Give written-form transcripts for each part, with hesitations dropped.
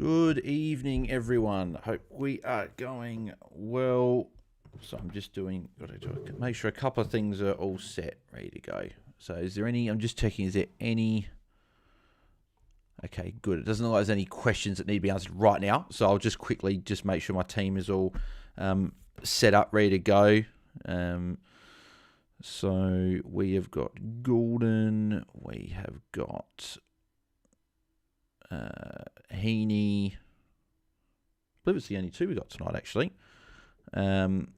Good evening, everyone. Hope we are going well. So I'm just make sure a couple of things are all set, ready to go. So is there any, I'm just checking, is there any, okay, good. It doesn't look like there's any questions that need to be answered right now. So I'll just quickly just make sure my team is all set up, ready to go. So we have got Gordon, we have got Heaney. I believe it's the only two we got tonight, actually. Anyone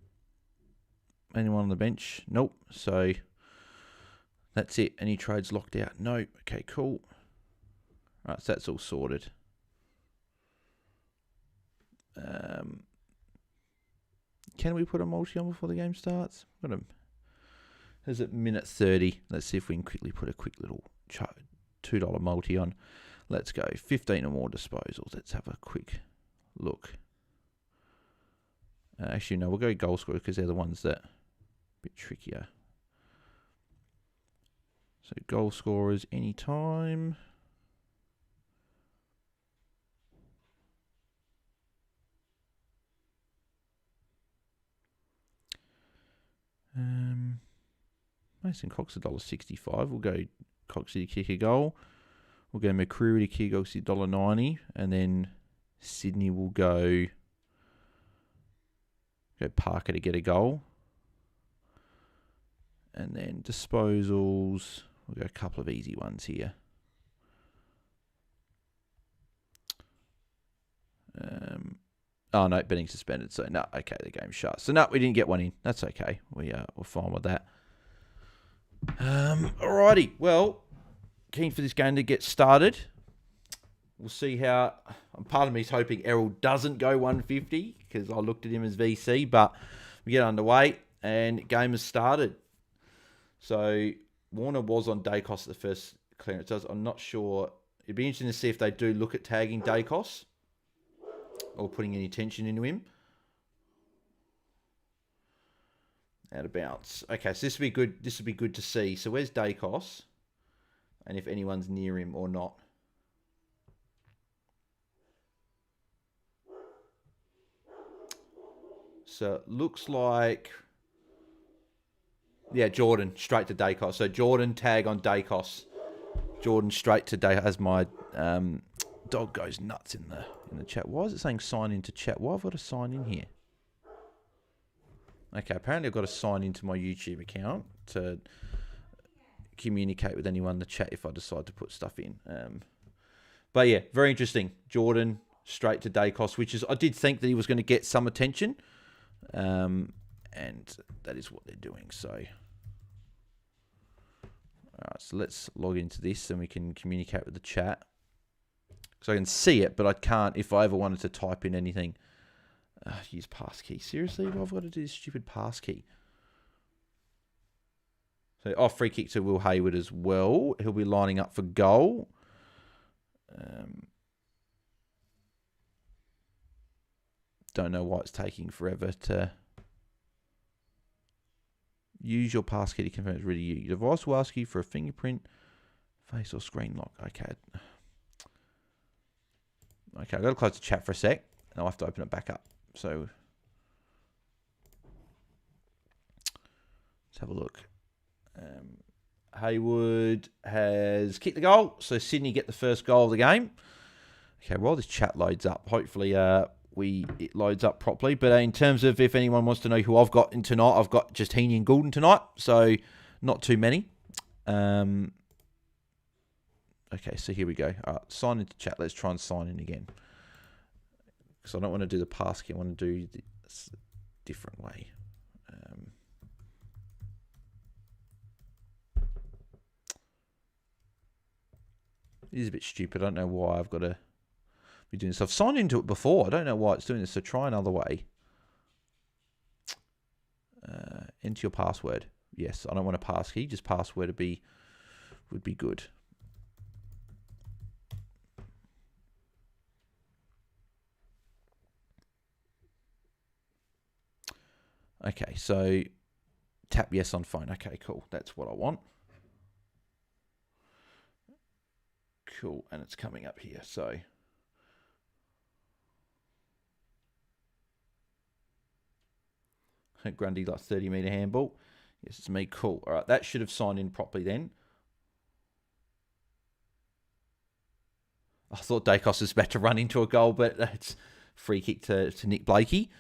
on the bench? Nope. So that's it. Any trades locked out? No. Okay, cool. All right, so that's all sorted. Can we put a multi on before the game starts? Is it minute 30? Let's see if we can quickly put a quick little $2 multi on. Let's go 15 or more disposals. Let's have a quick look. Actually, no, we'll go goal scorers because they're the ones that are a bit trickier. So goal scorers anytime. Mason Cox $1.65. We'll go Coxie to kick a goal. We'll go McCreary to kick obviously $1.90, and then Sydney will go Parker to get a goal. And then disposals, we'll go a couple of easy ones here. Oh no, betting suspended. So no, okay, the game's shut. So no, we didn't get one in. That's okay. We're fine with that. Alrighty. Well, keen for this game to get started. We'll see how. Part of me is hoping Errol doesn't go 150 because I looked at him as VC, but we get underway and game has started. So Warner was on Dacos at the first clearance. I'm not sure. It'd be interesting to see if they do look at tagging Dacos or putting any tension into him. Out of bounds. Okay, so this will be good. This will be good to see. So where's Dacos? And if anyone's near him or not. So it looks like, yeah, Jordan straight to Dacos. So Jordan tag on Dacos. Jordan straight to Dacos. As my dog goes nuts in the chat. Why is it saying sign into chat? Why have I got to sign in here? Okay, apparently I've got to sign into my YouTube account to communicate with anyone in the chat if I decide to put stuff in. But yeah, very interesting. Jordan straight to Dacos, which is, I did think that he was going to get some attention. And that is what they're doing. So, all right, so let's log into this and we can communicate with the chat. So I can see it, but I can't, if I ever wanted to type in anything, use passkey. Seriously, I've got to do this stupid passkey. So, free kick to Will Hayward as well. He'll be lining up for goal. Don't know why it's taking forever to use your passkey to confirm it's really you. Your device will ask you for a fingerprint, face or screen lock. Okay. Okay, I've got to close the chat for a sec, and I'll have to open it back up. So, let's have a look. Hayward has kicked the goal, so Sydney get the first goal of the game. Okay, while this chat loads up, hopefully it loads up properly. But in terms of if anyone wants to know who I've got in tonight, I've got just Heaney and Goulden tonight, so not too many. Okay, so here we go. All right, sign into chat. Let's try and sign in again. Because I don't want to do the passkey. I want to do this a different way. It is a bit stupid. I don't know why I've got to be doing this. I've signed into it before. I don't know why it's doing this. So try another way. Enter your password. Yes, I don't want a passkey. Just password would be good. Okay, so tap yes on phone. Okay, cool. That's what I want. Cool, and it's coming up here. So Grundy, like 30-metre handball. Yes, it's me. Cool. All right, that should have signed in properly then. I thought Dacos was about to run into a goal, but it's free kick to Nick Blakey.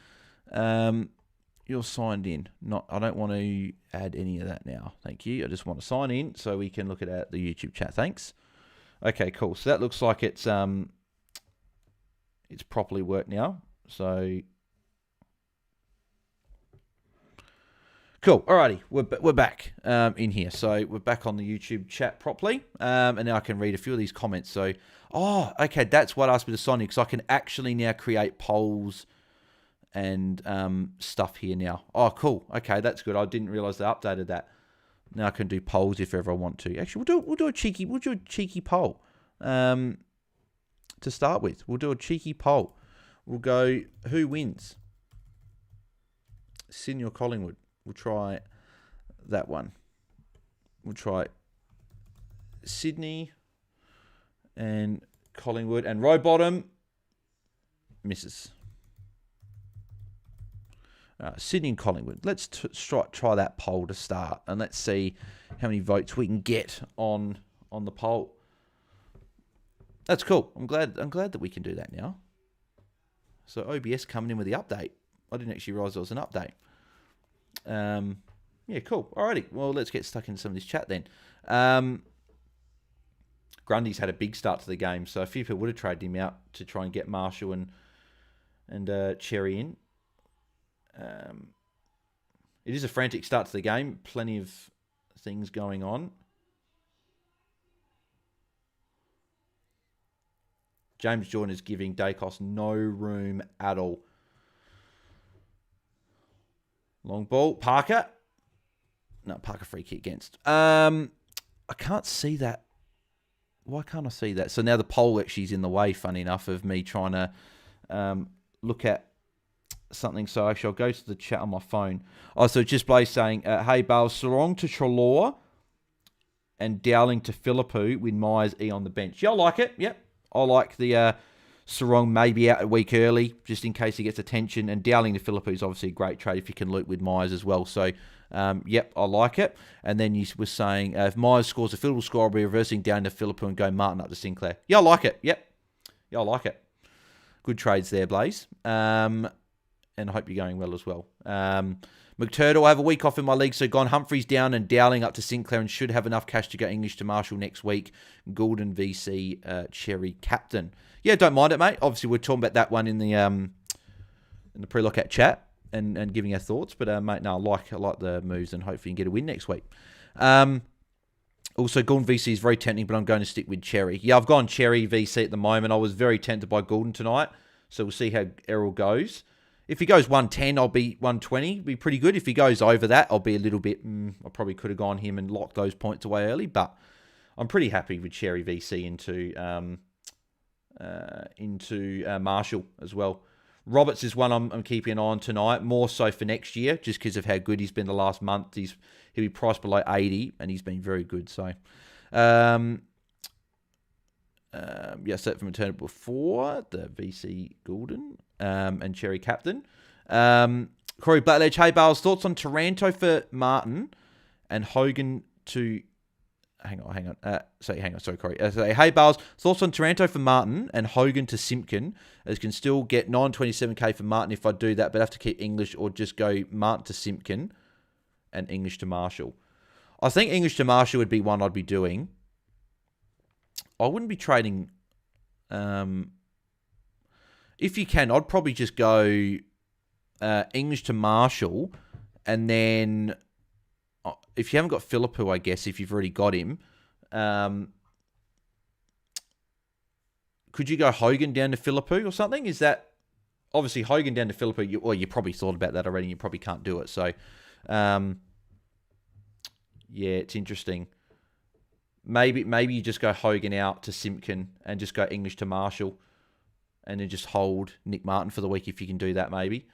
You're signed in. I don't want to add any of that now. Thank you. I just want to sign in so we can look at the YouTube chat. Thanks. Okay, cool. So that looks like it's properly worked now. So cool. Alrighty, we're back in here. So we're back on the YouTube chat properly, and now I can read a few of these comments. So, okay, that's what asked me to sign in because I can actually now create polls and stuff here now. Oh, cool. Okay, that's good. I didn't realize they updated that. Now I can do polls if ever I want to. Actually, we'll do a cheeky poll. To start with, we'll do a cheeky poll. We'll go who wins, Sydney or Collingwood. We'll try that one. We'll try Sydney and Collingwood, and Rowbottom misses. Sydney and Collingwood. Let's try that poll to start, and let's see how many votes we can get on the poll. That's cool. I'm glad that we can do that now. So OBS coming in with the update. I didn't actually realise there was an update. Yeah, cool. Alrighty. Well, let's get stuck into some of this chat then. Grundy's had a big start to the game, so a few people would have traded him out to try and get Marshall and Cherry in. It is a frantic start to the game. Plenty of things going on. James Jordan is giving Dacos no room at all. Long ball. Parker. No, Parker free kick against. I can't see that. Why can't I see that? So now the poll actually is in the way, funny enough, of me trying to look at something. So actually, I'll go to the chat on my phone. Oh, so just Blaze saying, hey, Bale, Sarong to Trelaw and Dowling to Philippou with Myers E on the bench. Yeah, I like it. Yep. I like the Sarong maybe out a week early, just in case he gets attention. And Dowling to Philippou is obviously a great trade if you can loop with Myers as well. So, yep, I like it. And then you were saying, if Myers scores a field goal score, I'll be reversing down to Philippou and go Martin up to Sinclair. Yeah, I like it. Yep. Yeah, I like it. Good trades there, Blaze. And I hope you're going well as well. McTurtle, I have a week off in my league, so gone Humphreys down and Dowling up to Sinclair and should have enough cash to go English to Marshall next week. Goulden VC Cherry captain. Yeah, don't mind it, mate. Obviously, we're talking about that one in the pre-lockout chat and giving our thoughts. But, mate, no, I like the moves and hopefully you can get a win next week. Also, Goulden VC is very tempting, but I'm going to stick with Cherry. Yeah, I've gone Cherry VC at the moment. I was very tempted by Goulden tonight, so we'll see how Errol goes. If he goes 110, I'll be 120. Be pretty good. If he goes over that, I'll be a little bit... I probably could have gone him and locked those points away early, but I'm pretty happy with Cherry VC into Marshall as well. Roberts is one I'm keeping an eye on tonight, more so for next year, just because of how good he's been the last month. He'll be priced below 80, and he's been very good. So, set from maternity before the VC Goulden and Cherry captain. Corey Blackledge, hey Bales, thoughts on Taranto for Martin and Hogan to... Hang on. Sorry, Corey. Hey Bales, thoughts on Taranto for Martin and Hogan to Simpkin, as can still get 927k for Martin if I do that, but have to keep English or just go Martin to Simpkin and English to Marshall. I think English to Marshall would be one I'd be doing. I wouldn't be trading... if you can, I'd probably just go English to Marshall, and then if you haven't got Philippou, I guess, if you've already got him, could you go Hogan down to Philippou or something? Is that... Obviously, Hogan down to Philippou, you probably thought about that already, and you probably can't do it. So, yeah, it's interesting. Maybe you just go Hogan out to Simpkin and just go English to Marshall and then just hold Nick Martin for the week if you can do that, maybe.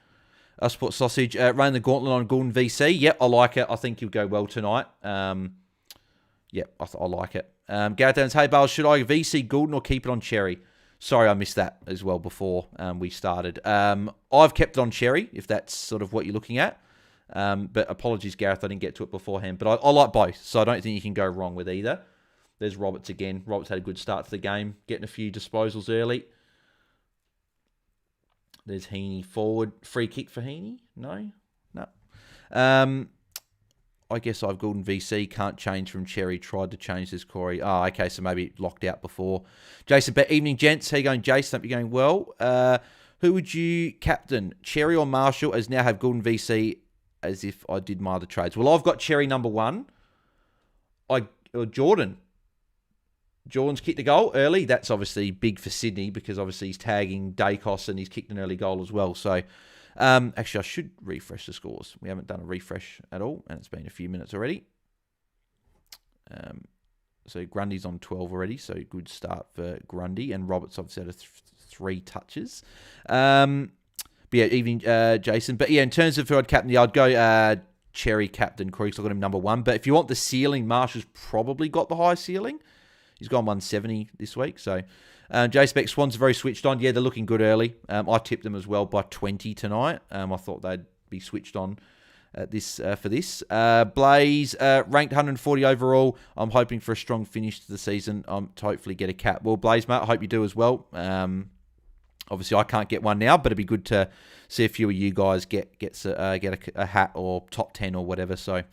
Sport Sausage, run the gauntlet on Goulden VC. Yep, I like it. I think he'll go well tonight. Yep, I like it. Gareth Evans, hey Bales, should I VC Goulden or keep it on Cherry? Sorry, I missed that as well before we started. I've kept it on Cherry, if that's sort of what you're looking at. But apologies, Gareth, I didn't get to it beforehand. But I like both, so I don't think you can go wrong with either. There's Roberts again. Roberts had a good start to the game, getting a few disposals early. There's Heaney forward. Free kick for Heaney? No. I guess I've Goulden VC. Can't change from Cherry. Tried to change this, Corey. Oh, okay, so maybe locked out before. Jason, evening, gents. How you going, Jason? Hope you're going well. Who would you captain? Cherry or Marshall, as now have Goulden VC as if I did my other trades? Well, I've got Cherry number 1. Jordan. Jordan's kicked a goal early. That's obviously big for Sydney because obviously he's tagging Dacos and he's kicked an early goal as well. So, actually, I should refresh the scores. We haven't done a refresh at all, and it's been a few minutes already. So Grundy's on 12 already, so good start for Grundy. And Roberts obviously had 3 touches. But yeah, evening, Jason. But yeah, in terms of who I'd captain, I'd go Cherry captain, Corey, because I've got him number 1. But if you want the ceiling, Marshall's probably got the high ceiling. He's gone 170 this week. So, J-Spec Swans are very switched on. Yeah, they're looking good early. I tipped them as well by 20 tonight. I thought they'd be switched on for this. Blaze, ranked 140 overall. I'm hoping for a strong finish to the season to hopefully get a cap. Well, Blaze, mate, I hope you do as well. Obviously, I can't get one now, but it'd be good to see a few of you guys get a hat or top 10 or whatever. So,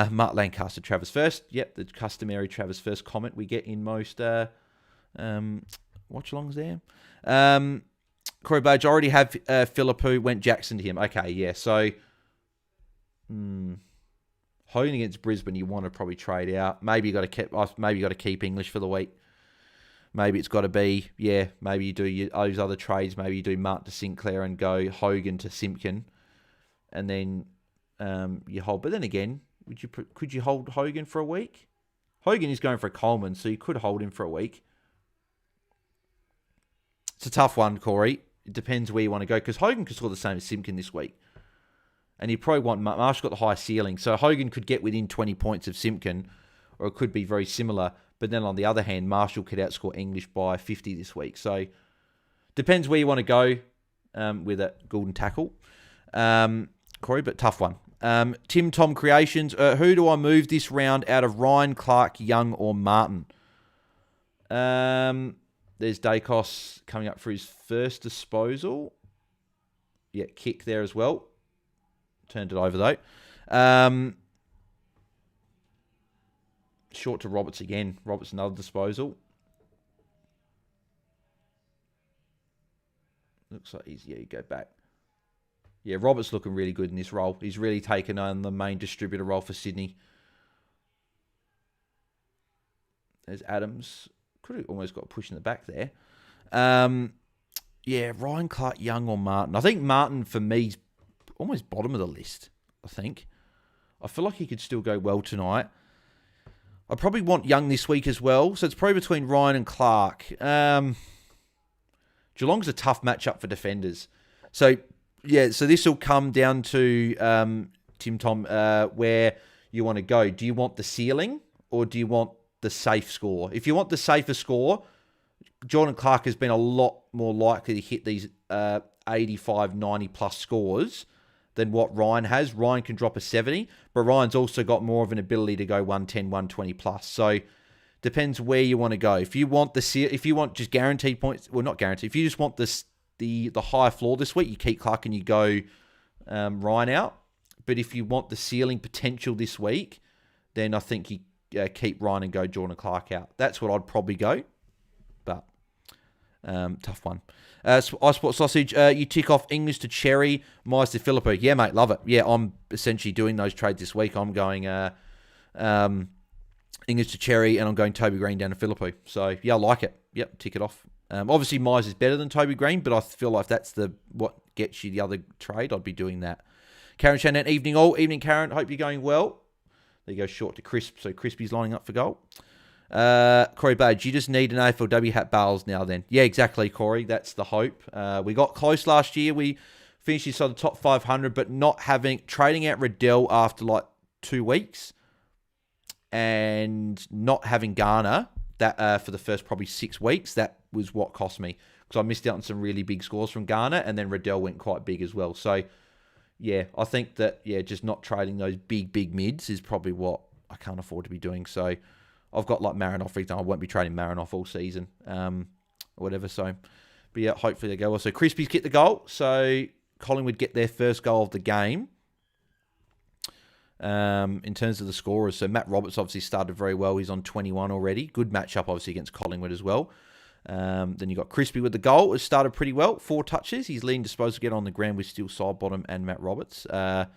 Mark Lancaster, Travis First. Yep, the customary Travis First comment we get in most watch-alongs there. Corey Badge, I already have Philippou, went Jackson to him. Okay, yeah, so Hogan against Brisbane, you want to probably trade out. Maybe you got to keep English for the week. Maybe it's got to be, maybe you do those other trades. Maybe you do Mark to Sinclair and go Hogan to Simpkin, and then you hold. But then again, could you hold Hogan for a week? Hogan is going for a Coleman, so you could hold him for a week. It's a tough one, Corey. It depends where you want to go, because Hogan could score the same as Simpkin this week. And you probably want Marshall got the high ceiling, so Hogan could get within 20 points of Simpkin, or it could be very similar. But then on the other hand, Marshall could outscore English by 50 this week. So depends where you want to go with a Goulden tackle, Corey, but tough one. Tim Tom Creations, who do I move this round out of Ryan, Clark, Young, or Martin? There's Dacos coming up for his first disposal. Yeah, kick there as well. Turned it over though. Short to Roberts again. Roberts another disposal. Looks like you go back. Yeah, Roberts looking really good in this role. He's really taken on the main distributor role for Sydney. There's Adams. Could have almost got a push in the back there. Yeah, Ryan, Clark, Young, or Martin. I think Martin, for me, is almost bottom of the list, I think. I feel like he could still go well tonight. I probably want Young this week as well. So it's probably between Ryan and Clark. Geelong's a tough matchup for defenders. So, yeah, so this will come down to, Tim Tom, where you want to go. Do you want the ceiling or do you want the safe score? If you want the safer score, Jordan Clark has been a lot more likely to hit these 85, 90 plus scores than what Ryan has. Ryan can drop a 70, but Ryan's also got more of an ability to go 110, 120 plus. So depends where you want to go. If you want just guaranteed points, well, not guaranteed. If you just want the higher floor this week, you keep Clark and you go Ryan out. But if you want the ceiling potential this week, then I think you keep Ryan and go Jordan Clark out. That's what I'd probably go. But tough one. iSport Sausage, you tick off English to Cherry, Myers to Philippou. Yeah, mate, love it. Yeah, I'm essentially doing those trades this week. I'm going English to Cherry, and I'm going Toby Green down to Philippou. So, yeah, I like it. Yep, tick it off. Obviously, Myers is better than Toby Green, but I feel like that's what gets you the other trade. I'd be doing that. Karen Shannon, evening all. Evening, Karen. Hope you're going well. There you go, short to Crisp. So, Crispy's lining up for goal. Corey Badge, you just need an AFLW hat Bales now then. Yeah, exactly, Corey. That's the hope. We got close last year. We finished inside the top 500, but trading out Riddell after like 2 weeks and not having Garner that for the first probably 6 weeks, that was what cost me because I missed out on some really big scores from Garner, and then Riddell went quite big as well. So yeah, I think that, just not trading those big mids is probably what I can't afford to be doing. So I've got like Marinoff, for example. I won't be trading Marinoff all season, or whatever. So, but yeah, hopefully they go well. So Crispies get the goal. So Collingwood get their first goal of the game. In terms of the scorers, so Matt Roberts obviously started very well. He's on 21 already. Good matchup, obviously, against Collingwood as well. Then you got Crispy with the goal. It started pretty well. 4 touches. He's leading disposal get on the ground with Steele Sidebottom and Matt Roberts. And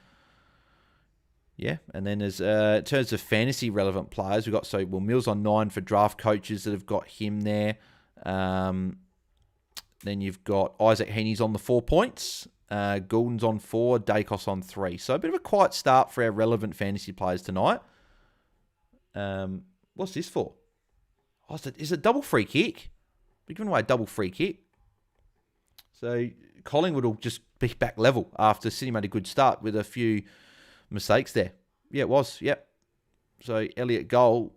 then there's in terms of fantasy relevant players, we've got Mills on 9 for draft coaches that have got him there. Then you've got Isaac Heaney's on the 4 points. Goulden's on 4, Dacos on 3. So a bit of a quiet start for our relevant fantasy players tonight. What's this for? Oh, is it double free kick? We're giving away a double free kick. So Collingwood will just be back level after Sydney made a good start with a few mistakes there. Yeah, it was. Yep. So Elliott goal.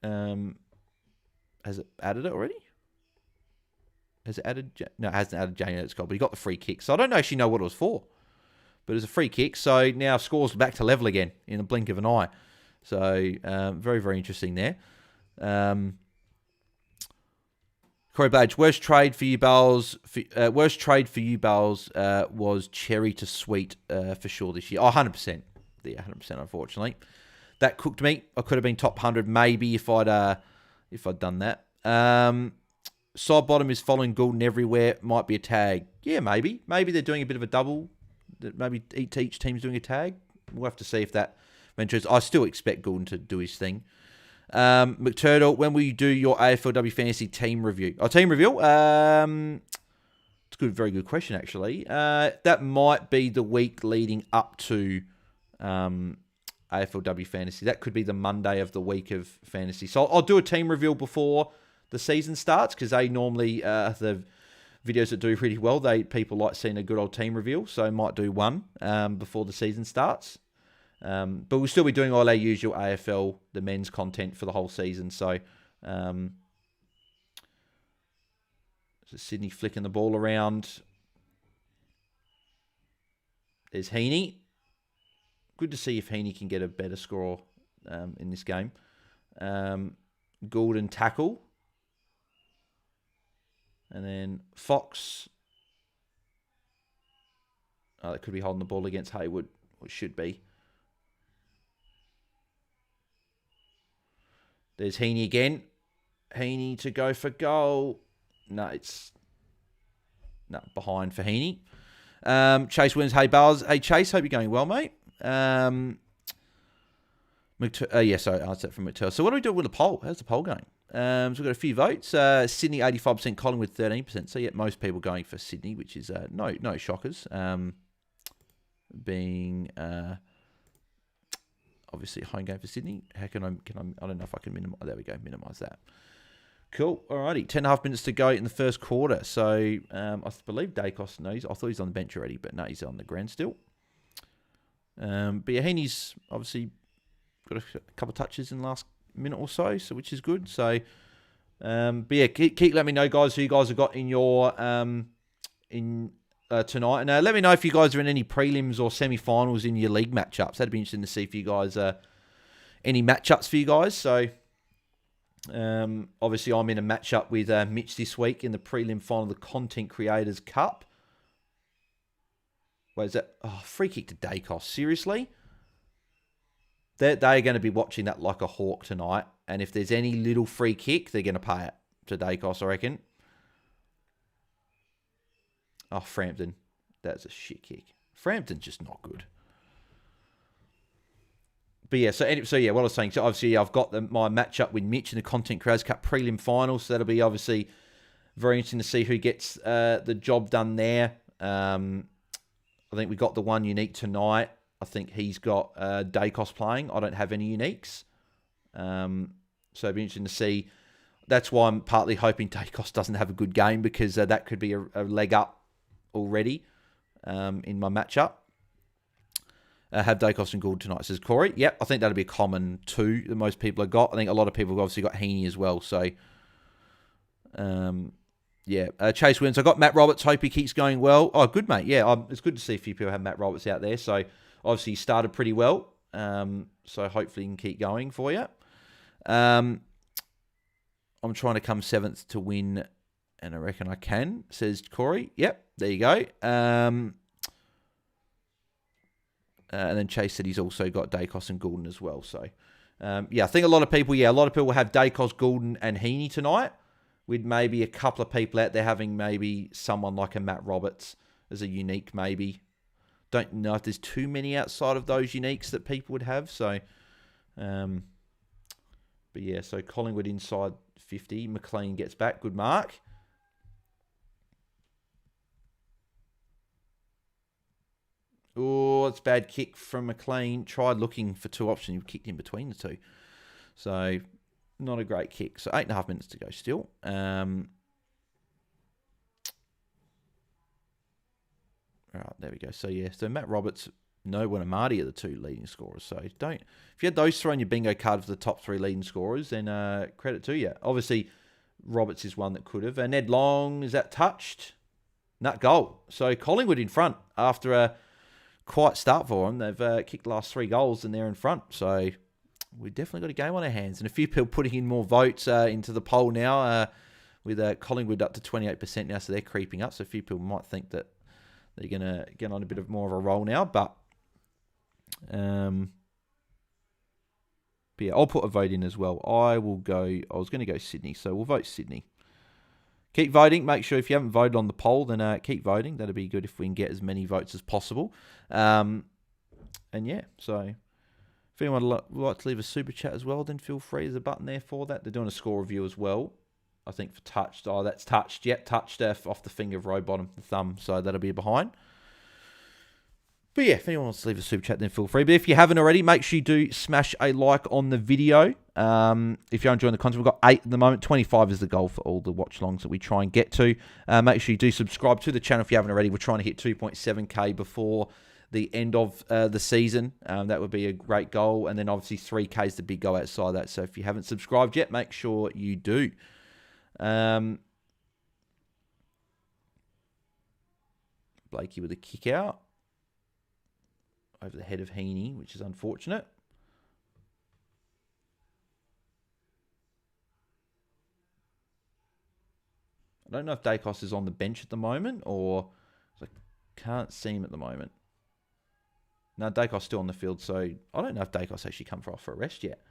Has it added it already? Has it added? No, it hasn't added Jane Elliott's goal, but he got the free kick. So I don't actually know what it was for. But it was a free kick. So now scores back to level again in the blink of an eye. So very, very interesting there. Corey Badge, worst trade for you, Bells. Was cherry to sweet for sure this year. Oh, 100%. Yeah, 100%, unfortunately. That cooked me. I could have been top 100 maybe if I'd done that. Side bottom is following Goulden everywhere. Might be a tag. Yeah, maybe. Maybe they're doing a bit of a double. Maybe each team's doing a tag. We'll have to see if that ventures. I still expect Goulden to do his thing. McTurtle, when will you do your AFLW Fantasy team review? Team review? It's a very good question, actually. That might be the week leading up to AFLW Fantasy. That could be the Monday of the week of Fantasy. So I'll do a team review before the season starts, because they normally, the videos that do really well, people like seeing a good old team review, so I might do one before the season starts. But we'll still be doing all our usual AFL, the men's content for the whole season. So, Sydney flicking the ball around. There's Heaney. Good to see if Heaney can get a better score in this game. Goulden tackle. And then Fox. Oh, that could be holding the ball against Haywood. Or it should be. There's Heaney again. Heaney to go for goal. No, it's behind for Heaney. Chase wins. Hey, Bowers. Hey, Chase. Hope you're going well, mate. Sorry, answer from McTurl. So what do we do with the poll? How's the poll going? So we've got a few votes. Sydney 85%, Collingwood 13%. So yeah, most people going for Sydney, which is no shockers. Being obviously a home game for Sydney. How can I don't know if I can minimize. There we go, minimize that. Cool. Alrighty, 10.5 minutes to go in the first quarter. So I believe Dacos knows. I thought he's on the bench already, but no, he's on the ground still. But yeah, Heaney's obviously got a couple of touches in the last minute or so, which is good. So, but yeah, keep letting me know, guys, who you guys have got in your tonight, and let me know if you guys are in any prelims or semi-finals in your league matchups. That'd be interesting to see if you guys any matchups for you guys. So, obviously, I'm in a matchup with Mitch this week in the prelim final of the Content Creators Cup. Wait, is that? Oh, free kick to Dacos. Seriously? They're going to be watching that like a hawk tonight. And if there's any little free kick, they're going to pay it to Dacos, I reckon. Oh, Frampton. That's a shit kick. Frampton's just not good. But yeah, so what I was saying, so obviously I've got my matchup with Mitch in the Content Creators Cup prelim final. So that'll be obviously very interesting to see who gets the job done there. I think we got the one unique tonight. I think he's got Dacos playing. I don't have any uniques. So it'll be interesting to see. That's why I'm partly hoping Dacos doesn't have a good game, because that could be a leg up already in my matchup. Have Dacos and Gould tonight, says Corey. Yep, I think that'll be a common two that most people have got. I think a lot of people have obviously got Heaney as well. So, Yeah, Chase wins. I got Matt Roberts. Hope he keeps going well. Oh, good, mate. Yeah, it's good to see a few people have Matt Roberts out there. So, obviously, he started pretty well. So, hopefully, he can keep going for you. I'm trying to come 7th to win, and I reckon I can, says Corey. Yep, there you go. And then Chase said he's also got Dacos and Goulden as well. So, I think a lot of people will have Dacos, Goulden, and Heaney tonight. With maybe a couple of people out there having maybe someone like a Matt Roberts as a unique maybe. Don't know if there's too many outside of those uniques that people would have. So, but yeah, so Collingwood inside 50. McLean gets back. Good mark. Oh, it's a bad kick from McLean. Tried looking for 2 options. He kicked in between the 2. So, not a great kick. So 8.5 minutes to go still. All right, there we go. So yeah, so Matt Roberts, Noah and Marty are the 2 leading scorers. So if you had those 3 on your bingo card for the top 3 leading scorers, then credit to you. Obviously, Roberts is one that could have. And Ed Long, is that touched? Nut goal. So Collingwood in front after a quiet start for them. They've kicked the last 3 goals and they're in front. So we've definitely got a game on our hands. And a few people putting in more votes into the poll now with Collingwood up to 28% now, so they're creeping up. So a few people might think that they're going to get on a bit of more of a roll now. But yeah, I'll put a vote in as well. I was going to go Sydney, so we'll vote Sydney. Keep voting. Make sure if you haven't voted on the poll, then keep voting. That'd be good if we can get as many votes as possible. And yeah, so if anyone would like to leave a super chat as well, then feel free. There's a button there for that. They're doing a score review as well, I think, for touched. Oh, that's touched. Yep, touched off the finger of Rowbottom, the thumb. So that'll be behind. But yeah, if anyone wants to leave a super chat, then feel free. But if you haven't already, make sure you do smash a like on the video. If you're enjoying the content, we've got 8 at the moment. 25 is the goal for all the watch-alongs that we try and get to. Make sure you do subscribe to the channel if you haven't already. We're trying to hit 2.7k before the end of the season. That would be a great goal. And then obviously 3k is the big goal outside that. So if you haven't subscribed yet, make sure you do. Blakey with a kick out over the head of Heaney, which is unfortunate. I don't know if Dacos is on the bench at the moment, or I can't see him at the moment. No, Dacos still on the field, so I don't know if Dacos actually come off for a rest yet.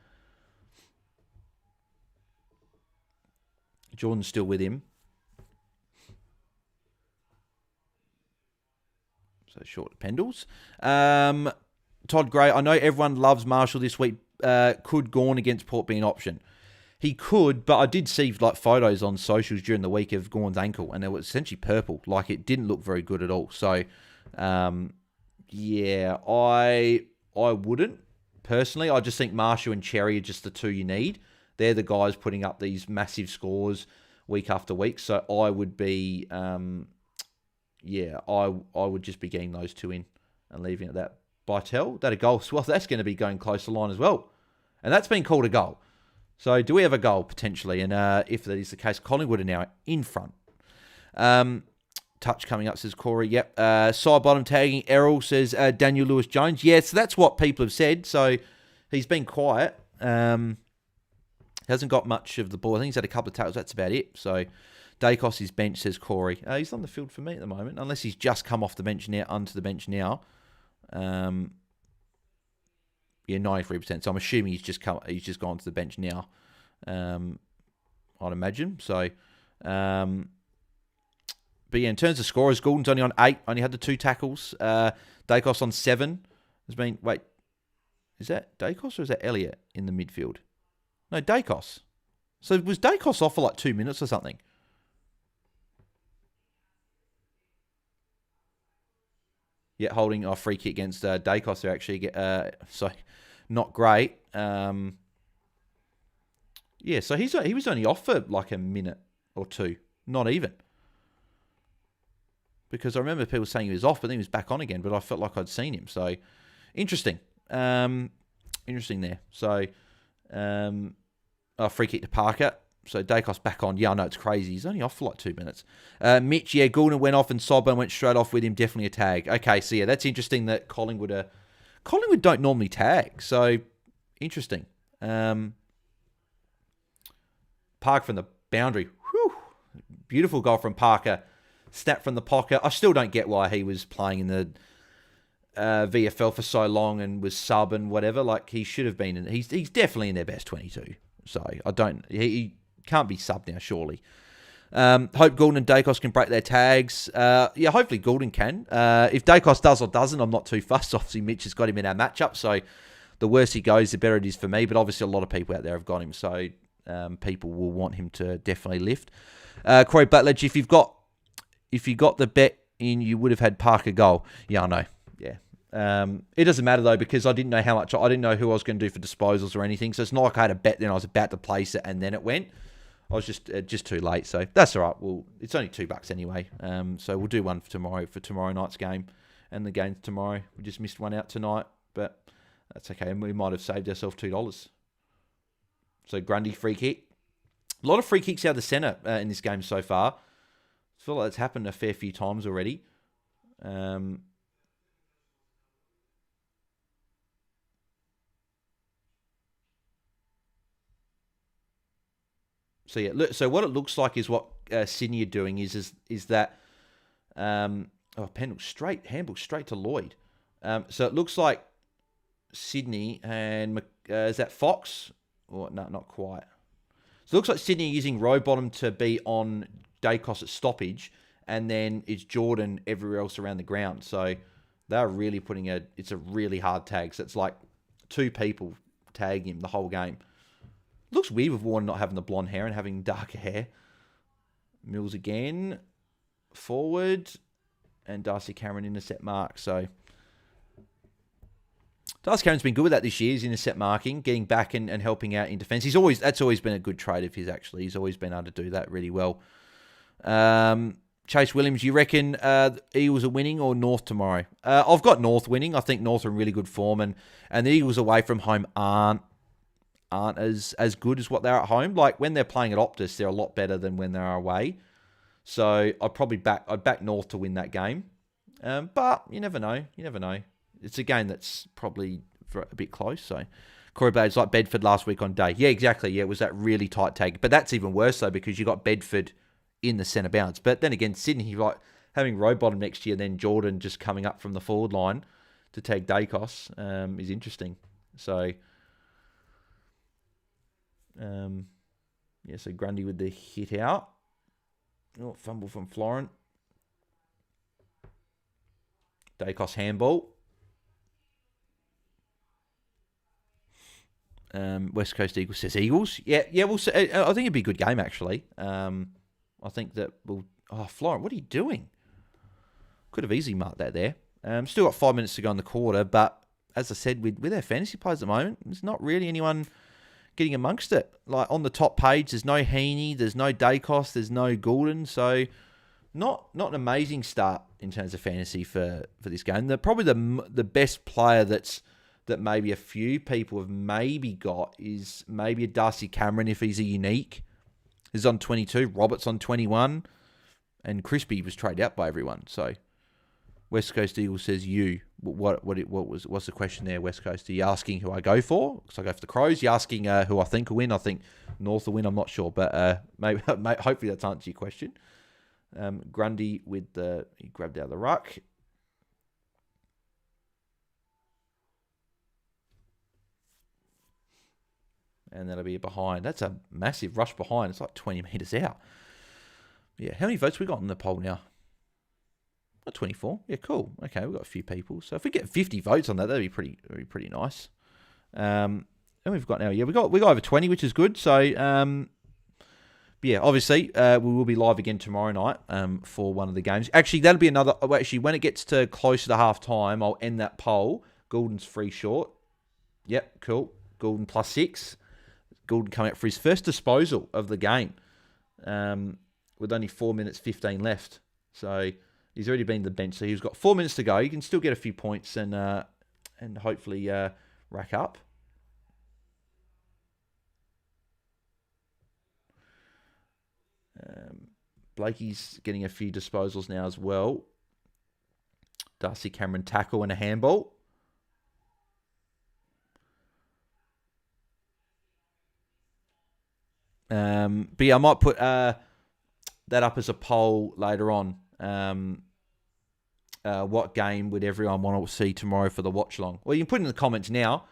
Jordan's still with him. So short Pendles. Todd Gray, I know everyone loves Marshall this week. Could Gawn against Port be an option? He could, but I did see like photos on socials during the week of Gawn's ankle, and it was essentially purple. Like, it didn't look very good at all. So, yeah, I wouldn't personally. I just think Marshall and Cherry are just the 2 you need. They're the guys putting up these massive scores week after week. So I would be, yeah, I would just be getting those 2 in and leaving it at that. Bytel, that a goal. Well, that's going to be going close to line as well. And that's been called a goal. So do we have a goal potentially? And if that is the case, Collingwood are now in front. Touch coming up, says Corey. Yep. Side bottom tagging Errol, says Daniel Lewis-Jones. Yeah, so that's what people have said. So he's been quiet. Hasn't got much of the ball. I think he's had a couple of tackles. That's about it. So Dacos is bench, says Corey. He's on the field for me at the moment, unless he's just come off the bench now, onto the bench now. Yeah, 93%. So I'm assuming he's just gone to the bench now. I'd imagine. So, but yeah, in terms of scorers, Goulden's only on 8. Only had the 2 tackles. Dacos on 7. Wait, is that Dacos or is that Elliott in the midfield? No, Dacos. So was Dacos off for like 2 minutes or something? Yeah, holding a free kick against Dacos. They're actually not great. Yeah, so he was only off for like a minute or 2, not even. Because I remember people saying he was off, but then he was back on again. But I felt like I'd seen him. So interesting, interesting there. So free kick to Parker. So Dacos back on. Yeah, I know it's crazy. He's only off for like 2 minutes. Mitch, yeah, Goulden went off and Sobban went straight off with him. Definitely a tag. Okay, so yeah, that's interesting that Collingwood don't normally tag. So interesting. Park from the boundary. Whew. Beautiful goal from Parker. Snap from the pocket. I still don't get why he was playing in the VFL for so long and was sub and whatever. Like, he should have been. He's definitely in their best 22. So he can't be sub now, surely. Hope Goulden and Dacos can break their tags. Yeah, hopefully Goulden can. If Dacos does or doesn't, I'm not too fussed. Obviously, Mitch has got him in our matchup, so the worse he goes, the better it is for me. But obviously, a lot of people out there have got him, so people will want him to definitely lift. Corey Butledge, if you got the bet in, you would have had Parker goal. Yeah, I know. Yeah. It doesn't matter, though, because I didn't know how much. I didn't know who I was going to do for disposals or anything. So it's not like I had a bet, then I was about to place it, and then it went. I was just too late, so that's all right. Well, it's only $2 anyway. So we'll do one for tomorrow night's game, and the games tomorrow. We just missed one out tonight, but that's okay. And we might have saved ourselves $2. So Grundy free kick. A lot of free kicks out of the centre in this game so far. I feel like it's happened a fair few times already. So yeah, so what it looks like is what Sydney are doing is that handball straight to Lloyd. So it looks like Sydney and is that Fox? Or no, not quite. So it looks like Sydney are using Rowbottom to be on Dacos at stoppage, and then it's Jordan everywhere else around the ground. So they're really it's a really hard tag. So it's like 2 people tag him the whole game. Looks weird with Warren not having the blonde hair and having darker hair. Mills again. Forward. And Darcy Cameron intercept mark. So Darcy Cameron's been good with that this year. He's intercept marking, getting back and helping out in defence. That's always been a good trait of his, actually. He's always been able to do that really well. Chase Williams, you reckon Eagles are winning or North tomorrow? I've got North winning. I think North are in really good form, and the Eagles away from home aren't as good as what they're at home. Like, when they're playing at Optus, they're a lot better than when they're away. So I'd back North to win that game. But you never know. It's a game that's probably a bit close. So Corey Blade's like Bedford last week on day. Yeah, exactly. Yeah, it was that really tight tag. But that's even worse, though, because you got Bedford in the centre bounce. But then again, Sydney, like having Rowbottom next year, then Jordan just coming up from the forward line to tag Dacos is interesting. So so Grundy with the hit out. Oh, fumble from Florent. Dacos handball. West Coast Eagles says Eagles. Yeah, we'll see. I think it'd be a good game, actually. I think that we'll... Oh, Florent, what are you doing? Could have easily marked that there. Still got 5 minutes to go in the quarter, but as I said, with our fantasy players at the moment, there's not really anyone getting amongst it. Like, on the top page, there's no Heaney, there's no Dacos, there's no Goulden, so not an amazing start in terms of fantasy for this game. Probably the best player that maybe a few people have maybe got is maybe a Darcy Cameron if he's a unique. He's on 22, Roberts on 21, and Crispy was traded out by everyone. So West Coast Eagles says you. What's the question there, West Coast? Are you asking who I go for? Because I go for the Crows. You're asking who I think will win. I think North will win. I'm not sure, but maybe hopefully that's answered your question. Grundy he grabbed out of the ruck. And that'll be behind. That's a massive rush behind. It's like 20 metres out. Yeah, how many votes we got in the poll now? Not 24. Yeah, cool. Okay, we've got a few people. So if we get 50 votes on that, that'd be pretty nice. And we've got now, we got over 20, which is good. So, yeah, obviously, we will be live again tomorrow night for one of the games. Actually, that'll be another... Actually, when it gets to closer to half time, I'll end that poll. Goulden's free short. Yep, cool. Goulden +6. Goulden coming up for his first disposal of the game with only 4 minutes 15 left. So he's already been to the bench. So he's got 4 minutes to go. He can still get a few points and hopefully rack up. Blakey's getting a few disposals now as well. Darcy Cameron tackle and a handball. But yeah, I might put that up as a poll later on. What game would everyone want to see tomorrow for the watch-along? Well, you can put in the comments now.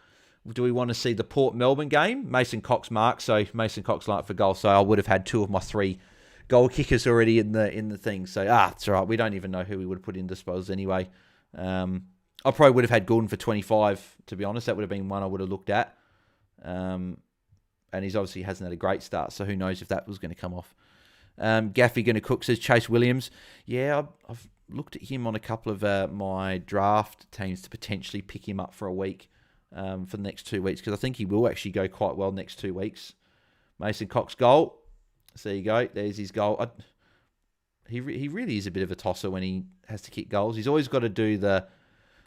Do we want to see the Port Melbourne game? Mason Cox marked, so Mason Cox lined up for goal. So I would have had 2 of my 3 goal kickers already in the thing. So it's all right. We don't even know who we would have put in disposals anyway. I probably would have had Gordon for 25. To be honest, that would have been one I would have looked at. And he's obviously hasn't had a great start, so who knows if that was going to come off. Gaffy going to cook, says Chase Williams. Yeah, I've looked at him on a couple of my draft teams to potentially pick him up for a week for the next 2 weeks, because I think he will actually go quite well next 2 weeks. Mason Cox goal. So there you go. There's his goal. He really is a bit of a tosser when he has to kick goals. He's always got to do the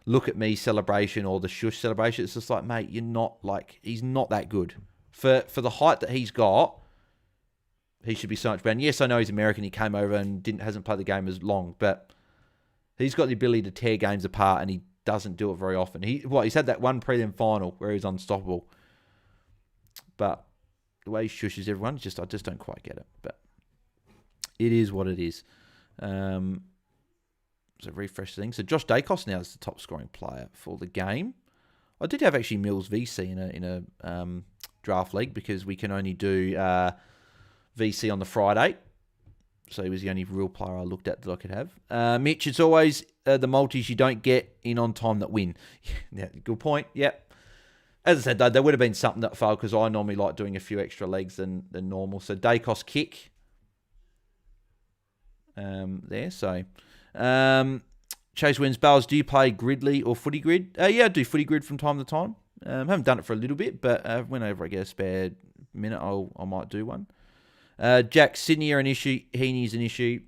look at me celebration or the shush celebration. It's just like, mate, he's not that good. For the height that he's got, he should be so much better. And yes, I know he's American. He came over and hasn't played the game as long, but he's got the ability to tear games apart, and he doesn't do it very often. He's had that one prelim final where he's unstoppable, but the way he shushes everyone, I just don't quite get it. But it is what it is. So refresh things. So Josh Dacos now is the top scoring player for the game. I did have actually Mills VC in a draft league, because we can only do VC on the Friday. So he was the only real player I looked at that I could have. Mitch, it's always the multis you don't get in on time that win. Yeah, good point. Yep. As I said, though, there would have been something that failed, because I normally like doing a few extra legs than normal. So Dacos kick. There. So Chase wins. Bales, do you play Gridley or Footy Grid? Yeah, I do Footy Grid from time to time. Haven't done it for a little bit, but whenever I get a spare minute, I might do one. Jack, Sydney are an issue. Heaney's an issue.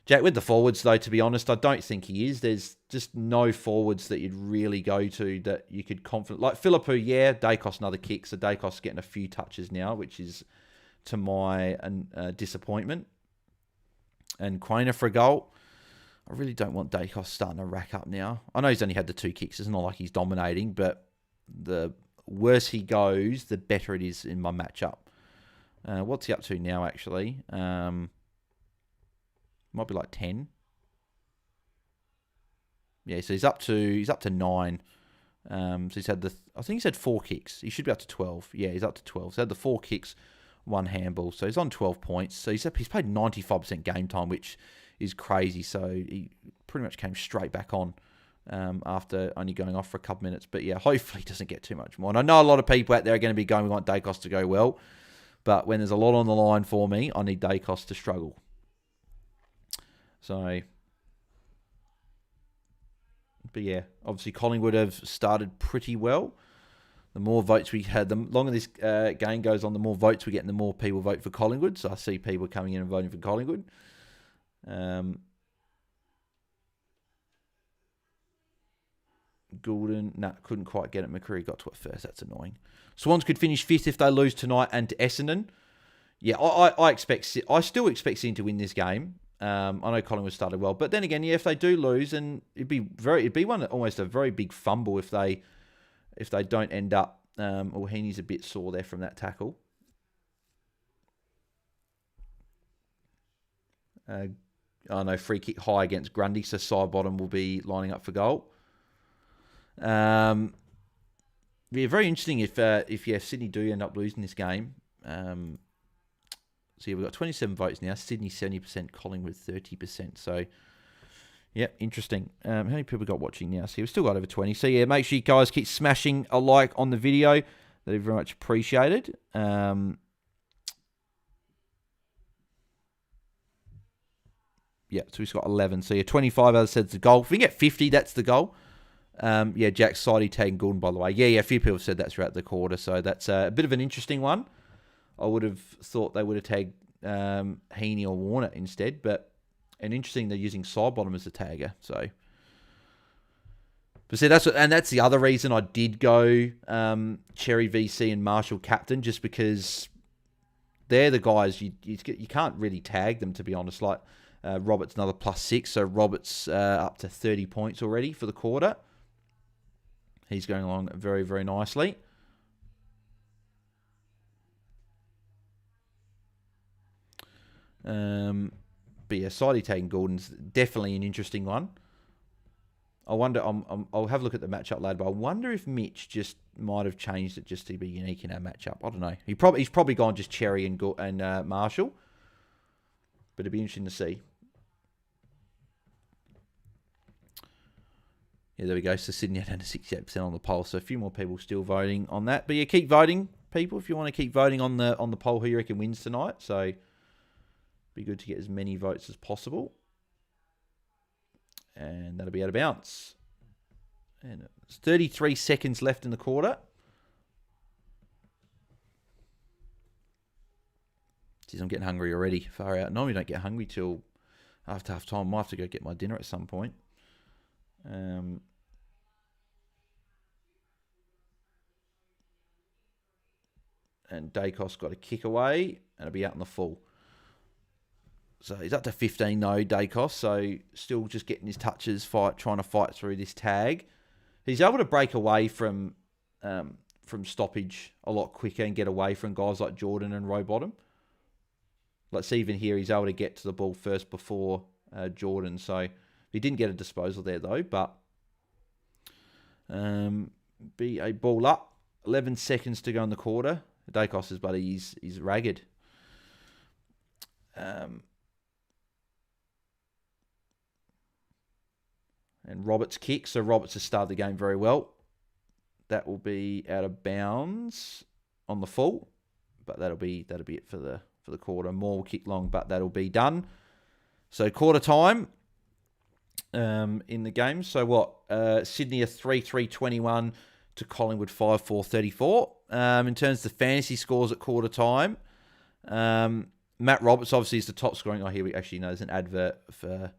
Jack, with the forwards, though, to be honest, I don't think he is. There's just no forwards that you'd really go to that you could confident. Like Philippou, yeah, Dacos another kick. So Dacos getting a few touches now, which is to my disappointment. And Quainer for a goal. I really don't want Dacos starting to rack up now. I know he's only had the 2 kicks. It's not like he's dominating, but the worse he goes, the better it is in my matchup. What's he up to now, actually? Might be like 10. Yeah, so he's up to 9. So he's had I think he's had 4 kicks. He should be up to 12. Yeah, he's up to 12. So he had the 4 kicks, 1 handball. So he's on 12 points. So he's played 95% game time, which is crazy. So he pretty much came straight back on after only going off for a couple minutes. But yeah, hopefully he doesn't get too much more. And I know a lot of people out there are going to be going, we want Dacos to go well. But when there's a lot on the line for me, I need Dacos to struggle. So, but yeah, obviously Collingwood have started pretty well. The more votes we had, the longer this game goes on, the more votes we get and the more people vote for Collingwood. So I see people coming in and voting for Collingwood. Goulden, couldn't quite get it. McCreary got to it first. That's annoying. Swans could finish 5th if they lose tonight and to Essendon. Yeah, I still expect Sydney to win this game. I know Collingwood started well, but then again, yeah, if they do lose, and it'd be almost a very big fumble if they don't end up. Heaney's a bit sore there from that tackle. I know free kick high against Grundy, so side bottom will be lining up for goal. Yeah, very interesting if Sydney do end up losing this game. So yeah, we've got 27 votes now. Sydney 70%, Collingwood 30%. So yeah, interesting. How many people got watching now? So we've still got over 20. So yeah, make sure you guys keep smashing a like on the video. That'd be very much appreciated. Yeah, so we've got 11. So yeah, 25, as I said, is the goal. If we get 50, that's the goal. Yeah, Jack Sidey tagging Gordon, by the way. Yeah, a few people have said that throughout the quarter. So that's a bit of an interesting one. I would have thought they would have tagged Heaney or Warner instead, and interesting they're using side bottom as a tagger. So, but see, that's the other reason I did go Cherry VC and Marshall captain, just because they're the guys you can't really tag them, to be honest. Like Roberts, another +6, so Roberts up to 30 points already for the quarter. He's going along very, very nicely. But yeah, Sidey tagging Gordon's definitely an interesting one. I wonder. I'll have a look at the matchup later, but I wonder if Mitch just might have changed it just to be unique in our matchup. I don't know. He's probably gone just Cherry and Marshall, but it'd be interesting to see. Yeah, there we go. So Sydney had 68% on the poll, so a few more people still voting on that. But yeah, keep voting, people, if you want to keep voting on the poll who you reckon wins tonight. So be good to get as many votes as possible. And that'll be out of bounds. And it's 33 seconds left in the quarter. Jeez, I'm getting hungry already. Far out. Normally don't get hungry till after half time. I might have to go get my dinner at some point. And Dacos got a kick away, and it'll be out in the full. So he's up to 15 though, Dacos. So still just getting his touches, trying to fight through this tag. He's able to break away from stoppage a lot quicker and get away from guys like Jordan and Rowbottom. Let's see, even here, he's able to get to the ball first before Jordan. So he didn't get a disposal there though, but be a ball up. 11 seconds to go in the quarter. Dacos' buddy, he's ragged. And Roberts kick. So Roberts has started the game very well. That will be out of bounds on the full, but that'll be it for the quarter. More will kick long, but that'll be done. So quarter time in the game. So what? Sydney are 3-3-21 to Collingwood 5-4-34. In terms of the fantasy scores at quarter time, Matt Roberts obviously is the top scoring. Oh, here we actually know there's an advert for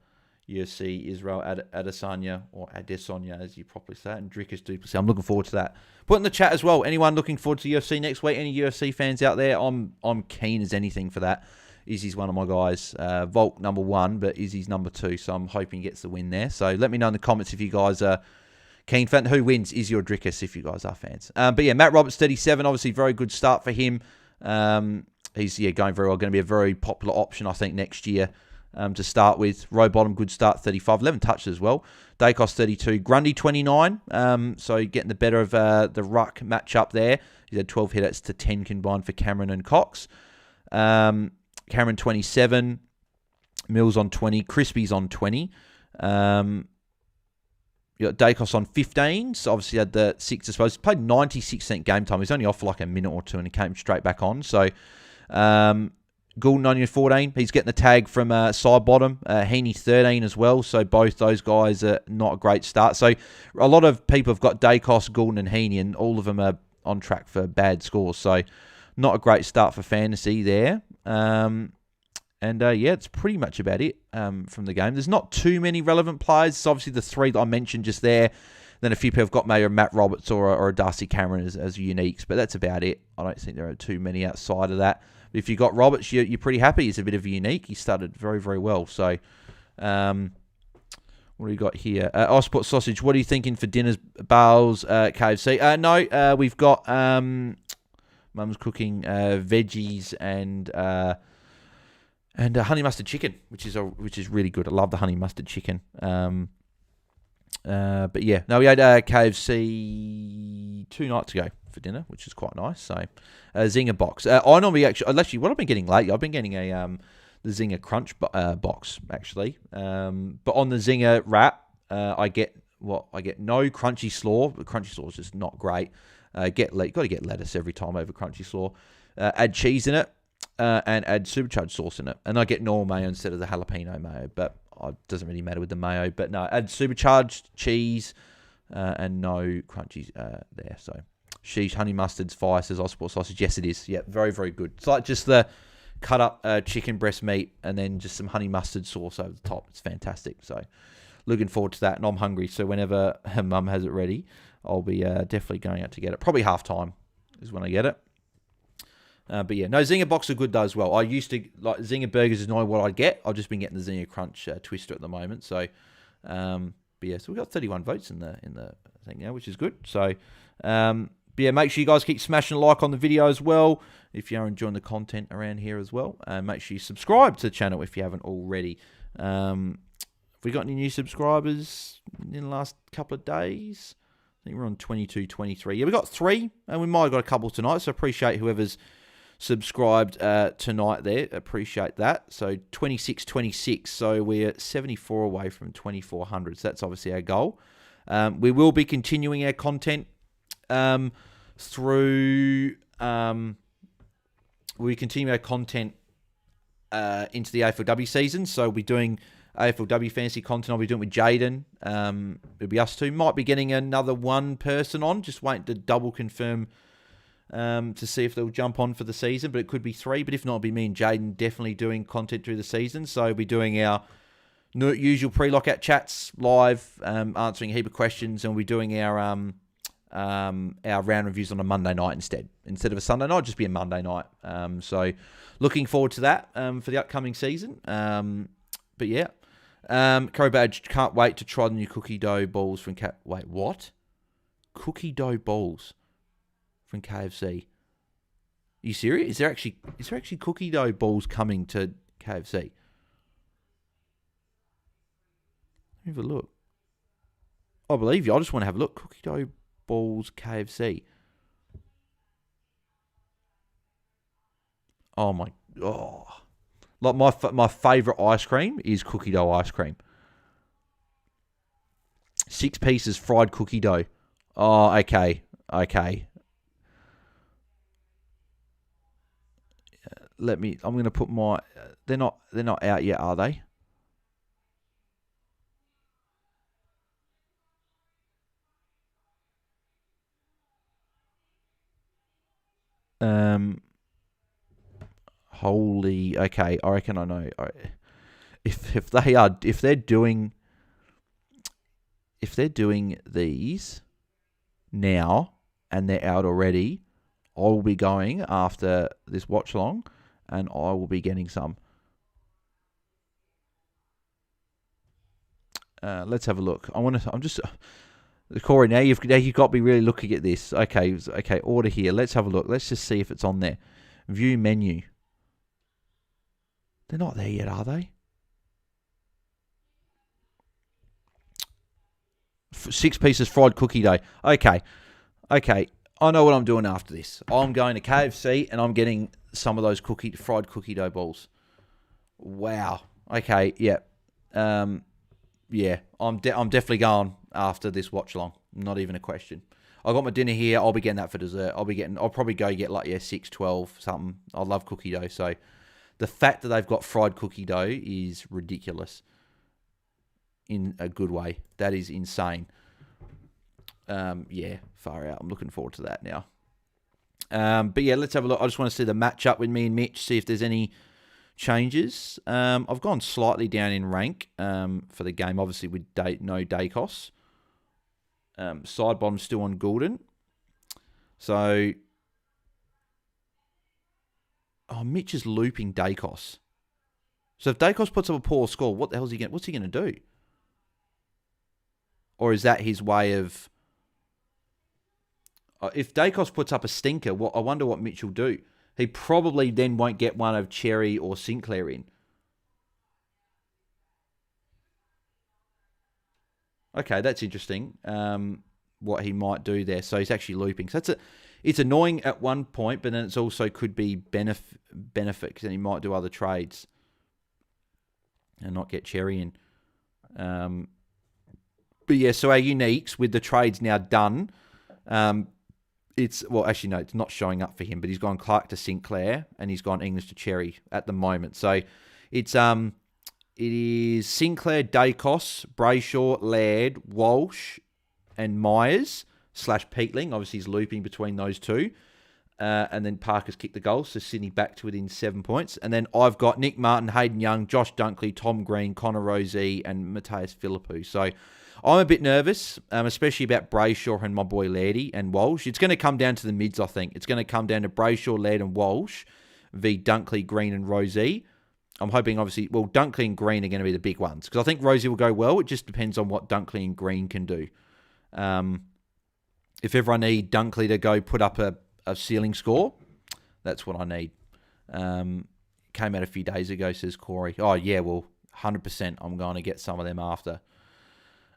UFC Israel Adesanya, or Adesanya as you properly say it, and Drickus Duplessis. I'm looking forward to that. Put in the chat as well. Anyone looking forward to UFC next week? Any UFC fans out there? I'm keen as anything for that. Izzy's one of my guys. Volk number 1, but Izzy's number 2, so I'm hoping he gets the win there. So let me know in the comments if you guys are keen fan. Who wins, Izzy or Drickus, if you guys are fans. But yeah, Matt Roberts 37, obviously very good start for him. He's going very well. Going to be a very popular option, I think, next year. To start with. Rowbottom, good start, 35. 11 touches as well. Dacos, 32. Grundy, 29. So getting the better of the ruck matchup there. He's had 12 hit-outs to 10 combined for Cameron and Cox. Cameron, 27. Mills on 20. Crispy's on 20. You got Dacos on 15. So obviously had the 6 disposals. Played 96% game time. He's only off for like a minute or two and he came straight back on. So Goulden on 14. He's getting the tag from side bottom. Heaney 13 as well. So both those guys are not a great start. So a lot of people have got Dacos, Goulden and Heaney, and all of them are on track for bad scores. So not a great start for fantasy there. It's pretty much about it from the game. There's not too many relevant players. It's obviously the 3 that I mentioned just there. Then a few people have got maybe a Matt Roberts or a Darcy Cameron as uniques, but that's about it. I don't think there are too many outside of that. If you got Roberts, you're pretty happy. He's a bit of a unique. He started very, very well. So, what do you got here? Ossport Sausage, what are you thinking for dinners, Bales, KFC? No, we've got Mum's cooking veggies and honey mustard chicken, which is really good. I love the honey mustard chicken. But yeah, no, we had KFC 2 nights ago for dinner, which is quite nice. So, Zinger box. I normally actually, what I've been getting lately, I've been getting the Zinger Crunch box actually. But on the Zinger wrap, I get no crunchy slaw. The crunchy slaw is just not great. Got to get lettuce every time over crunchy slaw. Add cheese in it, and add supercharged sauce in it, and I get normal mayo instead of the jalapeno mayo. But it doesn't really matter with the mayo. But no, add supercharged cheese and no crunchy there. So. Sheesh, honey mustard's fire, says Ossport Sausage. Yes, it is. Yeah, very, very good. It's like just the cut up chicken breast meat and then just some honey mustard sauce over the top. It's fantastic. So looking forward to that. And I'm hungry, so whenever her mum has it ready, I'll be definitely going out to get it. Probably half time is when I get it. But yeah, no, Zinger box are good though as well. I used to like Zinger burgers is not what I get. I've just been getting the Zinger Crunch Twister at the moment. So, but yeah, so we got 31 votes in the thing now, which is good. So, but yeah, make sure you guys keep smashing a like on the video as well if you are enjoying the content around here as well. And make sure you subscribe to the channel if you haven't already. Have we got any new subscribers in the last couple of days? I think we're on 22, 23. Yeah, we got 3, and we might have got a couple tonight. So appreciate whoever's subscribed tonight there. Appreciate that. So 26, 26. So we're 74 away from 2,400. So that's obviously our goal. We will be continuing our content through. We continue our content into the AFLW season. So we'll be doing AFLW fantasy content. I'll be doing with Jaden. It'll be us two. Might be getting another one person on. Just waiting to double confirm to see if they'll jump on for the season. But it could be 3. But if not, it'll be me and Jaden definitely doing content through the season. So we'll be doing our usual pre-lockout chats live, answering a heap of questions, and we'll be doing our round reviews on a Monday night instead of a Sunday night. Just be a Monday night. So looking forward to that for the upcoming season. But yeah. Curry Badge, can't wait to try the new cookie dough balls from Wait, what? Cookie dough balls from KFC. Are you serious? Is there actually cookie dough balls coming to KFC? Let me have a look. I believe you. I just want to have a look. Cookie dough balls KFC. Oh my. Oh. Like my favourite ice cream is cookie dough ice cream. 6 pieces fried cookie dough. Oh, okay. I'm going to put my. They're not out yet, are they? Holy, okay. I reckon I know. If they're doing these now and they're out already, I will be going after this watch along, and I will be getting some. Let's have a look. Corey, now you've got me really looking at this. Okay, order here. Let's have a look. Let's just see if it's on there. View menu. They're not there yet, are they? 6 pieces fried cookie dough. Okay. I know what I'm doing after this. I'm going to KFC and I'm getting some of those fried cookie dough balls. Wow. Okay. Yeah. Yeah. I'm definitely going after this watch along. Not even a question. I got my dinner here. I'll be getting that for dessert. I'll probably go get 6, 12, something. I love cookie dough. So the fact that they've got fried cookie dough is ridiculous. In a good way. That is insane. Yeah, far out. I'm looking forward to that now. But yeah, let's have a look. I just want to see the matchup with me and Mitch, see if there's any changes. I've gone slightly down in rank for the game, obviously with no Dacos. Side bottom still on Goulden. So, Mitch is looping Dacos. So if Dacos puts up a poor score, what's he going to do? Or is that his way of... if Dacos puts up a stinker, I wonder what Mitch will do. He probably then won't get one of Cherry or Sinclair in. Okay, that's interesting. What he might do there. So he's actually looping. So it's annoying at one point, but then it's also could be benefit because then he might do other trades and not get Cherry in. But yeah, so our uniques with the trades now done. It's not showing up for him, but he's gone Clark to Sinclair and he's gone English to Cherry at the moment. So it is Sinclair, Dacos, Brayshaw, Laird, Walsh, and Myers / Peatling. Obviously, he's looping between those two. And then Parker's kicked the goal, so Sydney back to within 7 points. And then I've got Nick Martin, Hayden Young, Josh Dunkley, Tom Green, Connor Rozee, and Matthias Philippou. So I'm a bit nervous, especially about Brayshaw and my boy Lairdy and Walsh. It's going to come down to the mids, I think. It's going to come down to Brayshaw, Laird and Walsh v Dunkley, Green and Rosie. I'm hoping, obviously, well, Dunkley and Green are going to be the big ones because I think Rosie will go well. It just depends on what Dunkley and Green can do. If ever I need Dunkley to go put up a ceiling score, that's what I need. Came out a few days ago, says Corey. Oh, yeah, well, 100% I'm going to get some of them after.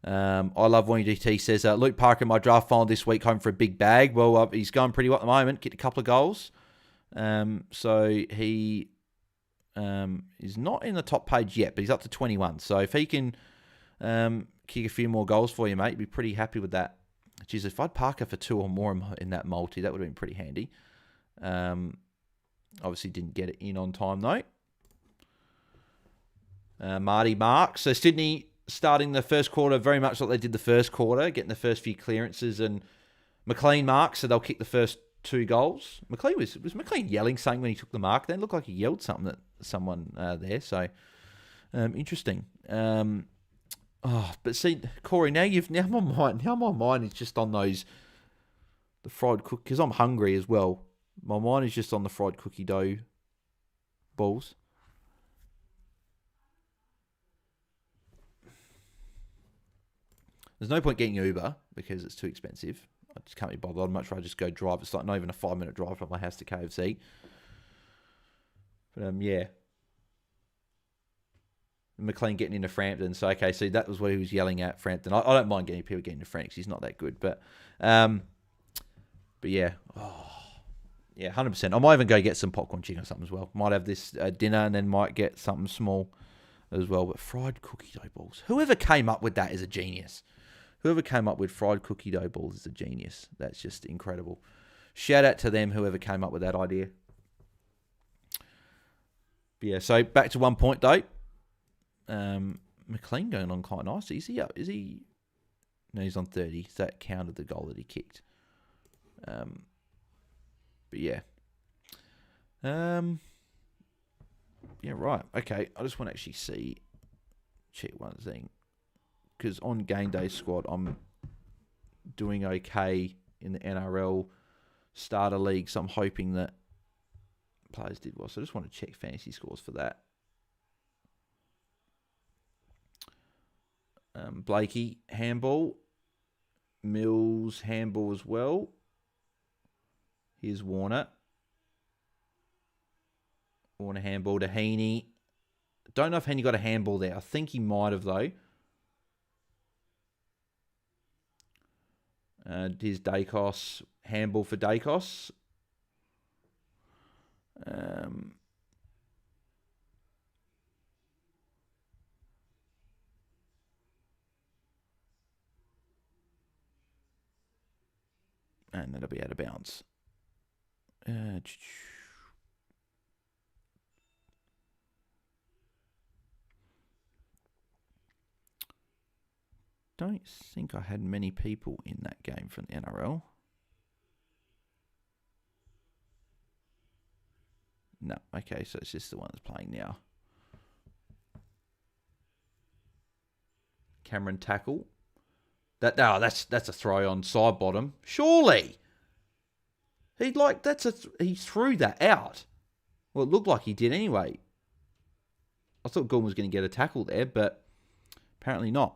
I love when DT says, Luke Parker in my draft final this week, home for a big bag. Well, he's going pretty well at the moment, get a couple of goals. So he is not in the top page yet, but he's up to 21. So if he can kick a few more goals for you, mate, you'd be pretty happy with that. Jeez, if I'd Parker for 2 or more in that multi, that would have been pretty handy. Obviously didn't get it in on time, though. Marty Mark. So Sydney starting the first quarter very much like they did the first quarter, getting the first few clearances, and McLean marks, so they'll kick the first 2 goals. McLean was McLean yelling something when he took the mark then? It looked like he yelled something at someone there, so interesting. But see, Corey, now my mind is just on the fried cook, because I'm hungry as well. My mind is just on the fried cookie dough balls. There's no point getting Uber because it's too expensive. I just can't be bothered. I'd much rather just go drive. It's like not even a 5-minute drive from my house to KFC. But yeah. McLean getting into Frampton. So, okay, see, that was what he was yelling at, Frampton. I don't mind getting people getting into Frampton because he's not that good. But yeah. Yeah, 100%. I might even go get some popcorn chicken or something as well. Might have this dinner and then might get something small as well. But fried cookie dough balls. Whoever came up with that is a genius. Whoever came up with fried cookie dough balls is a genius. That's just incredible. Shout out to them, whoever came up with that idea. But yeah, so back to 1 point, though. McLean going on quite nice. Is he up? Is he? No, he's on 30. So that counted the goal that he kicked. But yeah. Yeah, right. Okay, I just want to actually check one thing. Because on Game Day Squad, I'm doing okay in the NRL Starter League, so I'm hoping that players did well. So I just want to check fantasy scores for that. Blakey, handball. Mills, handball as well. Here's Warner. Warner handball to Heaney. Don't know if Heaney got a handball there. I think he might have, though. Here's Dacos. Handball for Dacos. And that'll be out of bounds. Don't think I had many people in that game from the NRL. No, okay, so it's just the one that's playing now. Cameron tackle. That's a throw on side bottom. Surely. He threw that out. Well, it looked like he did anyway. I thought Gorman was going to get a tackle there, but apparently not.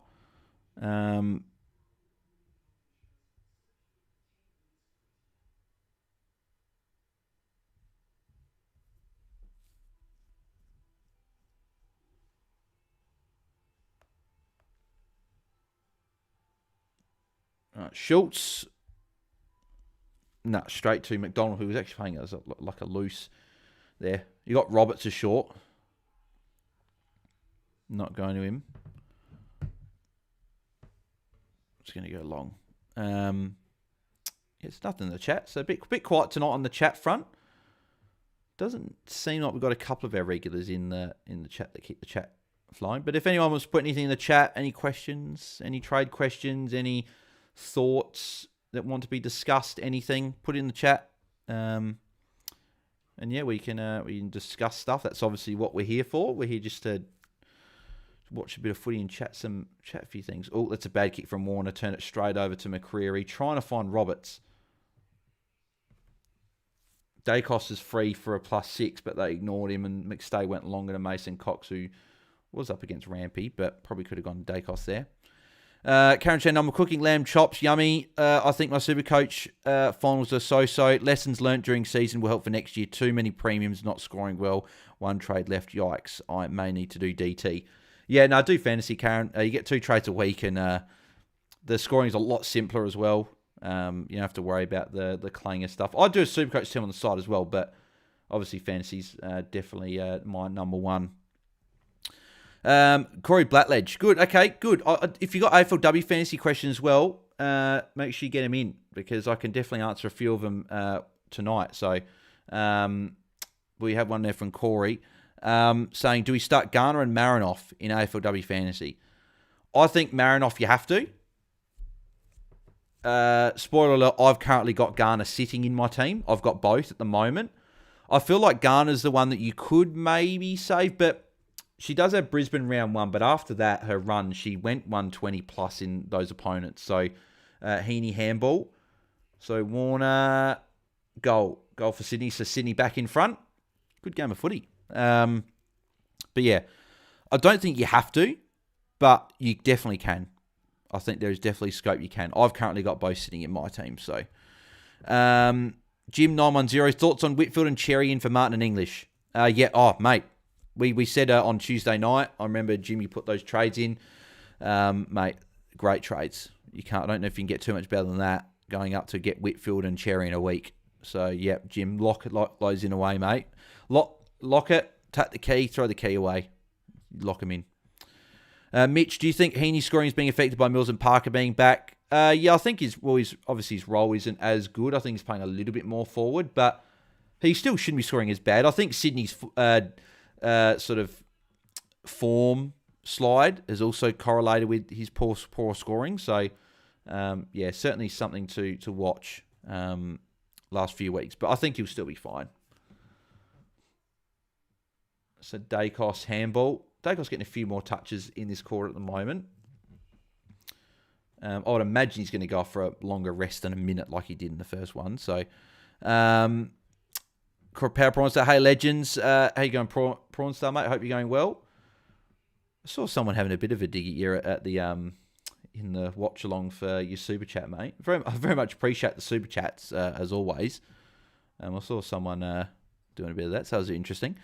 Schultz. Straight to McDonald, who was actually playing as like a loose there. You got Roberts as short. Not going to him. Just going to go long. It's nothing in the chat. So a bit quiet tonight on the chat front. Doesn't seem like we've got a couple of our regulars in the chat that keep the chat flying. But if anyone wants to put anything in the chat, any questions, any trade questions, any thoughts that want to be discussed, anything, put it in the chat. And yeah, we can discuss stuff. That's obviously what we're here for. We're here just to watch a bit of footy and chat a few things. Oh, that's a bad kick from Warner. Turn it straight over to McCreary. Trying to find Roberts. Dacos is free for a +6, but they ignored him, and McStay went longer to Mason Cox, who was up against Rampy, but probably could have gone to Dacos there. Karen Chan, I'm cooking lamb chops. Yummy. I think my Supercoach finals are so-so. Lessons learnt during season will help for next year. Too many premiums, not scoring well. One trade left. Yikes. I may need to do DT. Yeah, no, do fantasy, Karen. You get 2 trades a week, and the scoring is a lot simpler as well. You don't have to worry about the clanger stuff. I do a Supercoach team on the side as well, but obviously fantasy's definitely my number one. Corey Blackledge. Good. Okay, good. If you got AFLW fantasy questions as well, make sure you get them in, because I can definitely answer a few of them tonight. So we have one there from Corey saying, do we start Garner and Marinoff in AFLW fantasy? I think Marinoff you have to. Spoiler alert, I've currently got Garner sitting in my team. I've got both at the moment. I feel like Garner's the one that you could maybe save, but she does have Brisbane round 1, but after that, her run, she went 120 plus in those opponents. So, Heaney handball. So, Warner, goal for Sydney. So, Sydney back in front. Good game of footy. But yeah, I don't think you have to, but you definitely can. I think there's definitely scope you can. I've currently got both sitting in my team. So, Jim910, thoughts on Whitfield and Cherry in for Martin and English? Yeah, mate. We said on Tuesday night, I remember Jimmy put those trades in. Mate, great trades. I don't know if you can get too much better than that, going up to get Whitfield and Cherry in a week. So, yeah, Jim, lock those in away, mate. Lock it, tap the key, throw the key away. Lock them in. Mitch, do you think Heaney's scoring is being affected by Mills and Parker being back? Yeah, I think his role isn't as good. I think he's playing a little bit more forward, but he still shouldn't be scoring as bad. I think Sydney's sort of form slide is also correlated with his poor scoring. So, yeah, certainly something to watch last few weeks. But I think he'll still be fine. So, Dacos handball. Dacos getting a few more touches in this quarter at the moment. I would imagine he's going to go for a longer rest than a minute like he did in the first one. So, Power Prawn Star, hey legends, how you going, Prawn Star, mate? Hope you're going well. I saw someone having a bit of a dig at you at the in the watch along for your super chat, mate. I very much appreciate the super chats as always. I saw someone doing a bit of that, so that was interesting.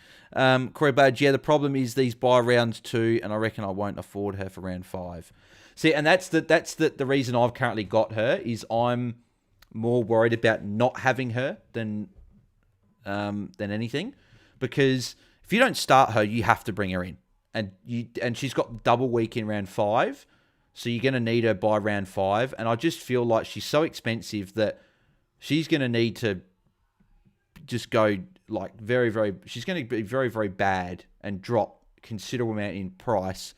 Corey Badge, yeah, the problem is these buy round 2, and I reckon I won't afford her for round 5. See, and that's the reason I've currently got her, is I'm more worried about not having her than anything, because if you don't start her, you have to bring her in, and she's got double week in round 5, so you're going to need her by round 5, and I just feel like she's so expensive that she's going to need to just go like very, very, she's going to be very, very bad and drop considerable amount in price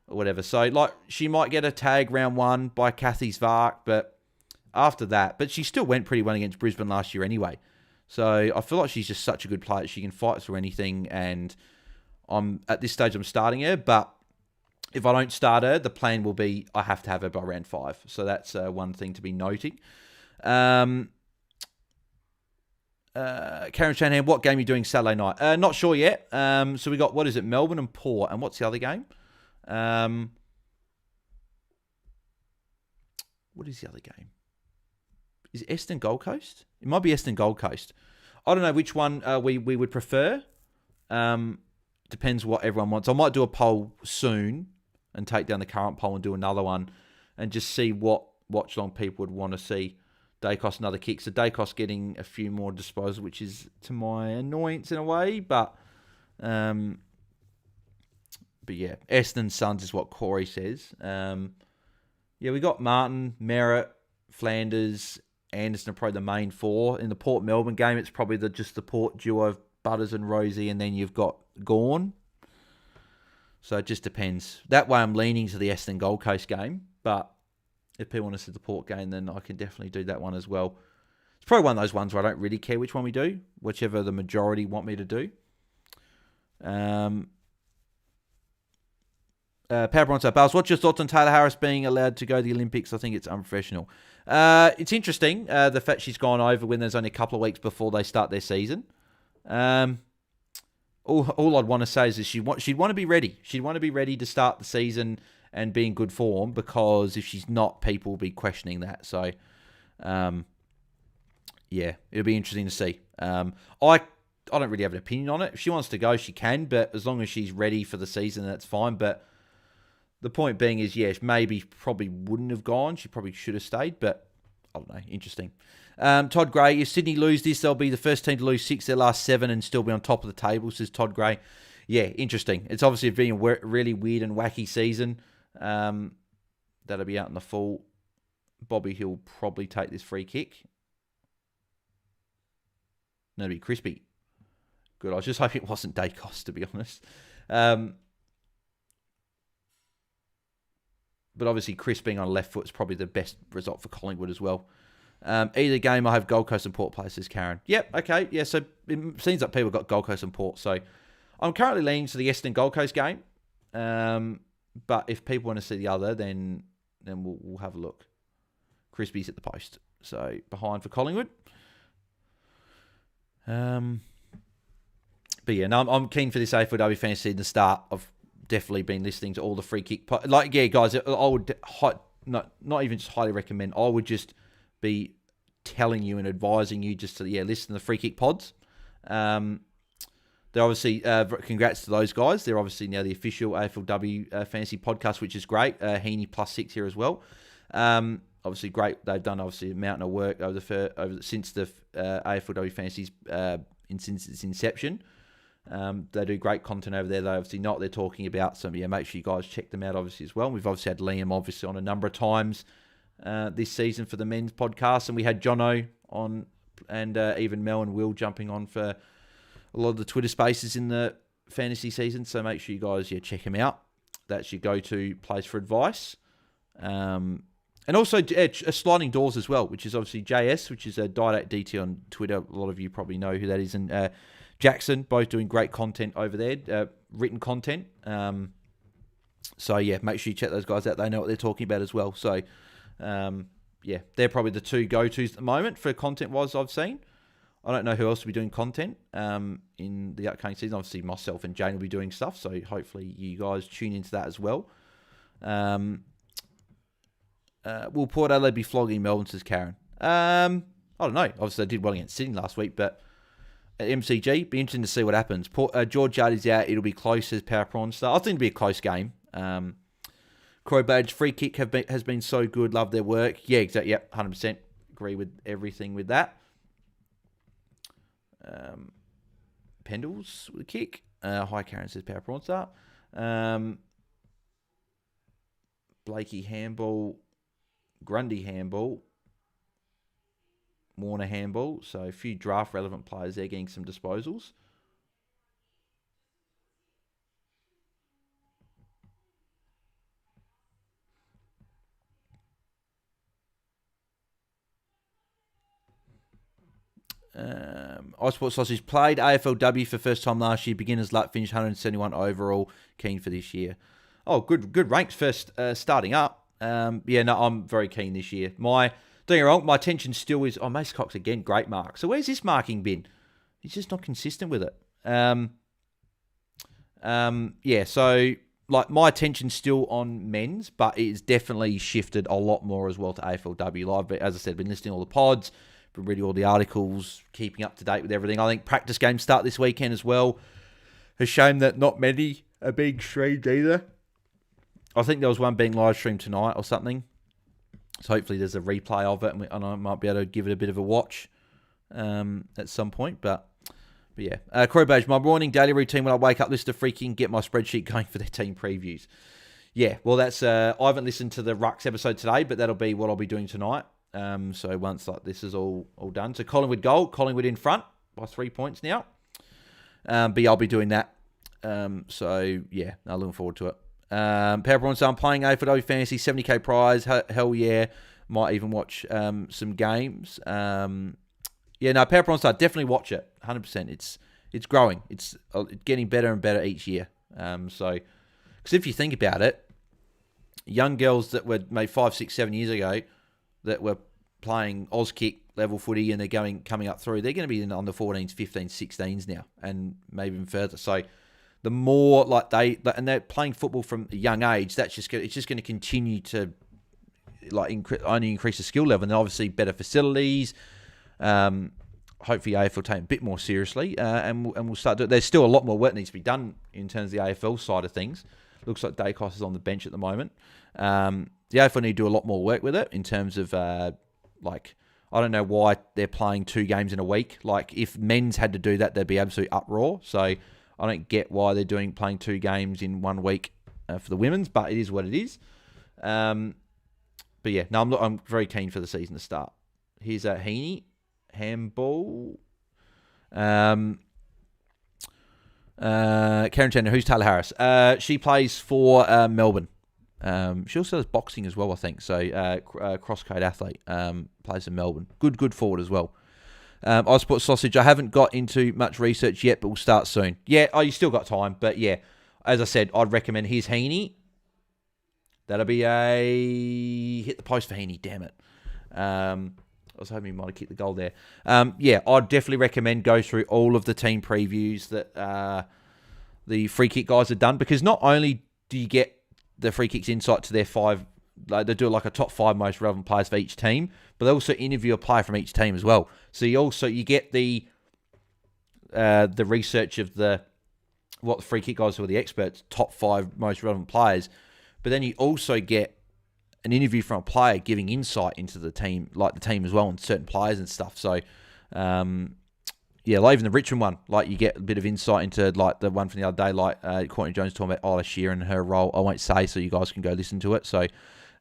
or whatever. So like she might get a tag round 1 by Kathy Svark, but after that, but she still went pretty well against Brisbane last year anyway. So I feel like she's just such a good player. She can fight through anything, and at this stage I'm starting her, but if I don't start her, the plan will be I have to have her by round 5. So that's one thing to be noting. Karen Shanahan, what game are you doing Saturday night? Not sure yet. So we got, what is it, Melbourne and Port, and what's the other game? What is the other game? Is it Eston Gold Coast? It might be Eston Gold Coast. I don't know which one we would prefer. Depends what everyone wants. I might do a poll soon and take down the current poll and do another one and just see what Watchalong people would want to see. Dacos another kick. So Dacos getting a few more disposals, which is to my annoyance in a way. But yeah, Eston Suns is what Corey says. Yeah, we got Martin, Merritt, Flanders, Anderson are probably the main 4. In the Port Melbourne game, it's probably just the Port duo of Butters and Rosie, and then you've got Gawn. So it just depends. That way I'm leaning to the Eston Gold Coast game, but if people want to see the Port game, then I can definitely do that one as well. It's probably one of those ones where I don't really care which one we do, whichever the majority want me to do. Power Bronze Bales, what's your thoughts on Taylor Harris being allowed to go to the Olympics? I think it's unprofessional. It's interesting, the fact she's gone over when there's only a couple of weeks before they start their season. All I'd want to say is that she'd want to be ready. She'd want to be ready to start the season and be in good form, because if she's not, people will be questioning that. So, yeah, it'll be interesting to see. I don't really have an opinion on it. If she wants to go, she can, but as long as she's ready for the season, that's fine. But the point being is, yeah, maybe probably wouldn't have gone. She probably should have stayed, but I don't know. Interesting. Todd Gray, if Sydney lose this, they'll be the first team to lose 6 their last 7 and still be on top of the table, says Todd Gray. Yeah, interesting. It's obviously been a really weird and wacky season. That'll be out in the fall. Bobby Hill probably take this free kick. No, it'll be Crispy. Good. I was just hoping it wasn't Dacos, to be honest. But obviously, Chris being on left foot is probably the best result for Collingwood as well. Either game, I have Gold Coast and Port Place, says Karen. Yep, okay. Yeah, so it seems like people got Gold Coast and Port. So I'm currently leaning to the Essendon Gold Coast game. But if people want to see the other, then we'll have a look. Crispy's at the post. So behind for Collingwood. But yeah, no, I'm keen for this AFLW Fantasy in the start. I've definitely been listening to all the free kick. Yeah, guys, I would not even just highly recommend. I would just be telling you and advising you just to listen to the free kick pods. They're obviously congrats to those guys. They're obviously now the official AFLW Fantasy podcast, which is great. Heaney +6 here as well. Obviously great. They've done obviously a mountain of work since the AFLW Fantasy's since its inception. They do great content over there. They obviously know what they're talking about. So yeah, make sure you guys check them out obviously as well. We've obviously had Liam obviously on a number of times this season for the men's podcast, and we had Jono on, and even Mel and Will jumping on for a lot of the Twitter spaces in the fantasy season. So make sure you guys check them out. That's your go-to place for advice. And also Sliding Doors as well, which is obviously JS, which is a Diet DT on Twitter. A lot of you probably know who that is. And Jackson, both doing great content over there, written content. So yeah, make sure you check those guys out. They know what they're talking about as well. So yeah, they're probably the two go-tos at the moment for content-wise I've seen. I don't know who else will be doing content in the upcoming season. Obviously, myself and Jane will be doing stuff, so hopefully you guys tune into that as well. Will Port Adelaide be flogging Melbourne, says Karen? I don't know. Obviously, they did well against Sydney last week, but at MCG, be interesting to see what happens. George Jardy's out. It'll be close, says Power Prawn Star. I think it'll be a close game. Crow Badge free kick has been so good. Love their work. Yeah, exactly. Yep, 100%. Agree with everything with that. Pendles with a kick. Hi, Karen, says Power Prawn Star. Blakey handball. Grundy handball. Warner handball. So a few draft relevant players there getting some disposals. iSport Sausage played AFLW for first time last year. Beginner's luck, finished 171 overall. Keen for this year. Oh, good ranks first starting up. Yeah, no, I'm very keen this year. Don't get me wrong, my attention still is... Oh, Mace Cox again, great mark. So where's this marking been? He's just not consistent with it. Yeah, so like my attention's still on men's, but it's definitely shifted a lot more as well to AFLW Live. As I said, been listening to all the pods, been reading all the articles, keeping up to date with everything. I think practice games start this weekend as well. A shame that not many are being streamed either. I think there was one being live streamed tonight or something. So hopefully there's a replay of it, and I might be able to give it a bit of a watch at some point. But yeah. Crow Badge, my morning daily routine when I wake up, list of freaking, get my spreadsheet going for their team previews. Yeah, well, that's... I haven't listened to the Rucks episode today, but that'll be what I'll be doing tonight. So once like this is all done. So Collingwood goal, Collingwood in front by 3 points now. But yeah, I'll be doing that. So yeah, I'm looking forward to it. Power Prawn, so I'm playing AFLW Fantasy, 70k prize. Hell yeah. Might even watch some games. Yeah, no, Power Prawn Star, definitely watch it. 100%. It's growing. It's getting better and better each year. So Because if you think about it, young girls that were made 5, 6, 7 years ago that were playing Auskick level footy and they're coming up through, they're going to be in the under 14s, 15s, 16s now, and maybe even further. So the more like they're playing football from a young age, it's just going to continue to only increase the skill level, and obviously better facilities. Hopefully AFL will take it a bit more seriously, and we'll start doing. There's still a lot more work that needs to be done in terms of the AFL side of things. Looks like Dacos is on the bench at the moment. The AFL need to do a lot more work with it in terms of I don't know why they're playing 2 games in a week. Like if men's had to do that, there'd be absolute uproar. So I don't get why they're playing 2 games in 1 week for the women's, but it is what it is. But yeah, no, I'm very keen for the season to start. Here's a Heaney. Handball. Karen Chandler, who's Taylor Harris? She plays for Melbourne. She also does boxing as well, I think. So cross-code athlete. Plays in Melbourne. Good forward as well. Ozport Sausage, I haven't got into much research yet, but we'll start soon. Yeah, you still got time. But yeah, as I said, I'd recommend here's Heaney. That'll be a hit the post for Heaney, damn it. I was hoping he might have kicked the goal there. Yeah, I'd definitely recommend go through all of the team previews that the free kick guys have done, because not only do you get the free kicks insight to their 5, they do like a top 5 most relevant players for each team, but they also interview a player from each team as well. So you get the research of what the free kick guys who are the experts, top 5 most relevant players, but then you also get an interview from a player giving insight into the team, like the team as well, and certain players and stuff. So, yeah, like even the Richmond one, like you get a bit of insight into like the one from the other day, like Courtney Jones talking about Isla Shear and her role. I won't say, so you guys can go listen to it. So,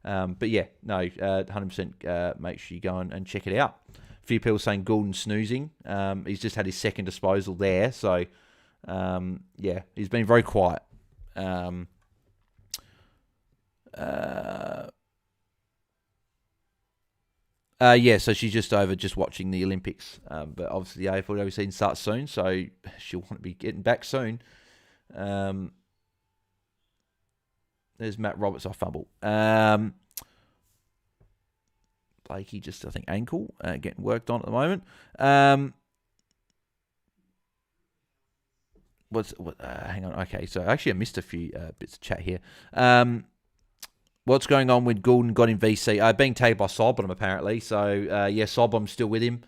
but yeah, no, 100% make sure you go and check it out. A few people saying Goulden snoozing. He's just had his second disposal there. So, yeah, he's been very quiet. Yeah, so she's just watching the Olympics. But obviously the AFLW season starts soon, so she'll want to be getting back soon. There's Matt Roberts off fumble. Blakey just, I think, ankle, getting worked on at the moment. Hang on, okay, so actually I missed a few bits of chat here. What's going on with Goulden got in VC? Being tagged by Soblom, apparently. So, yeah, Soblom's still with him,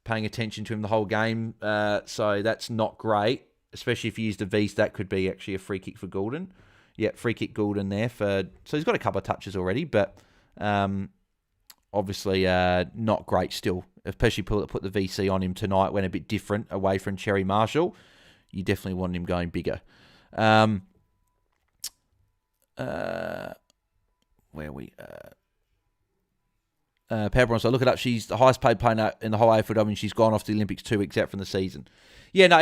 paying attention to him the whole game. So that's not great, especially if you used a VC. That could be actually a free kick for Goulden. Yeah, free kick Goulden there. So he's got a couple of touches already, but obviously not great still. Especially put the VC on him tonight, went a bit different away from Cherry Marshall. You definitely want him going bigger. Where we Pepperon, so look it up. She's the highest paid player in the whole AFLW, and she's gone off to the Olympics 2 weeks out from the season. Yeah, no,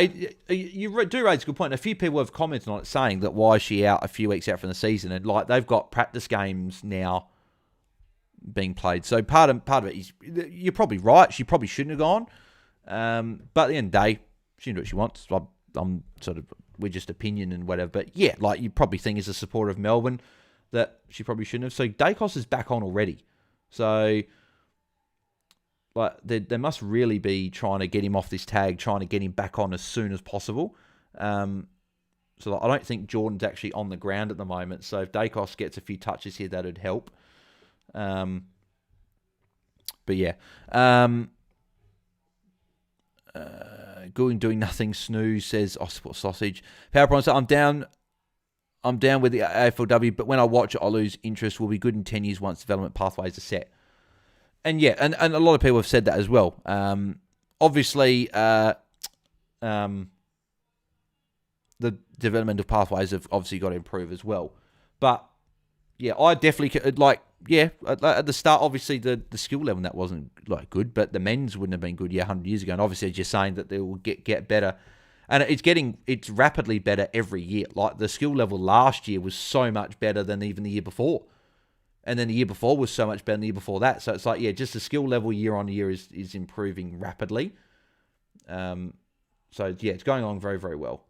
you do raise a good point. A few people have commented on it saying that why is she out a few weeks out from the season, and like they've got practice games now being played. So part of it is you're probably right. She probably shouldn't have gone, but at the end of the day, she can do what she wants. I'm sort of, we're just opinion and whatever. But yeah, like you probably think as a supporter of Melbourne that she probably shouldn't have. So Dacos is back on already. So like they must really be trying to get him off this tag, trying to get him back on as soon as possible. So like, I don't think Jordan's actually on the ground at the moment. So if Dacos gets a few touches here, that'd help. But yeah. Going doing nothing. Snooze says Osport Sausage. PowerPoint says I'm down with the AFLW, but when I watch it, I lose interest. Will be good in 10 years once development pathways are set. And yeah, and a lot of people have said that as well. Obviously, the developmental pathways have obviously got to improve as well. But yeah, I definitely at the start, obviously the skill level that wasn't like good, but the men's wouldn't have been good 100 years ago. And obviously, as you're saying, that they will get better. And it's rapidly better every year. Like the skill level last year was so much better than even the year before. And then the year before was so much better than the year before that. So it's like, yeah, just the skill level year on year is improving rapidly. So yeah, it's going along very, very well.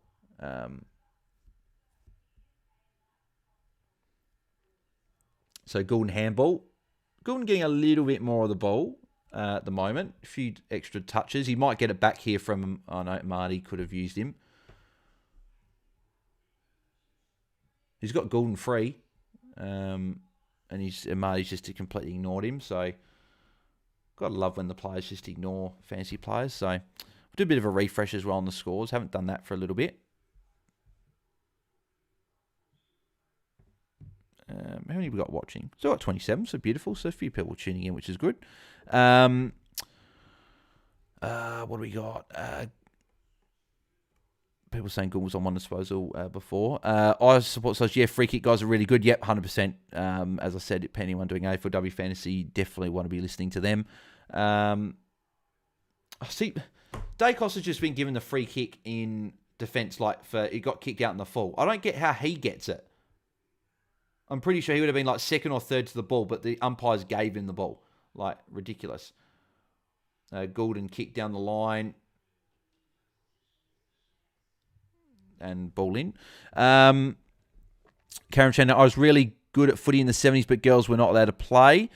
So Goulden handball. Goulden getting a little bit more of the ball at the moment. A few extra touches. He might get it back here from... Oh, no, Marty could have used him. He's got Goulden free. And Marty's just completely ignored him. So, got to love when the players just ignore fantasy players. So, we'll do a bit of a refresh as well on the scores. Haven't done that for a little bit. How many have we got watching? Still got 27, so beautiful. So, a few people tuning in, which is good. What do we got? People saying Gould was on one disposal before. I support such. Yeah, free kick guys are really good. Yep, 100%. As I said, if anyone doing AFLW Fantasy, definitely want to be listening to them. I see, Dacos has just been given the free kick in defence, he got kicked out in the full. I don't get how he gets it. I'm pretty sure he would have been second or third to the ball, but the umpires gave him the ball. Ridiculous. Goulden kicked down the line. And ball in. Karen Chandler, I was really good at footy in the 70s, but girls were not allowed to play.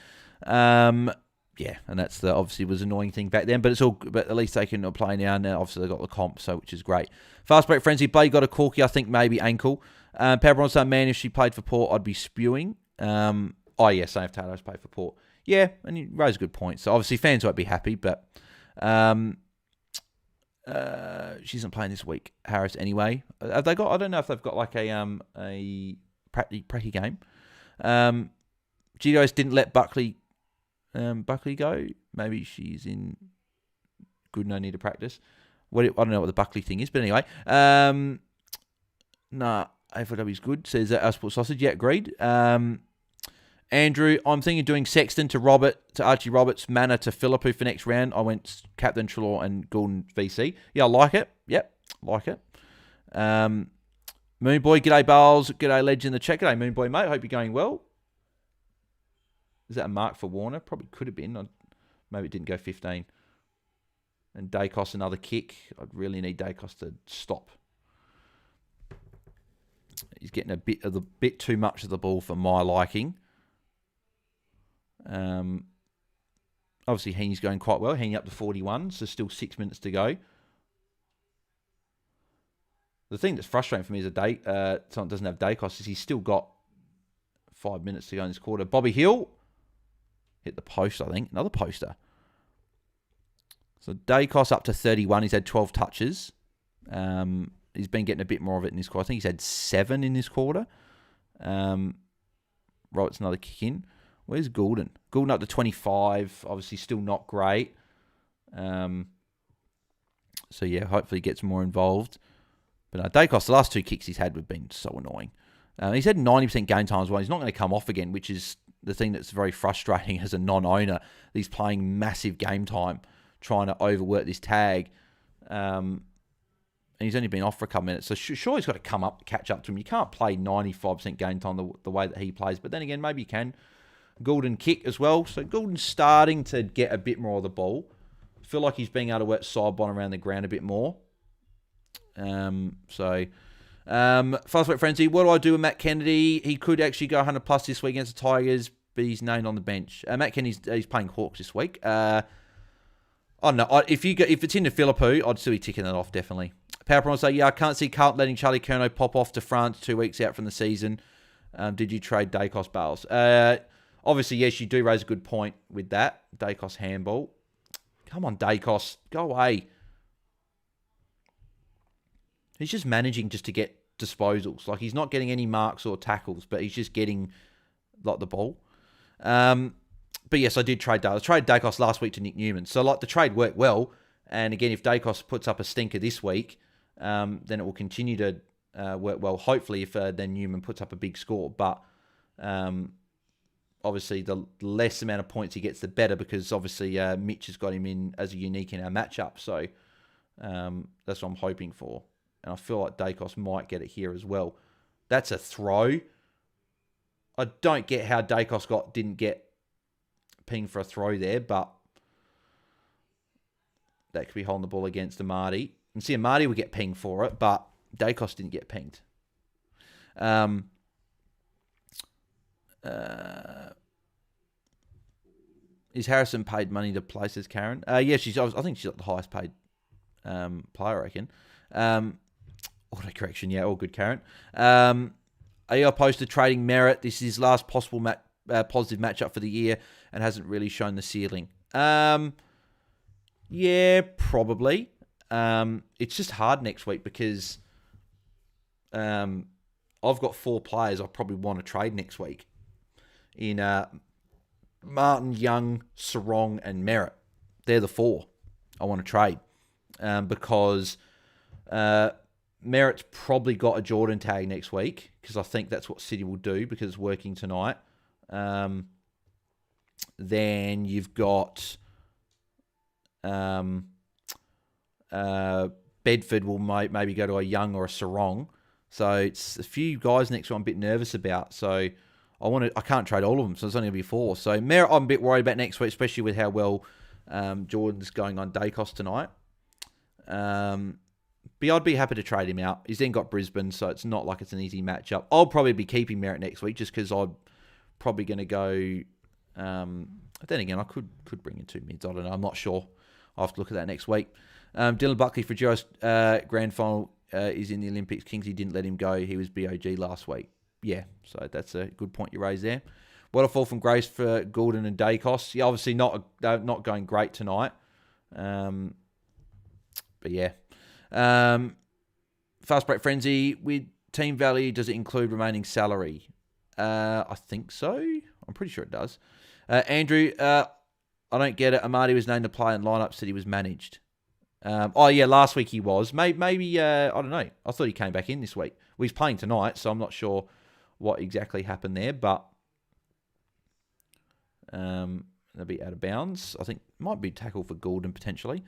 Yeah, and that's obviously was an annoying thing back then, but at least they can play now. Now obviously they've got the comp, so which is great. Fast break frenzy. Blade got a corky, I think maybe ankle. Power Bronson, man, if she played for Port, I'd be spewing. Same if Tato's played for Port. Yeah, and you raise a good point. So obviously fans won't be happy, but she isn't playing this week, Harris, anyway. Have they got? I don't know if they've got a pracky game. Gidos didn't let Buckley go. Maybe she's in good, no need to practice. I don't know what the Buckley thing is, but anyway. AFLW is good, says Sport Sausage. Yeah, agreed. Andrew, I'm thinking of doing Sexton to Archie Roberts, Manor to Philippou for next round. I went Captain Trelaw and Goulden VC. Yeah, I like it. Yep, like it. Moonboy, g'day Bales, g'day Ledge in the chat. G'day Moonboy, mate. Hope you're going well. Is that a mark for Warner? Probably could have been. Maybe it didn't go 15. And Dacos another kick. I'd really need Dacos to stop. He's getting a bit too much of the ball for my liking. Obviously Heaney's going quite well. Heaney up to 41, so still 6 minutes to go. The thing that's frustrating for me is someone doesn't have Dacos is he's still got 5 minutes to go in this quarter. Bobby Hill hit the post, I think. Another poster. So Dacos up to 31. He's had 12 touches. He's been getting a bit more of it in this quarter. I think he's had 7 in this quarter. Roberts another kick in. Where's Goulden? Goulden up to 25. Obviously still not great. So yeah, hopefully he gets more involved. But Dacos, the last 2 kicks he's had have been so annoying. He's had 90% game time as well. He's not going to come off again, which is the thing that's very frustrating as a non-owner. He's playing massive game time, trying to overwork this tag. And he's only been off for a couple minutes. So sure, he's got to catch up to him. You can't play 95% game time the way that he plays. But then again, maybe you can. Goulden kick as well. So Goulden's starting to get a bit more of the ball. I feel like he's being able to work side-bond around the ground a bit more. Fast break frenzy. What do I do with Matt Kennedy? He could actually go 100 plus this week against the Tigers, but he's named on the bench. Matt Kennedy's he's playing Hawks this week. I don't know. If it's in the Philippou, I'd still be ticking that off, definitely. Power Pro say, yeah, I can't see Carlton letting Charlie Curnow pop off to France 2 weeks out from the season. Did you trade Dacos Bales? Obviously, yes, you do raise a good point with that. Dacos handball. Come on, Dacos. Go away. He's just managing just to get disposals. He's not getting any marks or tackles, but he's just getting the ball. But yes, I did trade Dacos. I traded Dacos last week to Nick Newman. So the trade worked well. And again, if Dacos puts up a stinker this week, then it will continue to work well. Hopefully, if then Newman puts up a big score. But obviously, the less amount of points he gets, the better, because obviously Mitch has got him in as a unique in our matchup. So that's what I'm hoping for. And I feel like Dacos might get it here as well. That's a throw. I don't get how Dacos didn't get pinged for a throw there, but that could be holding the ball against Amati. And see, Amati would get pinged for it, but Dacos didn't get pinged. Is Harrison paid money to place as Karen? Yeah, I think she's the highest paid player, I reckon. Auto correction, yeah, all good, Karen. Are you opposed to trading Merritt? This is his last possible positive matchup for the year and hasn't really shown the ceiling. Yeah, probably. It's just hard next week because I've got 4 players I probably want to trade next week in Martin, Young, Sarong, and Merritt. They're the 4 I want to trade because Merritt's probably got a Jordan tag next week because I think that's what City will do because it's working tonight. Then you've got Bedford will maybe go to a Young or a Sarong. So it's a few guys next week I'm a bit nervous about. So I can't trade all of them, so it's only going to be 4. So Merritt I'm a bit worried about next week, especially with how well Jordan's going on Dacos tonight. But I'd be happy to trade him out. He's then got Brisbane, so it's not like it's an easy matchup. I'll probably be keeping Merritt next week just because I'm probably going to go... then again, I could bring in 2 mids. I don't know. I'm not sure. I'll have to look at that next week. Dylan Buckley for Giro's grand final is in the Olympics. Kingsley didn't let him go. He was BOG last week. Yeah, so that's a good point you raised there. Waterfall from Grace for Gordon and Dacos. Yeah, obviously not going great tonight. But yeah. Fast break frenzy with team value. Does it include remaining salary? I think so. I'm pretty sure it does. Andrew, I don't get it. Amadi was named to play and lineup said he was managed. Last week he was. Maybe I don't know. I thought he came back in this week. Well, he's playing tonight, so I'm not sure what exactly happened there, but they'll be out of bounds. I think might be tackle for Gordon potentially.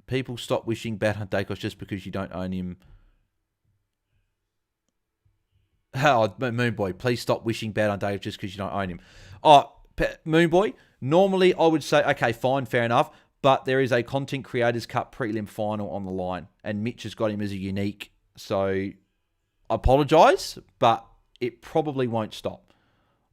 People stop wishing bad on Dacos just because you don't own him. Oh, Moonboy, please stop wishing bad on Dacos just because you don't own him. Oh, Moonboy, normally I would say, okay, fine, fair enough, but there is a Content Creators Cup prelim final on the line, and Mitch has got him as a unique, so I apologise, but it probably won't stop.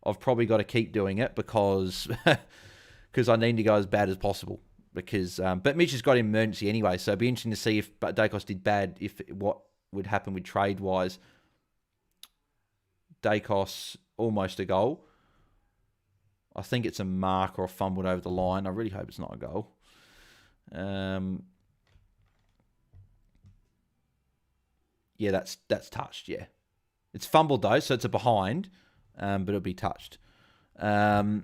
I've probably got to keep doing it because I need to go as bad as possible. But Mitch has got emergency anyway, so it'd be interesting to see if Dacos did bad, what would happen with trade-wise. Dacos, almost a goal. I think it's a mark or a fumbled over the line. I really hope it's not a goal. Yeah, that's touched, yeah. It's fumbled though, so it's a behind, but it'll be touched. I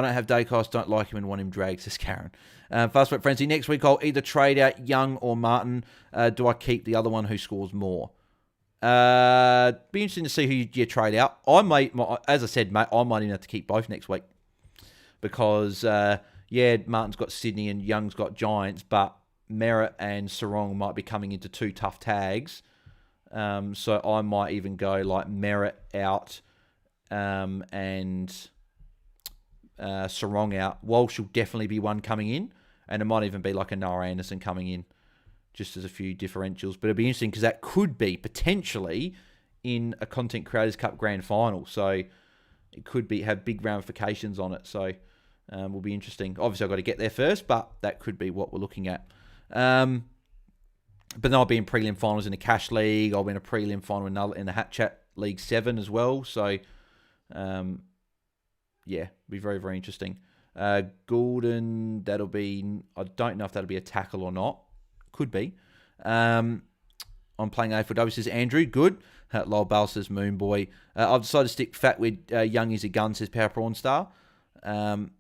don't have Dacos, don't like him and want him dragged, says Karen. Fast Foot Frenzy. Next week I'll either trade out Young or Martin. Do I keep the other one who scores more? Be interesting to see who you trade out. As I said, mate, I might even have to keep both next week. Because, Martin's got Sydney and Young's got Giants, but Merritt and Sarong might be coming into 2 tough tags. So I might even go like Merritt out and Sarong out. Walsh will definitely be one coming in, and it might even be like a Noah Anderson coming in, just as a few differentials. But it'll be interesting because that could be potentially in a Content Creators Cup grand final, so it could have big ramifications on it. So will be interesting. Obviously, I've got to get there first, but that could be what we're looking at. But then I'll be in prelim finals in the Cash League. I'll be in a prelim final in the Hat Chat League 7 as well. So, be very, very interesting. Gordon, I don't know if that'll be a tackle or not. Could be. I'm playing AFLW, says Andrew. Good. Lyle Bell says Moonboy. I've decided to stick fat with Young is a gun, says Power Prawn Star. And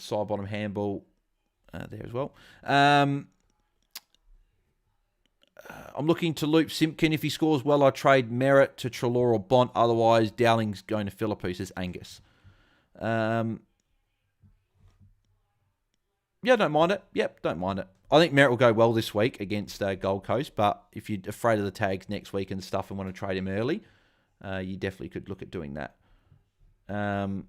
side bottom handball there as well. I'm looking to loop Simpkin. If he scores well, I trade Merritt to Treloar or Bont. Otherwise, Dowling's going to Philippou, says Angus. Yeah, don't mind it. Yep, don't mind it. I think Merritt will go well this week against Gold Coast, but if you're afraid of the tags next week and stuff and want to trade him early, you definitely could look at doing that. And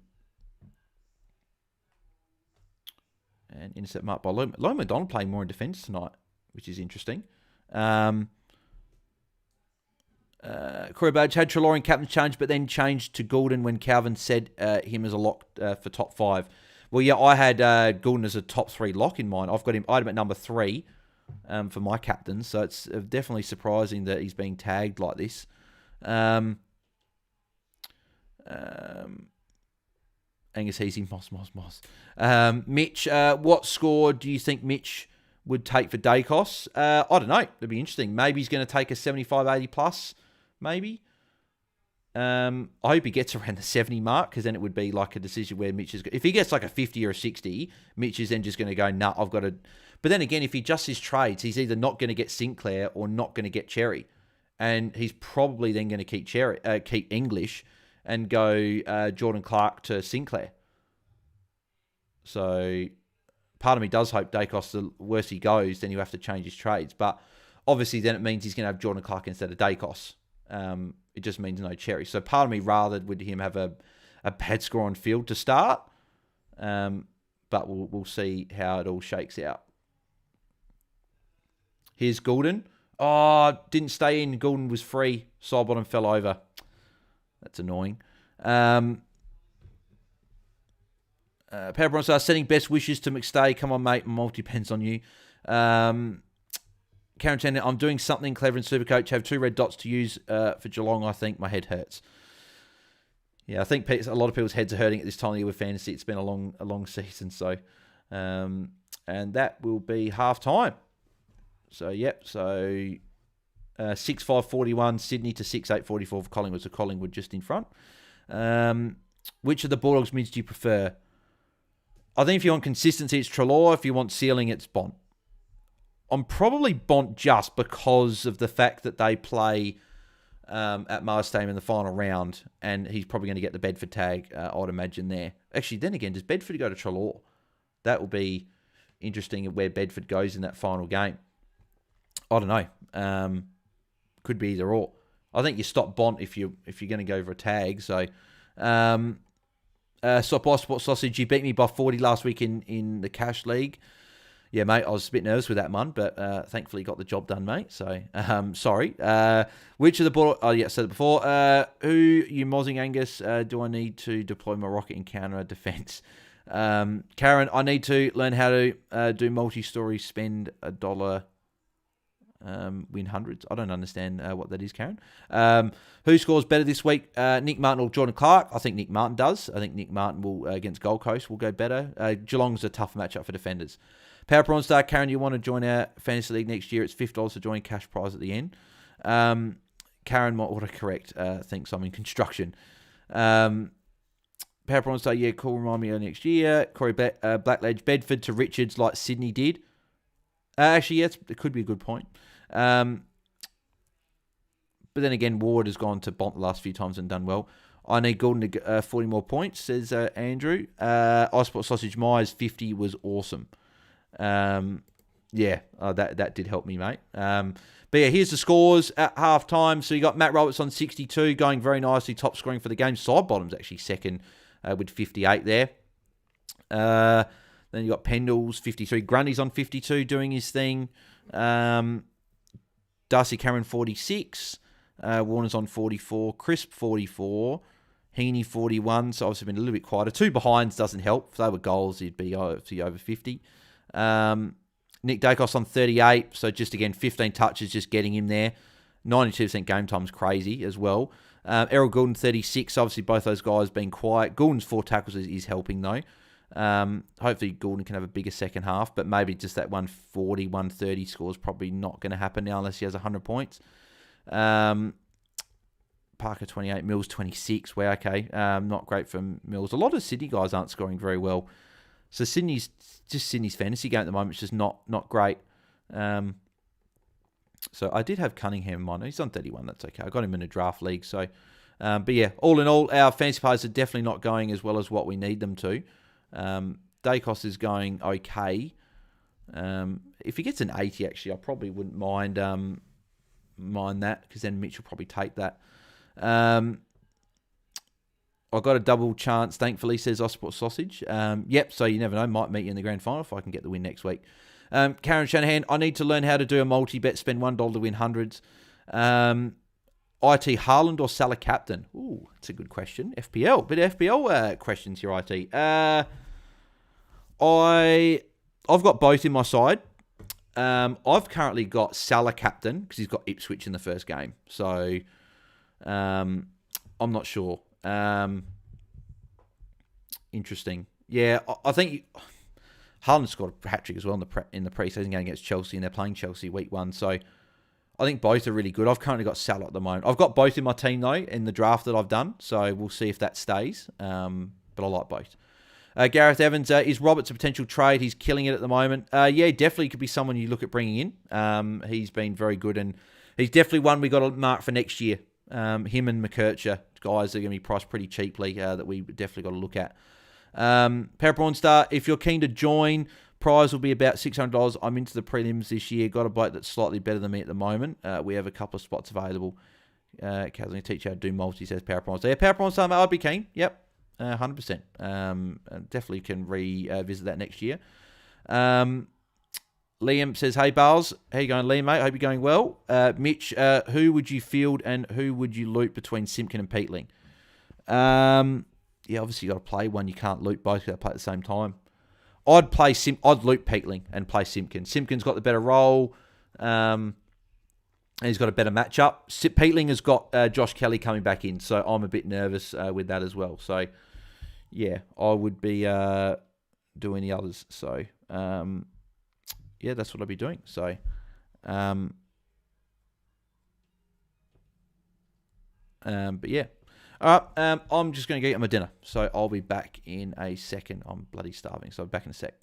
intercept mark by Low McDonald playing more in defence tonight. which is interesting. Corey Badge had Treloar in captain's change, but then changed to Goulden when Calvin said him as a lock for top 5. Well, yeah, I had Goulden as a top 3 lock in mine. I had him at number 3 for my captain, so it's definitely surprising that he's being tagged like this. Angus Heasy, Moss. Mitch, what score do you think Mitch would take for Dacos? I don't know. It'd be interesting. Maybe he's going to take a 75, 80 plus, maybe. I hope he gets around the 70 mark, because then it would be like a decision where Mitch is... If he gets like a 50 or a 60, Mitch is then just going to go, nah, I've got to... But then again, if he adjusts his trades, he's either not going to get Sinclair or not going to get Cherry. And he's probably then going to keep English and go Jordan Clark to Sinclair. So part of me does hope Dacos, the worse he goes, then you have to change his trades. But obviously then it means he's going to have Jordan Clark instead of Dacos. It just means no Cherry. So part of me rather would him have a bad score on field to start. But we'll see how it all shakes out. Here's Goulden. Oh, didn't stay in. Goulden was free. Sidebottom fell over. That's annoying. Powerbron sending best wishes to McStay. Come on, mate. Multi depends on you. Karen Tennant, I'm doing something clever in Supercoach. Have 2 red dots to use for Geelong. I think my head hurts. Yeah, I think a lot of people's heads are hurting at this time of year with fantasy. It's been a long season. So, and that will be half time. So, yep. So, 6-5-41 Sydney to 6-8-44 for Collingwood. So, Collingwood just in front. Which of the Bulldogs mids do you prefer? I think if you want consistency, it's Treloar. If you want ceiling, it's Bont. I'm probably Bont just because of the fact that they play at Mars Stadium in the final round, and he's probably going to get the Bedford tag, I'd imagine there. Actually, then again, does Bedford go to Treloar? That will be interesting where Bedford goes in that final game. I don't know. Could be either or. I think you stop Bont if you're going to go for a tag. So, Sport Sausage, you beat me by 40 last week in the Cash League. Yeah, mate, I was a bit nervous with that one, but thankfully got the job done, mate. So, sorry. Which of the ball? Oh, yeah, said it before. Who you mozzing, Angus? Do I need to deploy my rocket in counter defense? Karen, I need to learn how to do multi-story, spend $1. Win hundreds. I don't understand what that is, Karen. Who scores better this week? Nick Martin or Jordan Clark? I think Nick Martin does. I think Nick Martin will against Gold Coast will go better. Geelong's a tough matchup for defenders. Power Prawn Star, Karen, you want to join our fantasy league next year? It's $50 to join, cash prize at the end. Karen might autocorrect. Thinks I'm in construction. Power Prawn Star, yeah, cool. Remind me of next year. Corey Blackledge, Bedford to Richards like Sydney did. Actually, yes, it could be a good point. But then again, Ward has gone to Bont the last few times and done well. I need Goulden to get 40 more points, says Andrew. Iceport Sausage Myers 50 was awesome. That did help me, mate. But yeah, here's the scores at half time. So you got Matt Roberts on 62, going very nicely, top scoring for the game. Sidebottom's actually second with 58 there. Then you got Pendles 53. Grundy's on 52, doing his thing. Darcy Cameron 46. Warner's on 44. Crisp 44. Heaney 41. So obviously been a little bit quieter. 2 behinds doesn't help. If they were goals, he'd be over 50. Nick Dacos on 38. So just again, 15 touches, just getting him there. 92% game time is crazy as well. Errol Goulden 36. Obviously both those guys being quiet. Goulden's 4 tackles is helping though. Hopefully Goulden can have a bigger second half, but maybe just that 140, 130 score is probably not going to happen now unless he has 100 points. Parker 28, Mills 26. Wow, okay. Not great for Mills. A lot of Sydney guys aren't scoring very well. So Sydney's fantasy game at the moment is just not great. So I did have Cunningham in mind. He's on 31. That's okay. I got him in a draft league. So, but yeah, all in all, our fantasy players are definitely not going as well as what we need them to. Dacos is going okay. If he gets an 80, actually, I probably wouldn't mind that, because then Mitch will probably take that. I got a double chance, thankfully, says Osport Sausage. Yep, so you never know. Might meet you in the grand final if I can get the win next week. Karen Shanahan, I need to learn how to do a multi-bet, spend $1 to win hundreds. IT Haaland or Salah captain? Ooh, that's a good question. FPL. Bit of FPL questions here, IT. I've got both in my side. I've currently got Salah captain because he's got Ipswich in the first game. So I'm not sure. Interesting. Yeah, I think Haaland scored a hat-trick as well in the pre-season game against Chelsea, and they're playing Chelsea week 1. So I think both are really good. I've currently got Salah at the moment. I've got both in my team, though, in the draft that I've done. So we'll see if that stays. But I like both. Gareth Evans, is Roberts a potential trade? He's killing it at the moment. Yeah, definitely could be someone you look at bringing in. He's been very good, and he's definitely one we got to mark for next year. Him and McKercher, guys are going to be priced pretty cheaply that we definitely got to look at. Peppercorn Star, if you're keen to join, prize will be about $600. I'm into the prelims this year. Got a bloke that's slightly better than me at the moment. We have a couple of spots available. Kaz, I'm going to teach you how to do multi, says Peppercorn Star. Yeah, Peppercorn Star, I'd be keen. Yep. 100%. Definitely can revisit that next year. Liam says, hey, Bales. How you going, Liam, mate? Hope you're going well. Mitch, who would you field and who would you loot between Simpkin and Peatling? Yeah, obviously you got to play one. You can't loot both. You got to play at the same time. I'd loot Peatling and play Simpkin. Simpkin's got the better role. And he's got a better matchup. Peatling has got Josh Kelly coming back in, so I'm a bit nervous with that as well. So, yeah, I would be doing the others. So, yeah, that's what I'll be doing. So, but yeah. All right, I'm just going to get my dinner. So I'll be back in a second. I'm bloody starving, so I'll be back in a sec.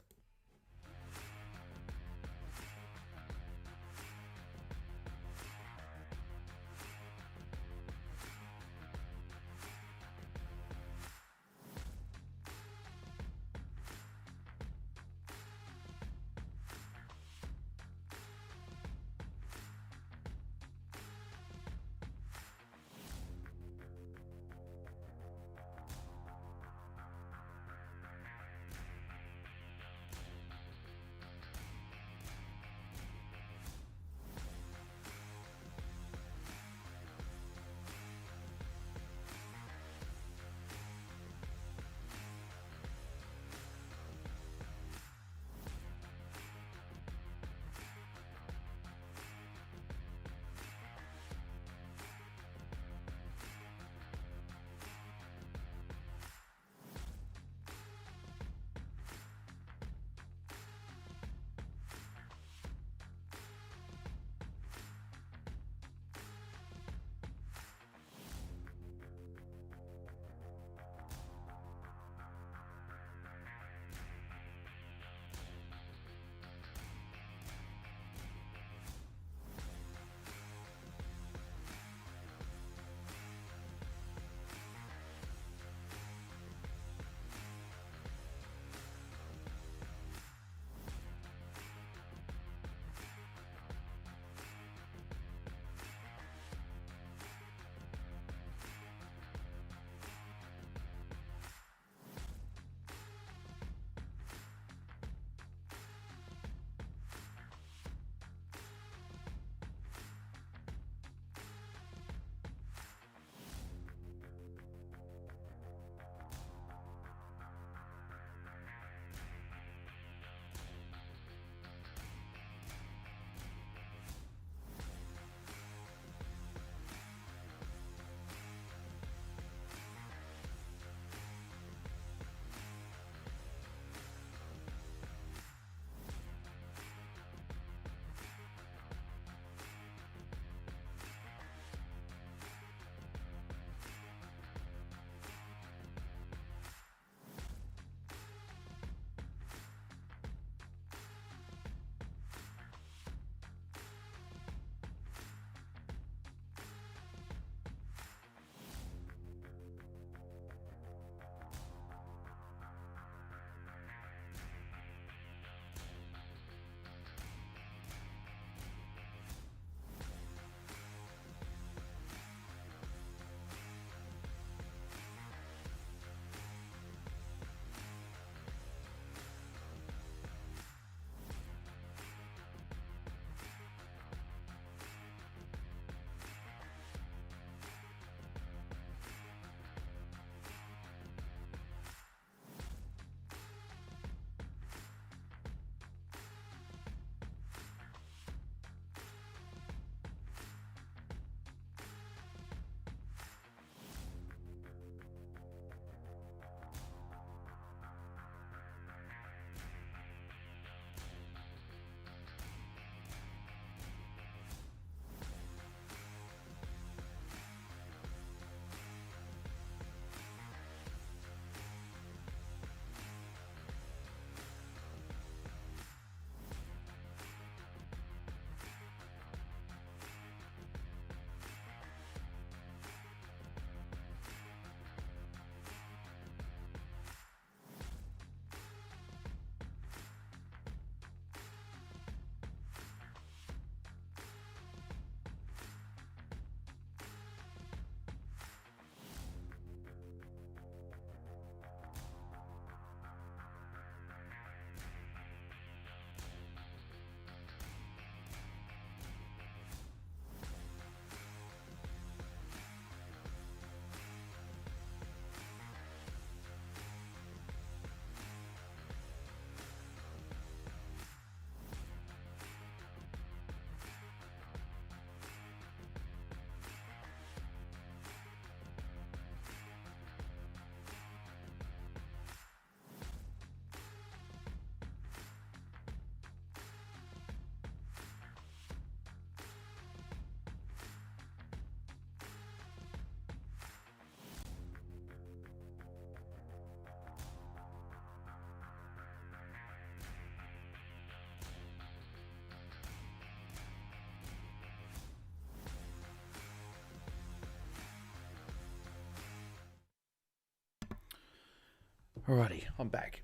Alrighty, I'm back.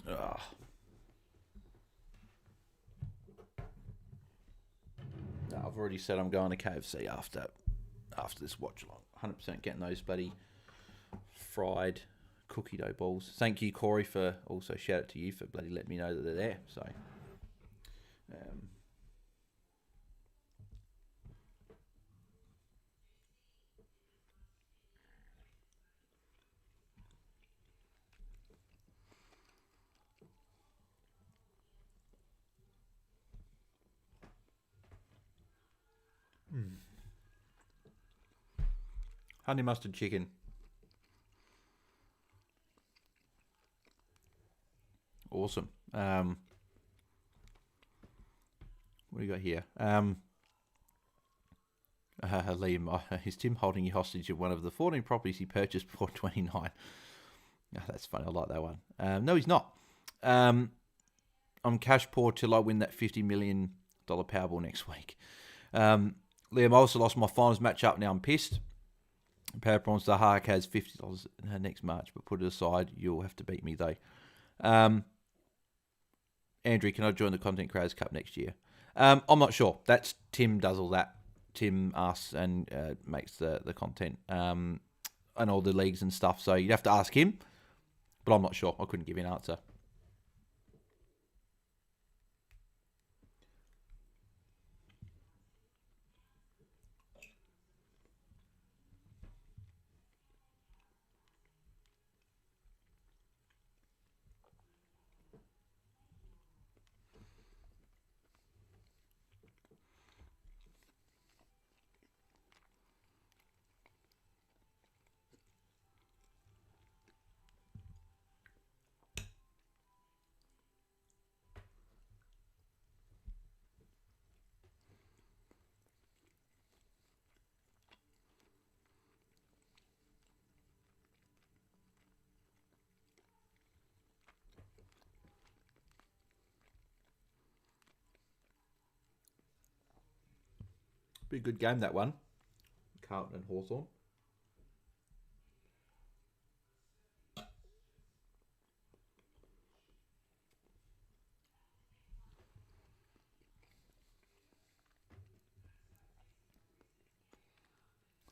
Ugh. I've already said I'm going to KFC after this watch along. 100% getting those bloody fried cookie dough balls. Thank you, Corey, for also shout out to you for bloody letting me know that they're there. So, honey mustard chicken. Awesome. What do you got here? Liam, is Tim holding you hostage at one of the 14 properties he purchased before 29? Oh, that's funny. I like that one. No, he's not. I'm cash poor till I win that $50 million Powerball next week. Liam, I also lost my finals match up. Now I'm pissed. Power Prawns, the Hark has $50 next March, but put it aside. You'll have to beat me, though. Andrew, can I join the Content Creators Cup next year? I'm not sure. That's Tim does all that. Tim asks and makes the content and all the leagues and stuff. So you'd have to ask him, but I'm not sure. I couldn't give you an answer. Be a good game, that one. Carlton and Hawthorn.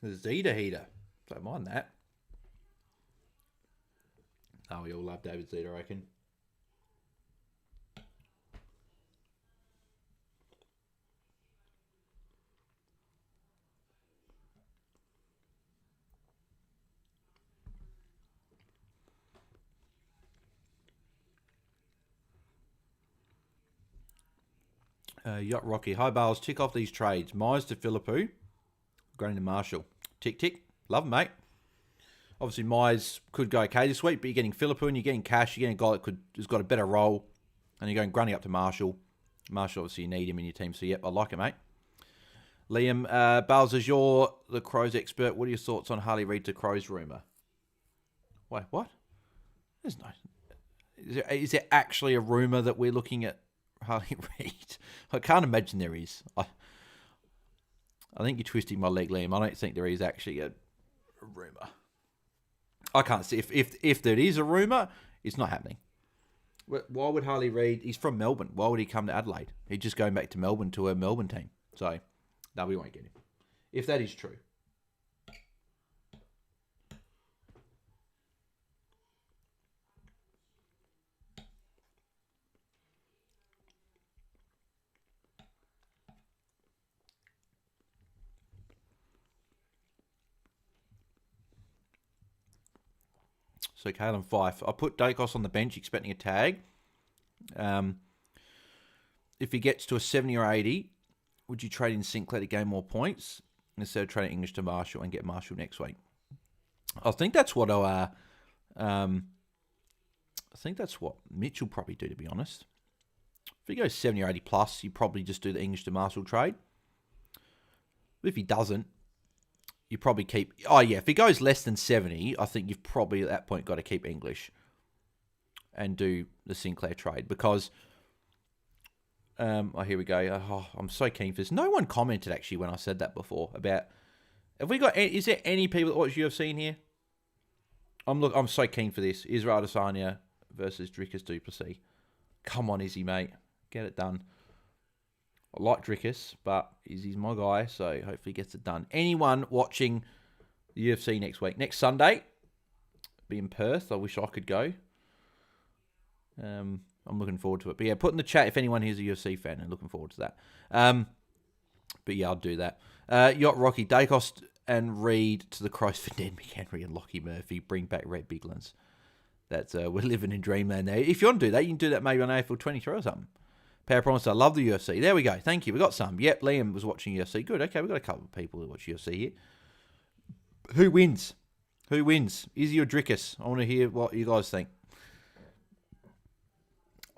The Zeta heater. Don't mind that. Oh, we all love David Zeta, I reckon. Yacht Rocky. Hi, Bales. Tick off these trades. Myers to Philippou. Green to Marshall. Tick, tick. Love him, mate. Obviously, Myers could go okay this week, but you're getting Philippou and you're getting Cash. You're getting a guy that has got a better role. And you're going Grundy up to Marshall. Marshall, obviously, you need him in your team. So, yep, I like it, mate. Liam, Bales, as you're the Crows expert, what are your thoughts on Harley Reid to Crows rumour? Wait, what? There's no... Is there actually a rumour that we're looking at Harley Reid? I can't imagine there is. I think you're twisting my leg, Liam. I don't think there is actually a rumour. I can't see. If there is a rumour, it's not happening. Why would Harley Reid... He's from Melbourne. Why would he come to Adelaide? He's just going back to Melbourne to a Melbourne team. So, no, we won't get him. If that is true. So, Kalen Fife. I put Dacos on the bench expecting a tag. If he gets to a 70 or 80, would you trade in Sinclair to gain more points instead of trading English to Marshall and get Marshall next week? I think that's what Mitch will probably do, to be honest. If he goes 70 or 80 plus, you probably just do the English to Marshall trade. But if he doesn't, you probably keep... Oh, yeah, if he goes less than 70, I think you've probably at that point got to keep English and do the Sinclair trade because... here we go. Oh, I'm so keen for this. No one commented, actually, when I said that before about... Have we got... Is there any people that watch UFC in here? I'm so keen for this. Israel Adesanya versus Dricus du Plessis. Come on, Izzy, mate. Get it done. I like Dricus, but Izzy's my guy, so hopefully he gets it done. Anyone watching the UFC next week? Next Sunday, be in Perth. I wish I could go. I'm looking forward to it. But yeah, put in the chat if anyone here's a UFC fan and looking forward to that. But yeah, I'll do that. Yacht Rocky, Dacos and Reed to the Crows for Dan McHenry and Lockie Murphy. Bring back Red Biglands. That's we're living in dreamland there. If you want to do that, you can do that maybe on AFL 23 or something. Power Promise, I love the UFC. There we go. Thank you. We got some. Yep, Liam was watching UFC. Good. Okay, we've got a couple of people who watch UFC here. Who wins? Who wins? Izzy or Dricus? I want to hear what you guys think.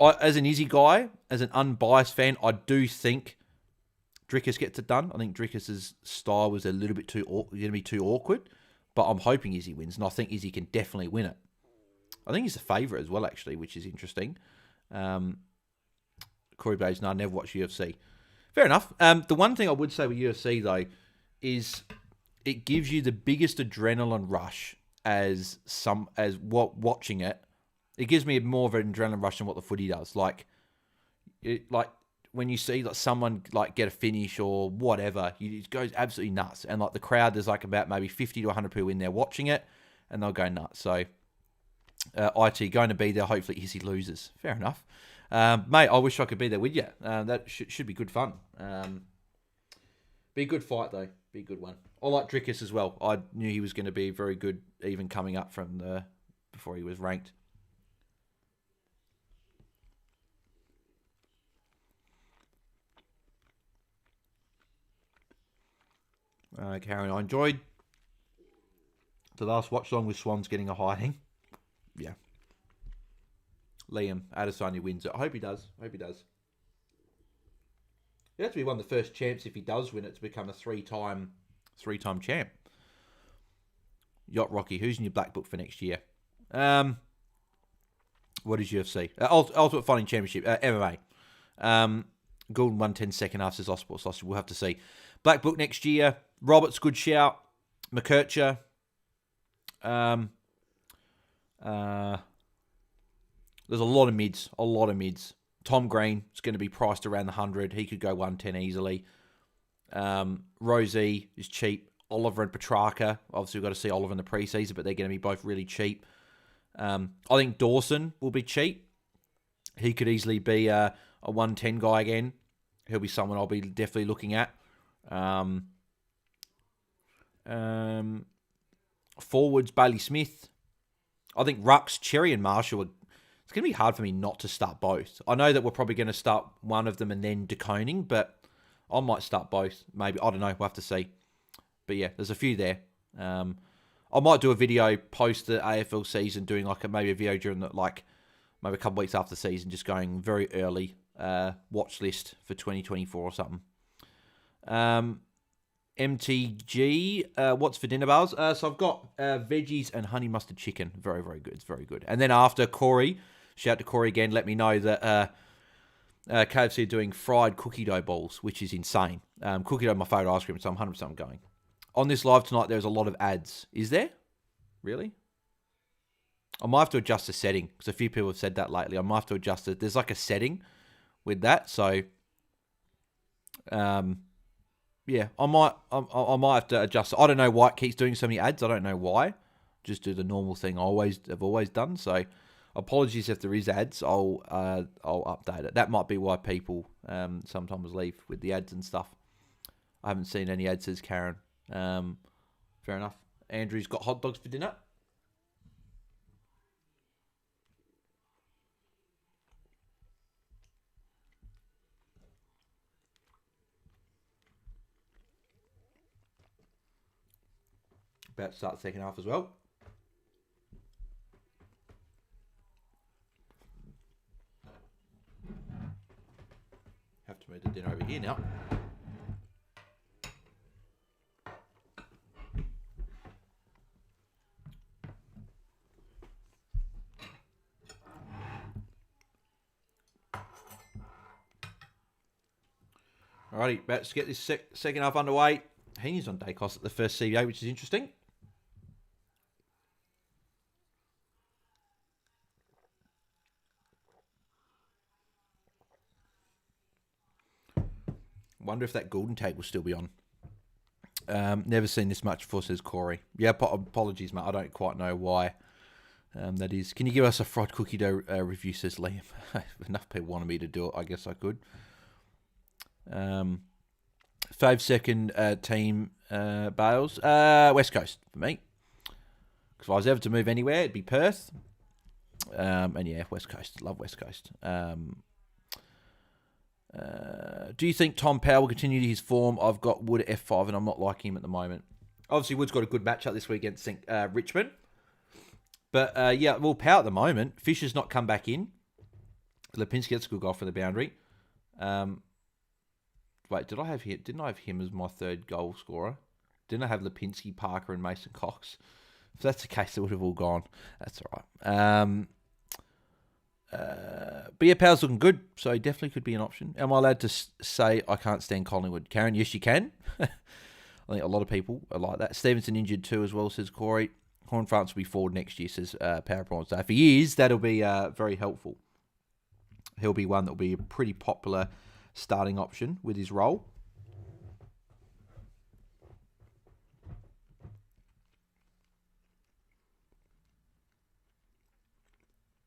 As an Izzy guy, as an unbiased fan, I do think Dricus gets it done. I think Dricus's style was a little bit going to be too awkward, but I'm hoping Izzy wins, and I think Izzy can definitely win it. I think he's a favourite as well, actually, which is interesting. Corey Bays, no, I never watched UFC. Fair enough. The one thing I would say with UFC, though, is it gives you the biggest adrenaline rush watching it. It gives me more of an adrenaline rush than what the footy does. Like when you see someone get a finish or whatever, it goes absolutely nuts. And the crowd, there's about maybe 50 to 100 people in there watching it, and they'll go nuts. So, IT going to be there. Hopefully, Izzy loses. Fair enough, mate. I wish I could be there with you. That should be good fun. Be a good fight though. Be a good one. I like Dricus as well. I knew he was going to be very good, even coming up from before he was ranked. Karen, I enjoyed the last watch-along with Swans getting a hiding. Yeah. Liam, Adesanya wins it. I hope he does. He'd have to be one of the first champs if he does win it to become a three-time champ. Yacht Rocky, who's in your black book for next year? What is UFC? Ultimate Fighting Championship, MMA. Golden 110 second half says Osborne Sausage. We'll have to see. Black book next year. Roberts, good shout. McKercher. There's a lot of mids. Tom Green is going to be priced around the 100. He could go 110 easily. Rosie is cheap. Oliver and Petrarca. Obviously, we've got to see Oliver in the preseason, but they're going to be both really cheap. I think Dawson will be cheap. He could easily be a 110 guy again. He'll be someone I'll be definitely looking at. Forwards, Bailey Smith. I think Rux, Cherry, and Marshall. It's going to be hard for me not to start both. I know that we're probably going to start one of them and then DeConing, but I might start both. Maybe. I don't know. We'll have to see. But yeah, there's a few there. I might do a video post the AFL season, doing maybe a video during maybe a couple weeks after the season, just going very early watch list for 2024 or something. MTG, what's for dinner, bars? So I've got veggies and honey mustard chicken. Very, very good. It's very good. And then after, Corey, shout out to Corey again, let me know that KFC are doing fried cookie dough balls, which is insane. Cookie dough, my favourite ice cream, so I'm 100% going. On this live tonight, there's a lot of ads. Is there? Really? I might have to adjust the setting, because a few people have said that lately. I might have to adjust it. There's a setting with that, so yeah, I might have to adjust. I don't know why it keeps doing so many ads. I don't know why. Just do the normal thing I've always done. So apologies if there is ads. I'll update it. That might be why people sometimes leave with the ads and stuff. I haven't seen any ads, says Karen. Fair enough. Andrew's got hot dogs for dinner. About to start the second half as well. Have to move the dinner over here now. Alrighty, let's get this second half underway. Heaney's on Dacos at the first CBA, which is interesting. Wonder if that golden tag will still be on. Never seen this much before, says Corey. Yeah, apologies, mate. I don't quite know why that is. Can you give us a fried cookie dough review, says Liam? If enough people wanted me to do it, I guess I could. 5-second team Bales. West Coast for me. Because if I was ever to move anywhere, it'd be Perth. And yeah, West Coast. Love West Coast. Do you think Tom Powell will continue his form? I've got Wood at F5 and I'm not liking him at the moment. Obviously, Wood's got a good matchup this week against Richmond. But yeah, well, Powell at the moment. Fisher's not come back in. Lipinski gets a good goal for the boundary. Wait, didn't I have him as my third goal scorer? Didn't I have Lipinski, Parker, and Mason Cox? If that's the case, it would have all gone. That's all right. But yeah, Powell's looking good, so he definitely could be an option. Am I allowed to say I can't stand Collingwood? Karen, yes, you can. I think a lot of people are like that. Stevenson injured too as well, says Corey. Horn France will be forward next year, says Power Prawns. So if he is, that'll be very helpful. He'll be one that will be a pretty popular starting option with his role.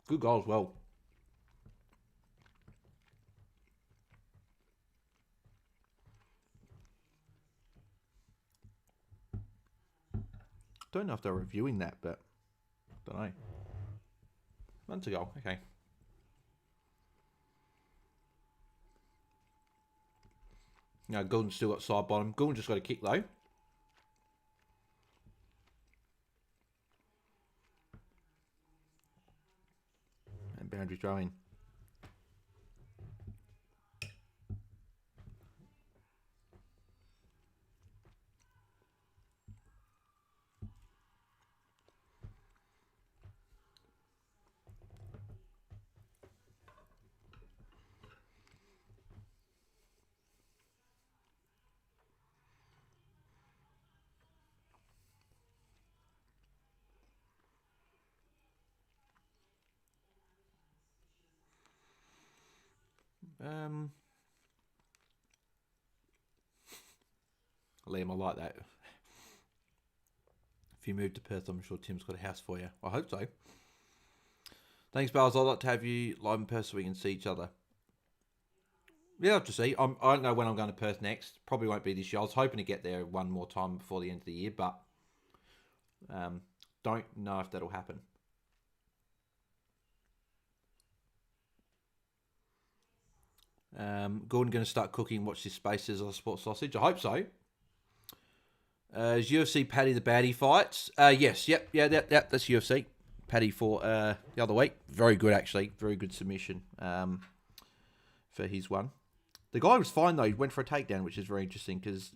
Good goal as well. Don't know if they're reviewing that, but don't know. Months ago, okay. No, Goulden's still got side bottom. Goulden just got a kick though. And boundary throw in. Liam, I like that. If you move to Perth, I'm sure Tim's got a house for you. I hope so. Thanks, Bales. I'd like to have you live in Perth so we can see each other. Yeah, I'll have to see. I don't know when I'm going to Perth next. Probably won't be this year. I was hoping to get there one more time before the end of the year, but don't know if that'll happen. Gordon going to start cooking. Watch this space as a sports sausage. I hope so. Is UFC Paddy the Baddie fights? Yes. Yep. Yeah. That's UFC. Paddy for the other week. Very good, actually. Very good submission for his one. The guy was fine, though. He went for a takedown, which is very interesting because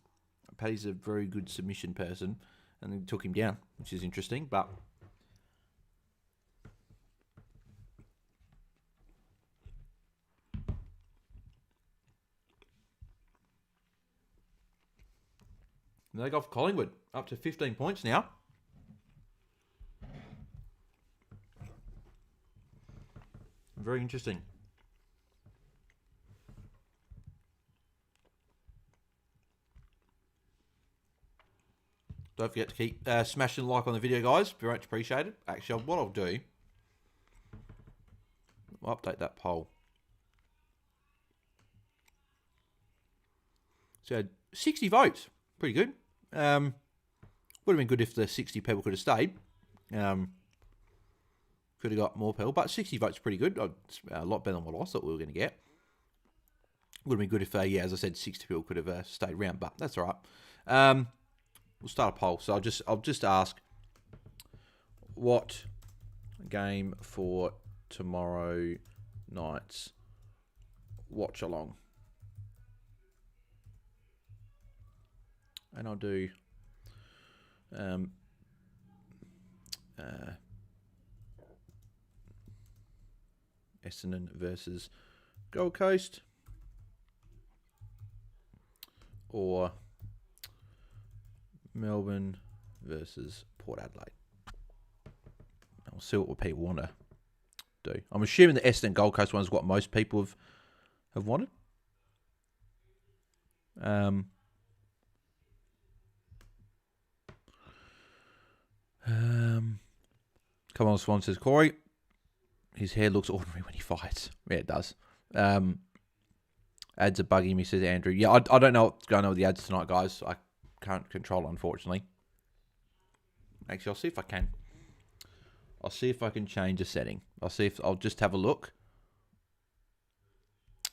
Paddy's a very good submission person and they took him down, which is interesting. But they go for Collingwood, up to 15 points now. Very interesting. Don't forget to keep smashing the like on the video, guys. Very much appreciated. Actually, what I'll do, I'll update that poll. So 60 votes. Pretty good. Would have been good if the 60 people could have stayed. Could have got more people, but 60 votes is pretty good. It's a lot better than what I thought we were going to get. Would have been good if, yeah, as I said, 60 people could have stayed around, but that's all right. We'll start a poll. So I'll just ask, what game for tomorrow night's watch along? And I'll do Essendon versus Gold Coast, or Melbourne versus Port Adelaide. I'll see what people want to do. I'm assuming the Essendon Gold Coast one is what most people have wanted. Come on, Swan, says Corey. His hair looks ordinary when he fights. Yeah, it does. Ads are bugging me, says Andrew. Yeah, I don't know what's going on with the ads tonight, guys. I can't control it, unfortunately. Actually, I'll see if I can. I'll see if I can change a setting. I'll just have a look.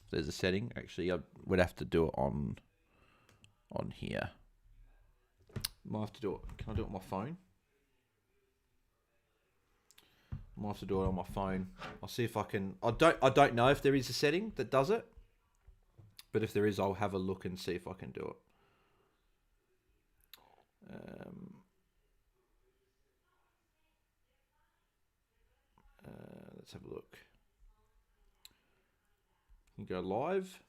If there's a setting. Actually, I would have to do it on here. Might have to do it. Can I do it on my phone? Might have to do it on my phone. I'll see if I can. I don't know if there is a setting that does it, but if there is, I'll have a look and see if I can do it. Let's have a look. You go live.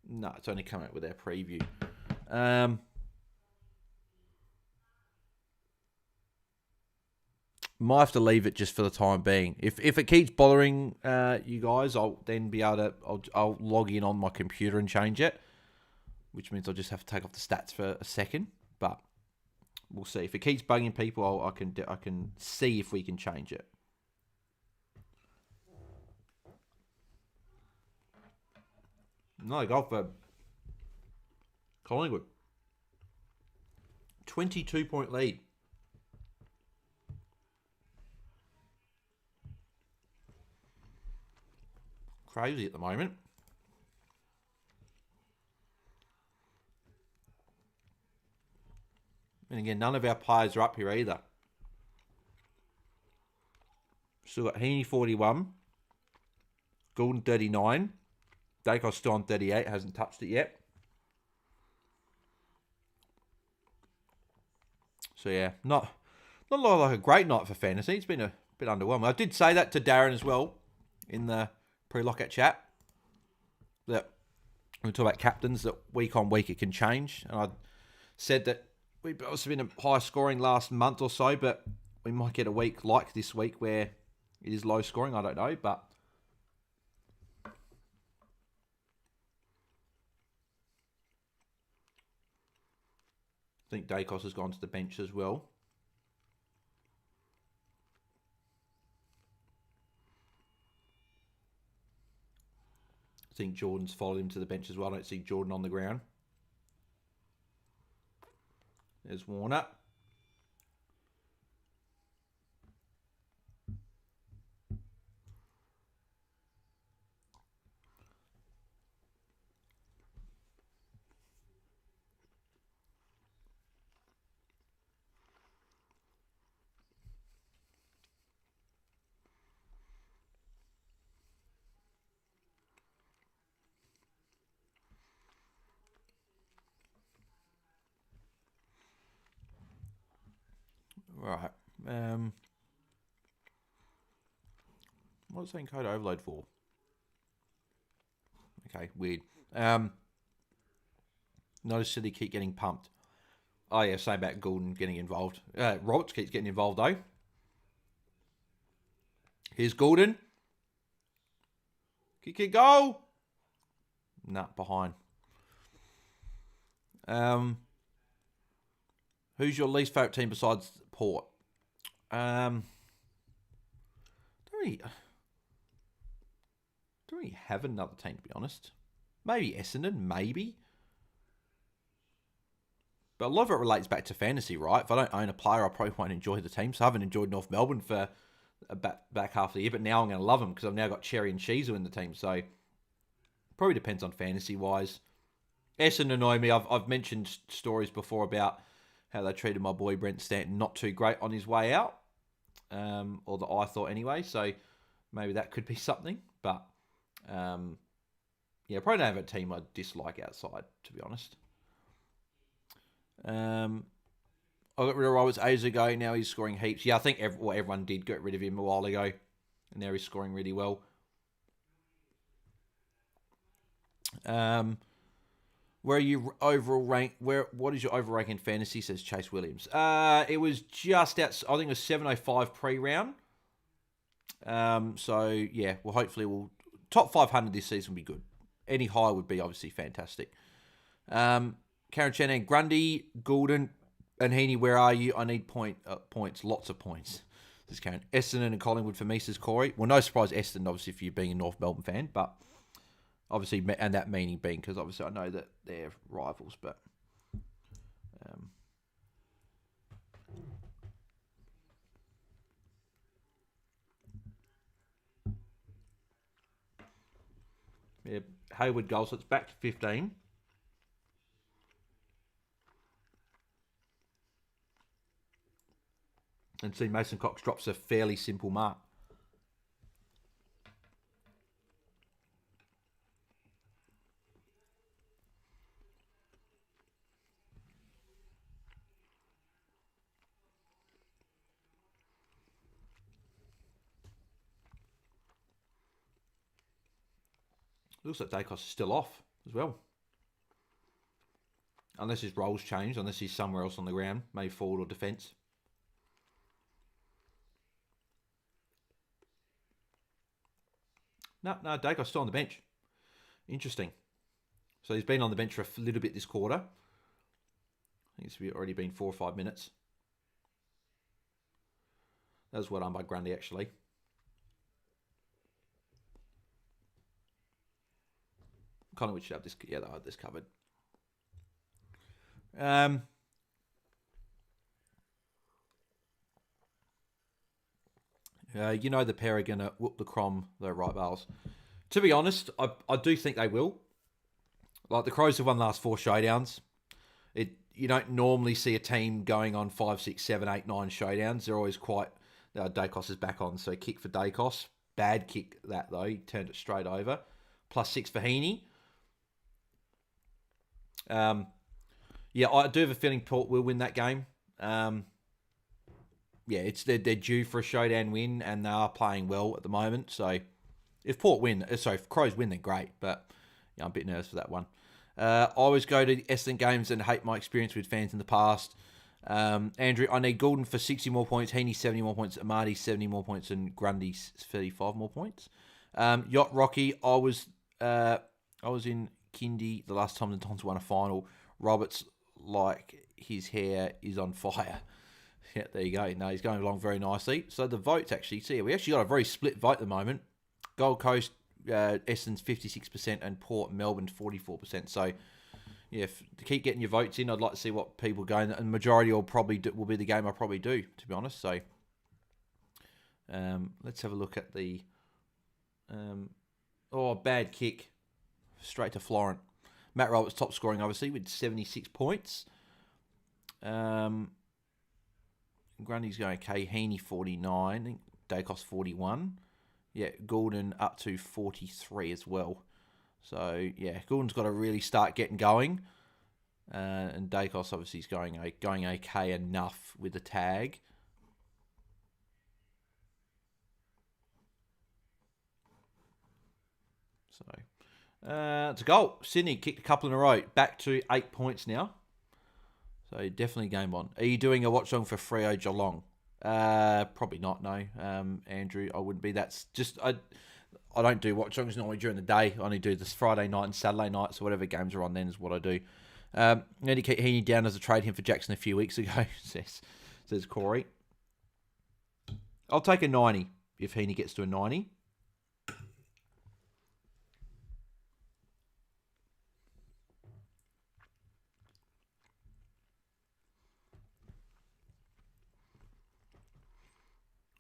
No, it's only come out with our preview. Might have to leave it just for the time being. If it keeps bothering you guys, I'll then be able to. I'll log in on my computer and change it, which means I'll just have to take off the stats for a second. But we'll see. If it keeps bugging people, I can see if we can change it. No goal for Collingwood. 22-point lead. Crazy at the moment. And again, none of our players are up here either. Still got Heaney 41, Goulden 39, Dacos still on 38, hasn't touched it yet. So yeah, not like a great night for fantasy. It's been a bit underwhelming. I did say that to Darren as well in the pre-lockout chat, that we talk about captains, that week on week it can change. And I said that we've also been a high scoring last month or so, but we might get a week like this week where it is low scoring. I don't know, but I think Dacos has gone to the bench as well. I think Jordan's followed him to the bench as well. I don't see Jordan on the ground. There's Warner. Right. What was saying code overload for? Okay, weird. Notice City keep getting pumped. Oh yeah, same about Goulden getting involved. Roberts keeps getting involved though. Here's Goulden. Kick it, goal. Nah, behind. Who's your least favourite team besides Port? Don't really have another team, to be honest. Maybe Essendon, maybe. But a lot of it relates back to fantasy, right? If I don't own a player, I probably won't enjoy the team. So I haven't enjoyed North Melbourne for a back half of the year, but now I'm going to love them because I've now got Cherry and Shizu in the team. So probably depends on fantasy-wise. Essendon annoy me. I've mentioned stories before about how they treated my boy Brent Stanton not too great on his way out. Or that I thought anyway. So maybe that could be something. But yeah, probably don't have a team I dislike outside, to be honest. I got rid of Roberts ages ago. Now he's scoring heaps. Yeah, I think everyone did get rid of him a while ago. And now he's scoring really well. Where are you overall rank? What is your overall rank in fantasy? Says Chase Williams. It was just out. I think it was 705 pre-round. So yeah, well, hopefully top 500 this season will be good. any higher would be obviously fantastic. Karen Chen and Grundy, Goulden, and Heaney, where are you? I need points, lots of points. This is Karen. Essendon and Collingwood for me, says Corey. Well, no surprise, Essendon, obviously, for you being a North Melbourne fan, but obviously, and that meaning being, because obviously I know that they're rivals, but... yeah, Hayward goal, so it's back to 15. And see, Mason Cox drops a fairly simple mark. Looks like Dacos is still off as well. Unless his role's changed, unless he's somewhere else on the ground, maybe forward or defence. No, Dacos still on the bench. Interesting. So he's been on the bench for a little bit this quarter. I think it's already been 4 or 5 minutes. That was well done by Grundy, actually. Collingwood should have this. Yeah, they'll have this covered. You know the pair are going to whoop the Crom, the right bales. To be honest, I do think they will. Like, the Crows have won the last 4 showdowns. You don't normally see a team going on 5, 6, 7, 8, 9 showdowns. They're always quite... Dacos is back on, so kick for Dacos. Bad kick that, though. He turned it straight over. +6 for Heaney. Yeah, I do have a feeling Port will win that game. Yeah, they're due for a showdown win, and they are playing well at the moment. So if Crows win, then great. But yeah, I'm a bit nervous for that one. I always go to the Essendon games and hate my experience with fans in the past. Andrew, I need Goulden for 60 more points, Heaney 70 more points, Amadi 70 more points, and Grundy 35 more points. Yacht Rocky, I was in Kindy the last time the Dons won a final. Roberts, like, his hair is on fire. Yeah, there you go. No, he's going along very nicely. So the votes actually, see, we actually got a very split vote at the moment. Gold Coast, Essendon's 56% and Port Melbourne 44%. So yeah, to keep getting your votes in, I'd like to see what people go. And the majority will be the game I probably do, to be honest. So let's have a look at the bad kick straight to Florent. Matt Roberts top scoring, obviously, with 76 points. Grundy's going okay. Heaney 49. I think Dacos 41. Yeah, Goulden up to 43 as well. So yeah, Goulden's got to really start getting going. And Dacos obviously is going okay enough with the tag. So it's a goal. Sydney kicked a couple in a row. Back to 8 points now. So definitely game on. Are you doing a watch-along for Freo Geelong? Probably not, no. Andrew, I wouldn't be. That's just... I don't do watch-alongs normally during the day. I only do this Friday night and Saturday night, so whatever games are on then is what I do. Need to keep Heaney down as a trade him for Jackson a few weeks ago, says Corey. I'll take a 90 if Heaney gets to a 90.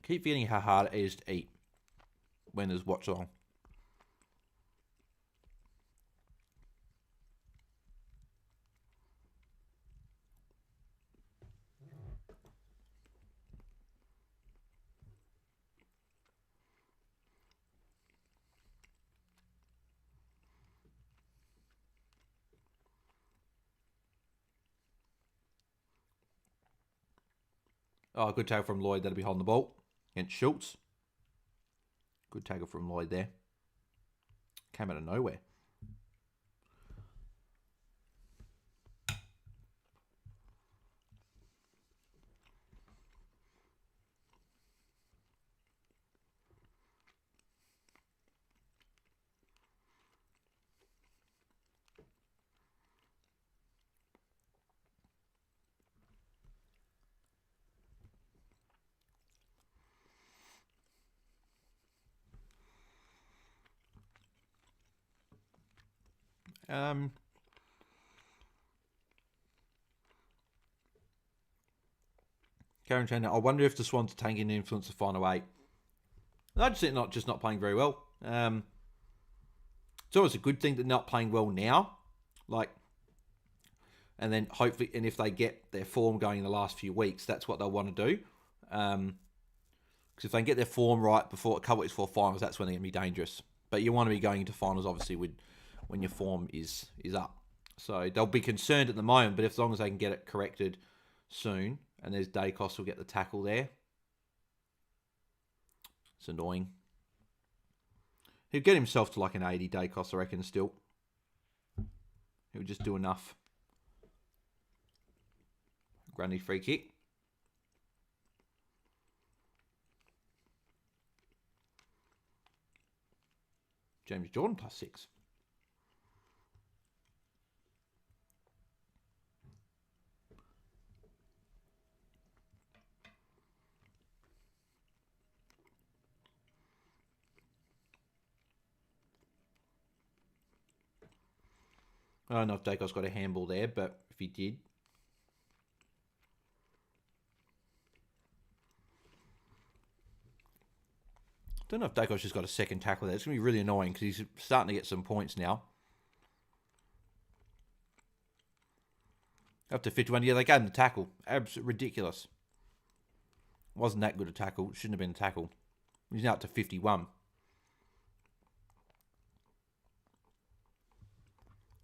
Keep feeling how hard it is to eat when there's watch along. Oh, good tackle from Lloyd. That'll be holding the ball against Schultz. Good tackle from Lloyd there. Came out of nowhere. Karen Chandler, I wonder if the Swans are tanking to influence the final 8. I just think not playing very well. It's always a good thing that they're not playing well now. And then hopefully, and if they get their form going in the last few weeks, that's what they'll want to do. Because if they can get their form right before a couple weeks before finals, that's when they're going to be dangerous. But you want to be going into finals, obviously, when your form is up. So they'll be concerned at the moment, but as long as they can get it corrected soon, and there's Dacos will get the tackle there. It's annoying. He'll get himself to like an 80 Dacos, I reckon, still. He'll just do enough. Grundy free kick. James Jordan +6. I don't know if Dacos got a handball there, but if he did. I don't know if Dacos just got a second tackle there. It's going to be really annoying because he's starting to get some points now. Up to 51. Yeah, they gave him the tackle. Absolutely ridiculous. Wasn't that good a tackle. Shouldn't have been a tackle. He's now up to 51.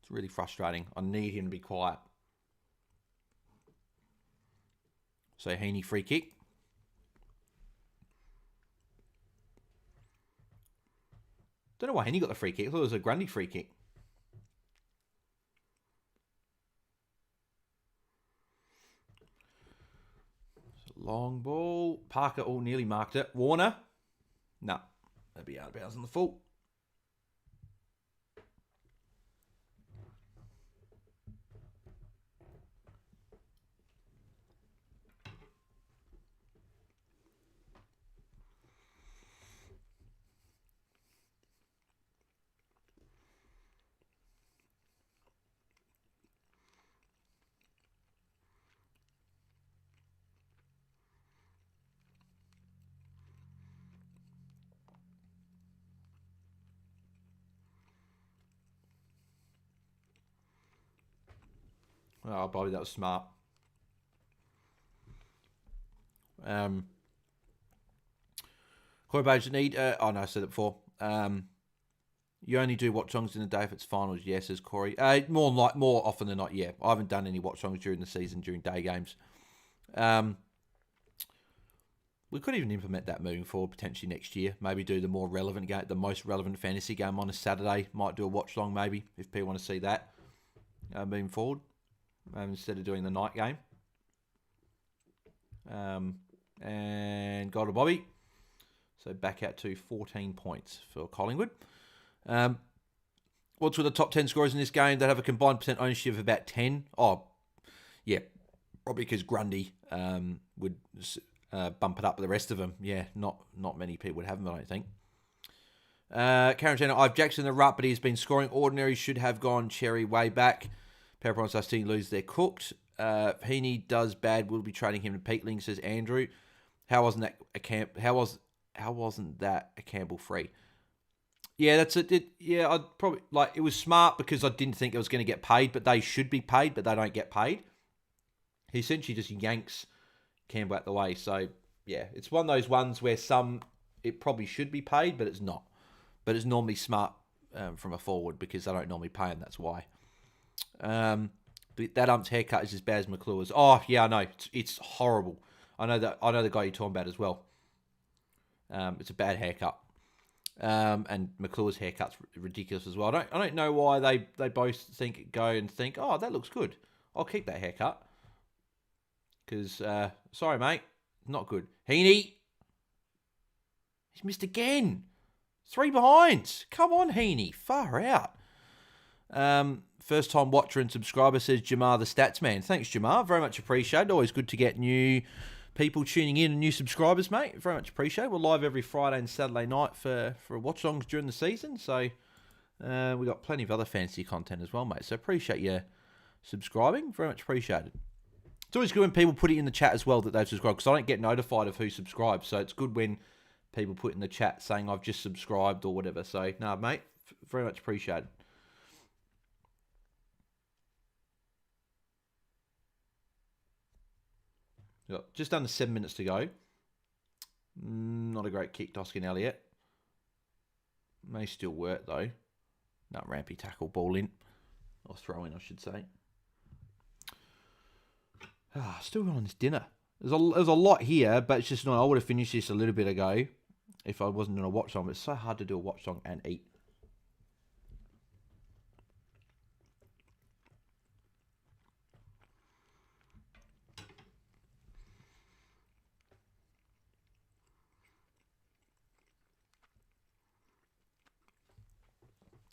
It's really frustrating. I need him to be quiet. So Heaney free kick. Don't know why Heaney got the free kick. I thought it was a Grundy free kick. Long ball. Parker nearly marked it. Warner. No. That'd be out of bounds on the full. Oh, Bobby, that was smart. Corey Page, need... oh, no, I said it before. You only do watch-alongs in the day if it's finals. Yes, says Corey. More often than not, yeah. I haven't done any watch-alongs during the season, during day games. We could even implement that moving forward potentially next year. Maybe do the more relevant game, the most relevant fantasy game on a Saturday. Might do a watch-along maybe, if people want to see that moving forward. Instead of doing the night game. And got a Bobby. So back out to 14 points for Collingwood. What's with the top 10 scorers in this game that have a combined percent ownership of about 10? Oh, yeah. Probably because Grundy would bump it up with the rest of them. Yeah, not many people would have him, I don't think. Quarantine, I've Jackson the rut, but he's been scoring ordinary. Should have gone cherry way back. Power Promise last team lose, they're cooked. Heaney does bad. We'll be trading him to Peatling, says Andrew. How wasn't that a Campbell free? Yeah, that's it. Yeah, I'd probably it was smart because I didn't think it was going to get paid, but they should be paid, but they don't get paid. He essentially just yanks Campbell out the way. So yeah, it's one of those ones where it probably should be paid, but it's not. But it's normally smart from a forward because they don't normally pay him. That's why. That ump's haircut is as bad as McClure's. Oh yeah, I know. It's horrible. I know the guy you're talking about as well. It's a bad haircut. And McClure's haircut's ridiculous as well. I don't know why they both think, oh, that looks good. I'll keep that haircut. Because, sorry, mate, not good. Heaney. He's missed again. 3 behinds. Come on, Heaney. Far out. First time watcher and subscriber, says Jamar the Stats Man. Thanks, Jamar. Very much appreciated. Always good to get new people tuning in and new subscribers, mate. Very much appreciated. We're live every Friday and Saturday night for watch-alongs during the season. So, We got plenty of other fantasy content as well, mate. So appreciate you subscribing. Very much appreciated. It's always good when people put it in the chat as well that they've subscribed, because I don't get notified of who subscribes. So it's good when people put in the chat saying I've just subscribed or whatever. So, no, mate, very much appreciated. Got just under 7 minutes to go. Not a great kick, Doskin Elliott. May still work, though. No, rampy tackle, ball in. Or throw in, I should say. Still on this dinner. There's a lot here, but it's just not. I would have finished this a little bit ago if I wasn't doing a watch song. But it's so hard to do a watch song and eat.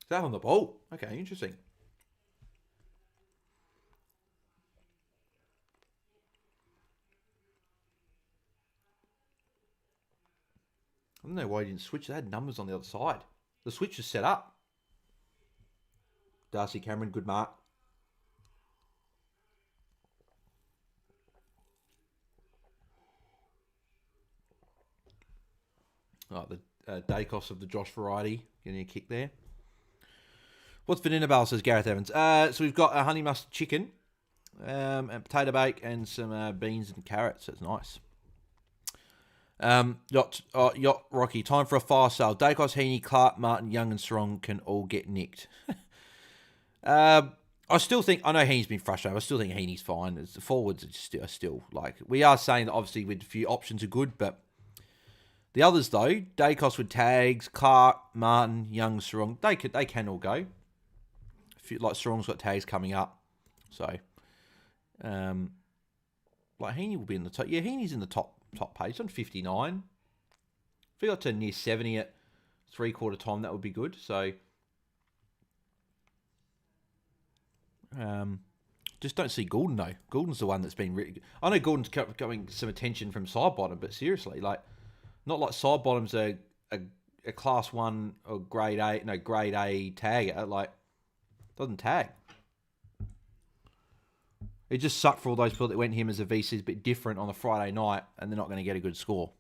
Is that on the ball? Okay, interesting. I don't know why he didn't switch. They had numbers on the other side. The switch was set up. Darcy Cameron, good mark. Oh, the Dacos of the Josh variety. Getting a kick there. What's Vanilla Bale, says Gareth Evans. So we've got a honey mustard chicken, and potato bake, and some beans and carrots. That's nice. Yacht Rocky, time for a fire sale. Dacos, Heaney, Clark, Martin, Young and Strong can all get nicked. I still think, I know Heaney's been frustrated. I still think Heaney's fine. The forwards are still like, we are saying that obviously with a few options are good, but the others though, Dacos with tags, Clark, Martin, Young, Strong, they can all go. Like Strong's got tags coming up, so like Heaney will be in the top. Yeah, Heaney's in the top page on 59. If we got to near 70 at 3/4 time, that would be good. So just don't see Gordon though. Gordon's the one that's been really good. I know Gordon's getting some attention from side bottom, but seriously, like not like side bottom's a class 1 or grade A tagger, like doesn't tag. It just sucked for all those people that went him as a VC, a bit different on a Friday night, and they're not going to get a good score.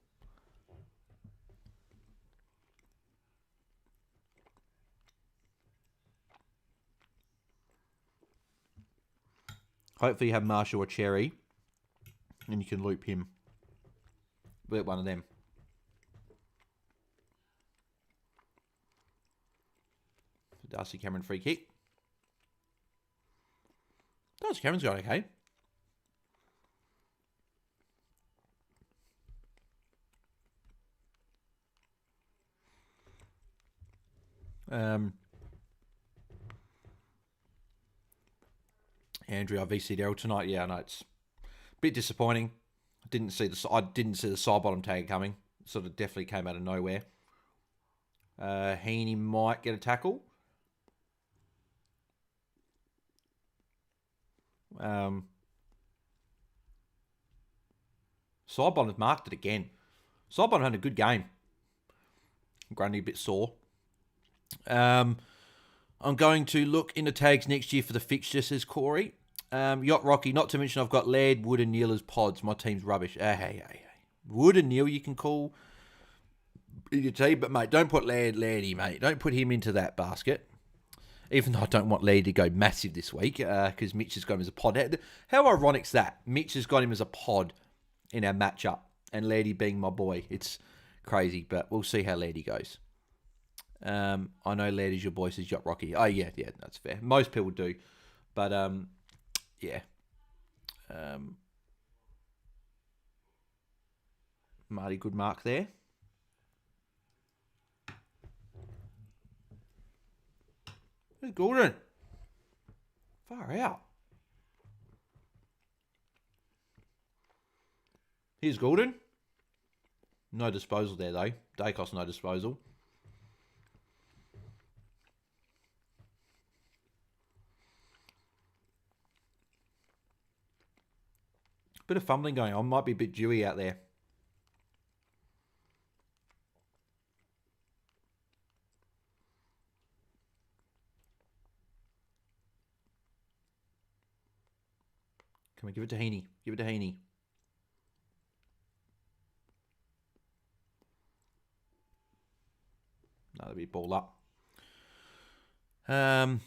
Hopefully you have Marshall or Cherry, and you can loop him with one of them. Darcy Cameron free kick. Darcy Cameron's got okay. Andrew, our VC Daryl tonight. Yeah, I know it's a bit disappointing. I didn't see the side bottom tag coming. Sort of definitely came out of nowhere. Heaney might get a tackle. Sidebottom's marked it again. Sidebottom had a good game. Grundy a bit sore. I'm going to look into tags next year for the fixture, says Corey. Yacht Rocky, not to mention I've got Laird, Wood and Neil as pods. My team's rubbish. Hey. Wood and Neil you can call your team, but mate, don't put Lairdy, mate. Don't put him into that basket. Even though I don't want Laird to go massive this week, because Mitch has got him as a pod. How ironic's that? Mitch has got him as a pod in our matchup, and Lairdy being my boy. It's crazy, but we'll see how Lairdy goes. I know Laird is your boy, says Yacht Rocky. Oh, yeah, that's fair. Most people do. But, yeah. Marty, good mark there. Where's Gordon? Far out. Here's Gordon. No disposal there, though. Dacos, no disposal. Bit of fumbling going on. Might be a bit dewy out there. Come on, give it to Heaney. Give it to Heaney. Another big ball up. Jamar,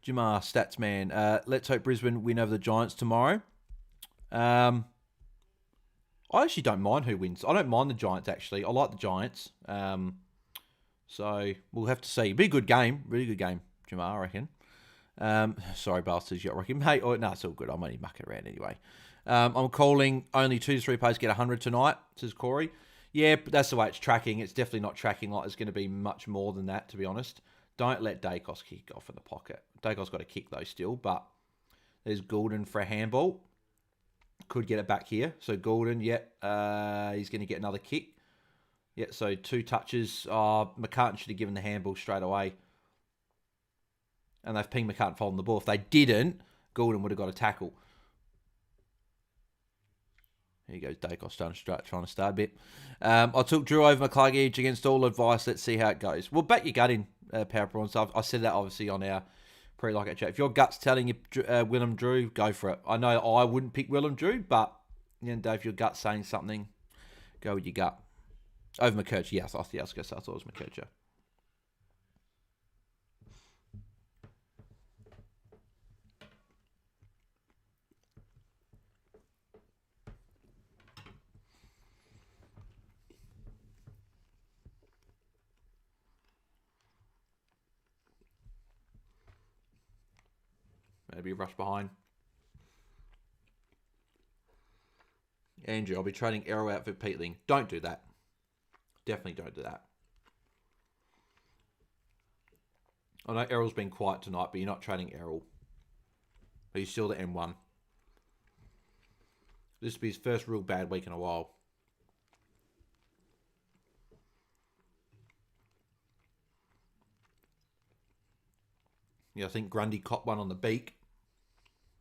stats man. Let's hope Brisbane win over the Giants tomorrow. I actually don't mind who wins. I don't mind the Giants, actually. I like the Giants. So we'll have to see. It'll be a good game. Really good game, Jamar, I reckon. Sorry, bastards, you reckon, mate? Oh, no, it's all good. I'm only mucking around anyway. I'm calling only 2 to 3 players get 100 tonight, says Corey. Yeah, but that's the way it's tracking. It's definitely not tracking like there's going to be much more than that, to be honest. Don't let Dacos kick off in the pocket. Dacos got a kick, though, still. But there's Goulden for a handball. Could get it back here. So Goulden, he's going to get another kick. Yeah, so 2 touches. McCartan should have given the handball straight away. And they've pinged McCartan folding the ball. If they didn't, Goulden would have got a tackle. Here goes Dacos trying to start a bit. I took Drew over McCluggage against all advice. Let's see how it goes. Well, bet your gut in, Power Prawns. I said that obviously on our pre-lockout chat. If your gut's telling you Willem Drew, go for it. I know I wouldn't pick Willem Drew, but if your gut's saying something, go with your gut. Over McKercher, yes. I thought it was McKercher. Maybe rush behind. Andrew, I'll be trading Arrow out for Peatling. Don't do that. Definitely don't do that. I know Errol's been quiet tonight, but you're not trading Errol. But he's still the M1. This will be his first real bad week in a while. Yeah, I think Grundy copped one on the beak.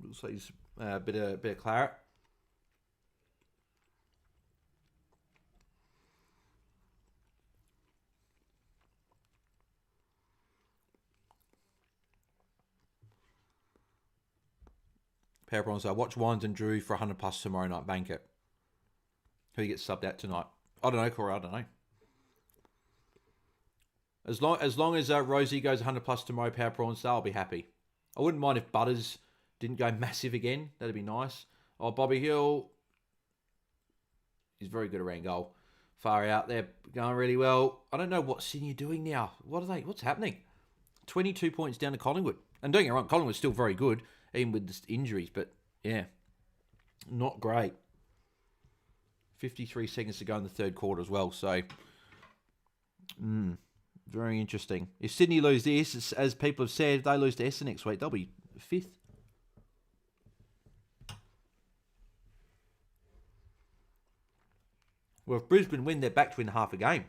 Looks like he's a bit of claret. Power Bronze, watch Wines and Drew for 100 plus tomorrow night. Bank it. Who gets subbed out tonight? I don't know, Corey. I don't know. As long as Rosie goes 100 plus tomorrow, Power Prawns, I'll be happy. I wouldn't mind if Butters didn't go massive again. That'd be nice. Oh, Bobby Hill. He's very good around goal. Far out there, going really well. I don't know what Sydney are doing now. What's happening? 22 points down to Collingwood. And don't get me wrong, Collingwood's still very good, even with the injuries. But, yeah, not great. 53 seconds to go in the third quarter as well. So, very interesting. If Sydney lose this, as people have said, if they lose to Essendon next week, they'll be 5th. Well, if Brisbane win, they're back to win half a game.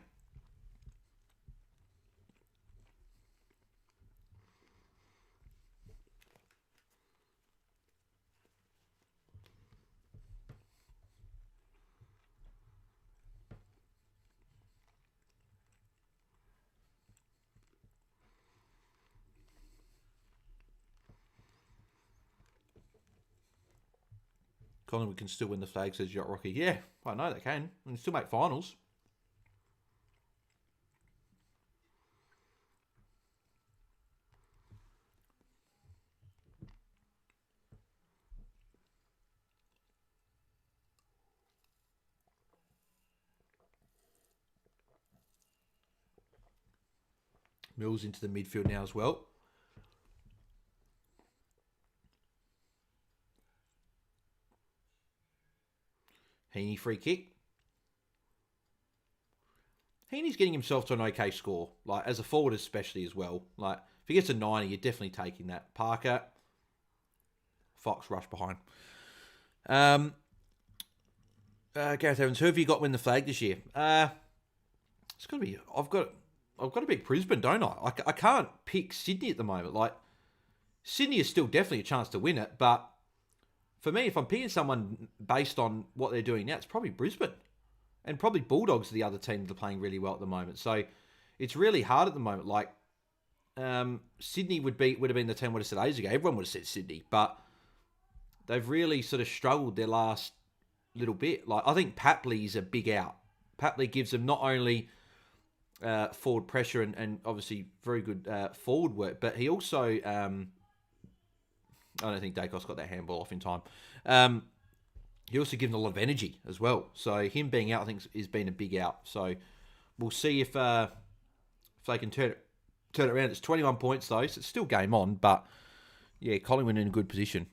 Collingwood can still win the flag, says Yacht Rocky. Yeah, I know they can. And still make finals. Mills into the midfield now as well. Heaney free kick. Heaney's getting himself to an okay score. Like, as a forward especially as well. Like, if he gets a 90, you're definitely taking that. Parker. Fox rush behind. Gareth Evans, who have you got win the flag this year? It's got to be... I've got to pick Brisbane, don't I? I can't pick Sydney at the moment. Like, Sydney is still definitely a chance to win it, but for me, if I'm picking someone based on what they're doing now, it's probably Brisbane. And probably Bulldogs are the other team that are playing really well at the moment. So it's really hard at the moment. Like, Sydney would have been the team would have said ages ago. Everyone would have said Sydney. But they've really sort of struggled their last little bit. Like, I think Papley's a big out. Papley gives them not only forward pressure and obviously very good forward work, but he also, I don't think Dacos got that handball off in time. He also gives them a lot of energy as well. So him being out, I think, has been a big out. So we'll see if they can turn it around. It's 21 points though, so it's still game on. But yeah, Collingwood in a good position.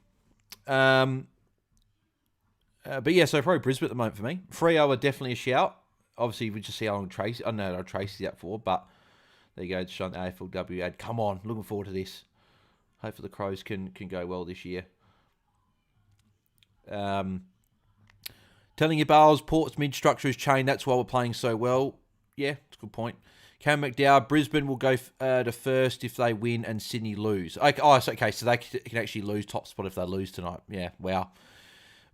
But yeah, so probably Brisbane at the moment for me. Freo are definitely a shout. Obviously, we just see how long Tracy. I know how Tracy's out for, but there you go. It's showing the AFLW ad. Come on, looking forward to this. Hopefully the Crows can go well this year. Telling you, Bales, Port's mid-structure has changed. That's why we're playing so well. Yeah, that's a good point. Cam McDowell, Brisbane will go to first if they win and Sydney lose. Okay, so they can actually lose top spot if they lose tonight. Yeah, wow.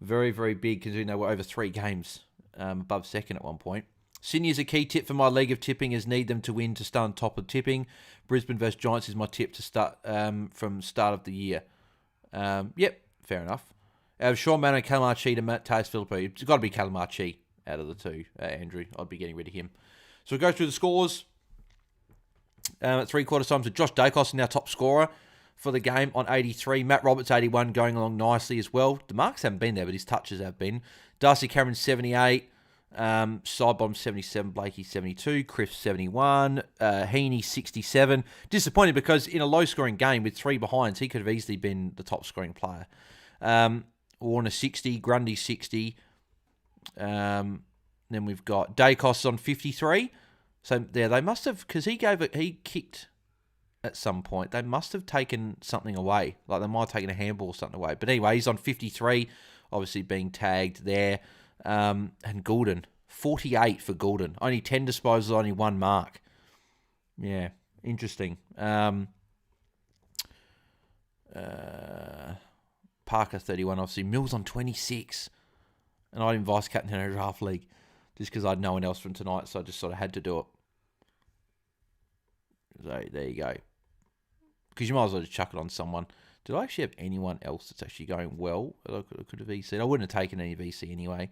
Very, very big, considering they were over 3 games above second at one point. Sydney is a key tip for my league of tipping, as need them to win to start on top of tipping. Brisbane versus Giants is my tip to start from start of the year. Yep, fair enough. Out of Sean Mann and Calamarchi to Matt Tays Philippi, it's got to be Calamarchi out of the two, Andrew. I'd be getting rid of him. So we'll go through the scores. At 3/4 time, so Josh Dacos is now top scorer for the game on 83. Matt Roberts, 81, going along nicely as well. The marks haven't been there, but his touches have been. Darcy Cameron, 78. Sidebomb, 77. Blakey, 72. Criff, 71. Heaney, 67. Disappointed because in a low-scoring game with 3 behinds, he could have easily been the top-scoring player. Warner, 60. Grundy, 60. Then we've got Dacos on 53. So there, they must have, because he kicked at some point. They must have taken something away. Like they might have taken a handball or something away. But anyway, he's on 53, obviously being tagged there. And Goulden, 48 for Goulden. Only 10 disposals, only 1 mark. Yeah, interesting. Parker, 31, obviously. Mills on 26. And I didn't vice captain in a draft league just because I had no one else from tonight, so I just sort of had to do it. So there you go. Because you might as well just chuck it on someone. Did I actually have anyone else that's actually going well? I could have VC'd. I wouldn't have taken any VC anyway.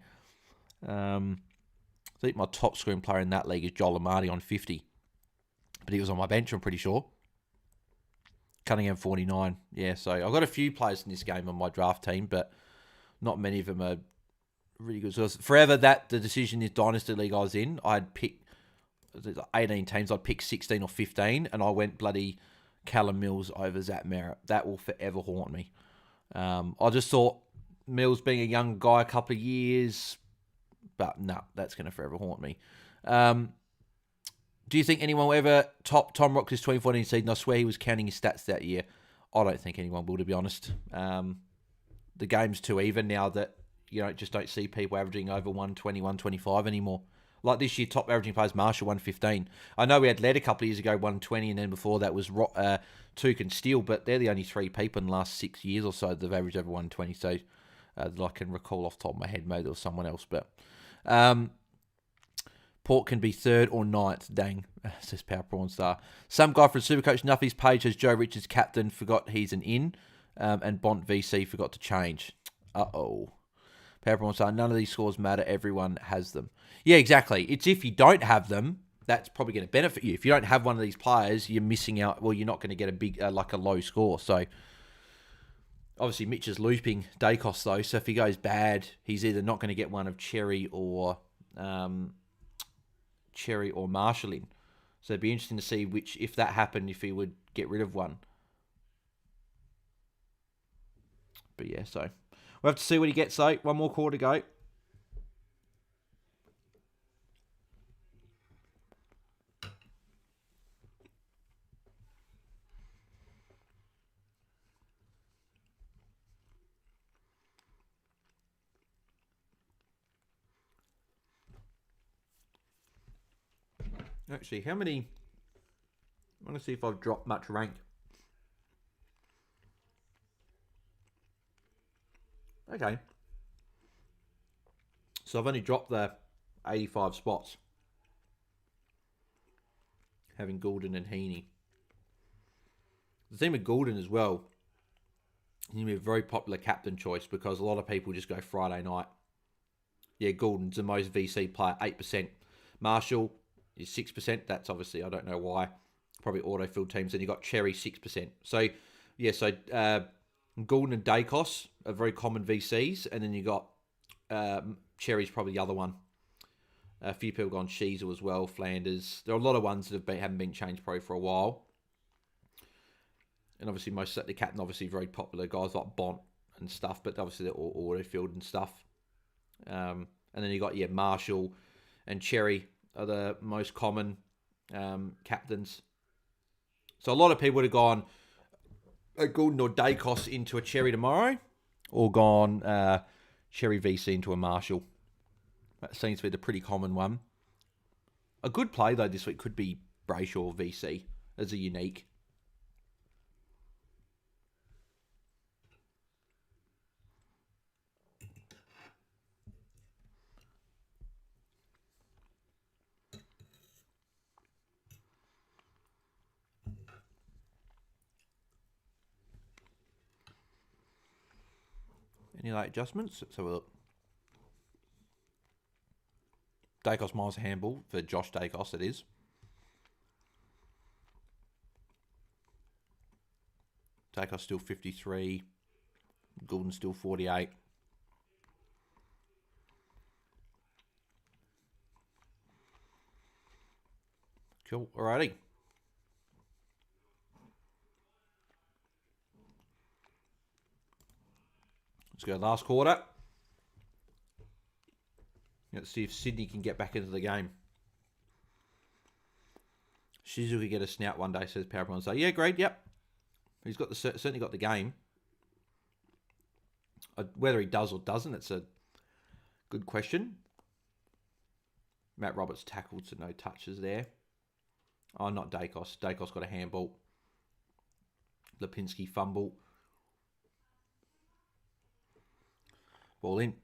I think my top scoring player in that league is Joel Amati on 50. But he was on my bench, I'm pretty sure. Cunningham, 49. Yeah, so I've got a few players in this game on my draft team, but not many of them are really good. So forever that the decision is Dynasty League I was in, I'd pick 18 teams, I'd pick 16 or 15, and I went bloody Callum Mills over Zach Merritt. That will forever haunt me. I just thought Mills being a young guy, a couple of years, but no, that's going to forever haunt me. Do you think anyone will ever top Tom Rox's 2014 season? I swear he was counting his stats that year. I don't think anyone will, to be honest. The game's too even now that just don't see people averaging over 120, 125 anymore. Like this year, top averaging players, Marshall, 115. I know we had led a couple of years ago, 120, and then before that was Took and Steele, but they're the only 3 people in the last 6 years or so that have averaged over 120. So that I can recall off the top of my head, maybe there was someone else. But Port can be 3rd or 9th. Dang, says Power Prawn Star. Some guy from Supercoach Nuffy's page has Joe Richards captain, forgot he's an in, and Bont VC forgot to change. Uh-oh. Power Prawn Star, none of these scores matter. Everyone has them. Yeah, exactly. It's if you don't have them, that's probably going to benefit you. If you don't have one of these players, you're missing out. Well, you're not going to get a big, like a low score. So, obviously, Mitch is looping Dacos, though. So, if he goes bad, he's either not going to get one of Cherry or Marshall in. So, it'd be interesting to see if that happened, if he would get rid of one. But yeah, so we'll have to see what he gets, though. One more quarter to go. Actually, how many... I want to see if I've dropped much rank. Okay. So I've only dropped the 85 spots. Having Goulden and Heaney. The thing with Goulden as well, He's going to be a very popular captain choice because a lot of people just go Friday night. Yeah, Goulden's the most VC player, 8%. Marshall is 6%. That's obviously, I don't know why. Probably auto-filled teams. And you got Cherry, 6%. So, yeah, Goulden and Dacos are very common VCs. And then you got Cherry's probably the other one. A few people gone Sheasel as well, Flanders. There are a lot of ones that haven't been changed probably for a while. And obviously, most of the captain, obviously, very popular. Guys like Bont and stuff, but obviously, they're all auto-filled and stuff. And then you got, Marshall and Cherry are the most common captains. So a lot of people would have gone a Goulden or Dacos into a Cherry tomorrow, or gone Cherry VC into a Marshall. That seems to be the pretty common one. A good play, though, this week could be Brayshaw VC as a unique. Any late adjustments? Let's have a look. Dacos miles a handball for Josh Dacos, it is. Dacos still 53. Goulden still 48. Cool. Alrighty. Let's go last quarter. Let's see if Sydney can get back into the game. Shizu could get a snout one day, says Powerpoint. So yeah, great, yep. He's got certainly got the game. Whether he does or doesn't, it's a good question. Matt Roberts tackled, so no touches there. Oh, not Dacos. Dacos got a handball. Lipinski fumble. Ball in.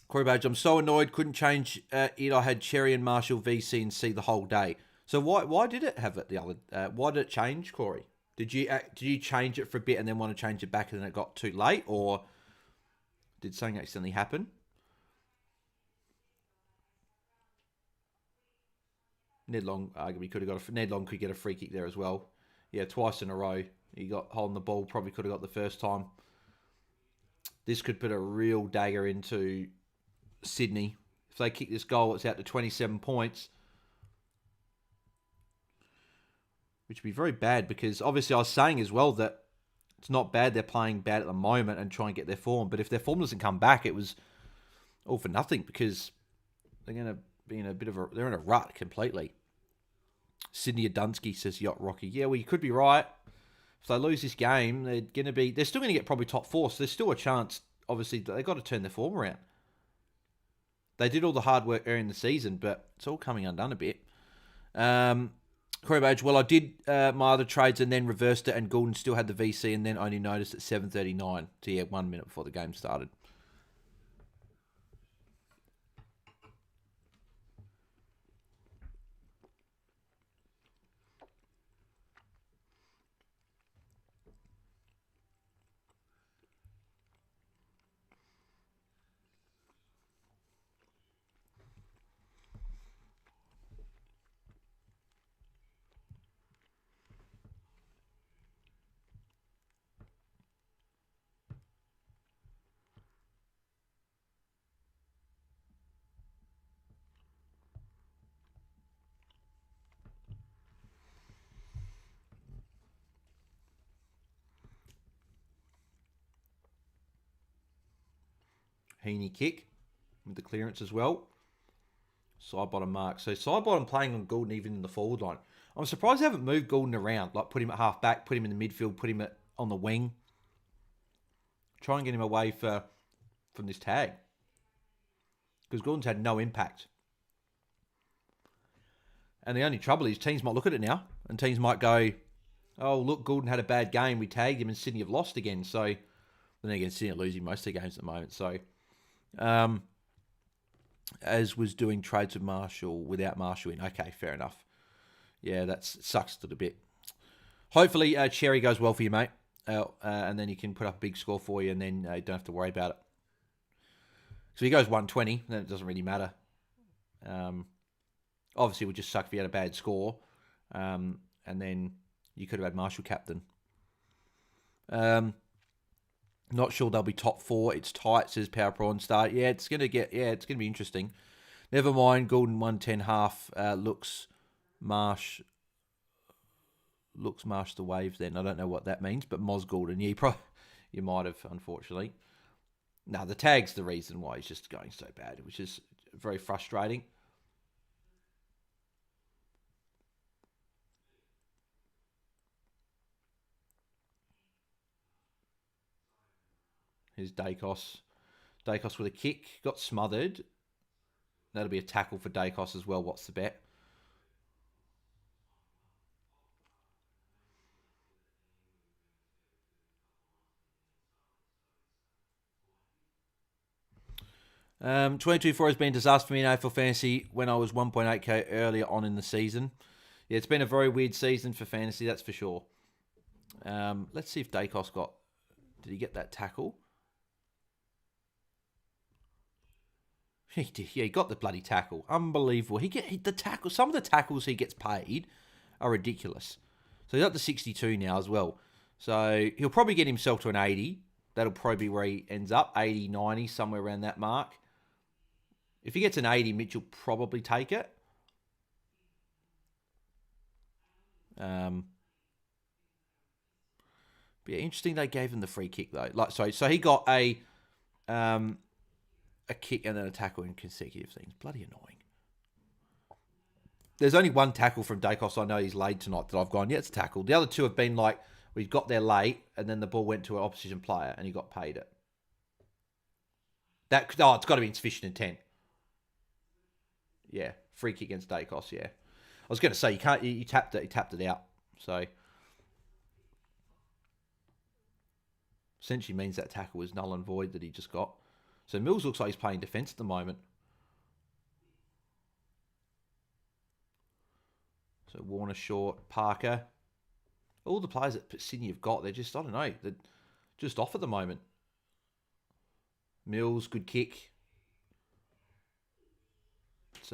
Corey Badge, I'm so annoyed. Couldn't change it. I had Cherry and Marshall VC and C the whole day. So why did it have it the other? Why did it change, Corey? Did you change it for a bit and then want to change it back and then it got too late, or did something accidentally happen? Ned Long arguably could have got Ned Long could get a free kick there as well. Yeah, twice in a row. He got holding the ball. Probably could have got the first time. This could put a real dagger into Sydney. If they kick this goal, it's out to 27 points. Which would be very bad because obviously I was saying as well that it's not bad they're playing bad at the moment and trying to get their form. But if their form doesn't come back, it was all for nothing because they're going to be in they're in a rut completely. Sydney Adunsky says Yacht Rocky. Yeah, well, you could be right. If they lose this game, they're still going to get probably top four. So there's still a chance, obviously, they've got to turn their form around. They did all the hard work early in the season, but it's all coming undone a bit. Corey Badge, well, I did my other trades and then reversed it, and Goulden still had the VC and then only noticed at 7:39. So, yeah, 1 minute before the game started. Heaney kick with the clearance as well. Side bottom mark. So side bottom playing on Goulden even in the forward line. I'm surprised they haven't moved Goulden around. Like put him at half back, put him in the midfield, put him on the wing. Try and get him away from this tag. Because Goulden's had no impact. And the only trouble is teams might look at it now. And teams might go, oh, look, Goulden had a bad game. We tagged him and Sydney have lost again. So then again, Sydney are losing most of their games at the moment. So as was doing trades with Marshall without Marshall in. Okay, fair enough. Yeah, that sucks a little bit. Hopefully, Cherry goes well for you, mate. and then he can put up a big score for you, and then you don't have to worry about it. So he goes 120, then it doesn't really matter. Obviously, it would just suck if he had a bad score, and then you could have had Marshall captain. Not sure they'll be top 4. It's tight, says Power Prawn Star. Yeah, it's gonna be interesting. Never mind, Gordon 110.5 looks Marsh the wave. Then I don't know what that means, but Moz Gordon, yeah, you might have, unfortunately. No, the tag's the reason why he's just going so bad, which is very frustrating. Here's Dacos. Dacos with a kick. Got smothered. That'll be a tackle for Dacos as well. What's the bet? Um, 22-4 has been a disaster for me in AFL Fantasy when I was 1.8k earlier on in the season. Yeah, it's been a very weird season for Fantasy, that's for sure. Let's see if Dacos did he get that tackle? He did. Yeah, he got the bloody tackle. Unbelievable. The tackle. Some of the tackles he gets paid are ridiculous. So he's up to 62 now as well. So he'll probably get himself to an 80. That'll probably be where he ends up. 80, 90, somewhere around that mark. If he gets an 80, Mitch will probably take it. But yeah, interesting they gave him the free kick though. So he got a kick and then a tackle in consecutive things. Bloody annoying. There's only one tackle from Dacos I know he's laid tonight that I've gone, yeah, it's a tackle. The other two have been like, we got there late and then the ball went to an opposition player and he got paid it. It's got to be insufficient intent. Yeah, free kick against Dacos, yeah. I was going to say, he tapped it out. So, essentially means that tackle was null and void that he just got. So Mills looks like he's playing defence at the moment. So Warner short, Parker. All the players that Sydney have got, they're just, I don't know, they're just off at the moment. Mills, good kick. It's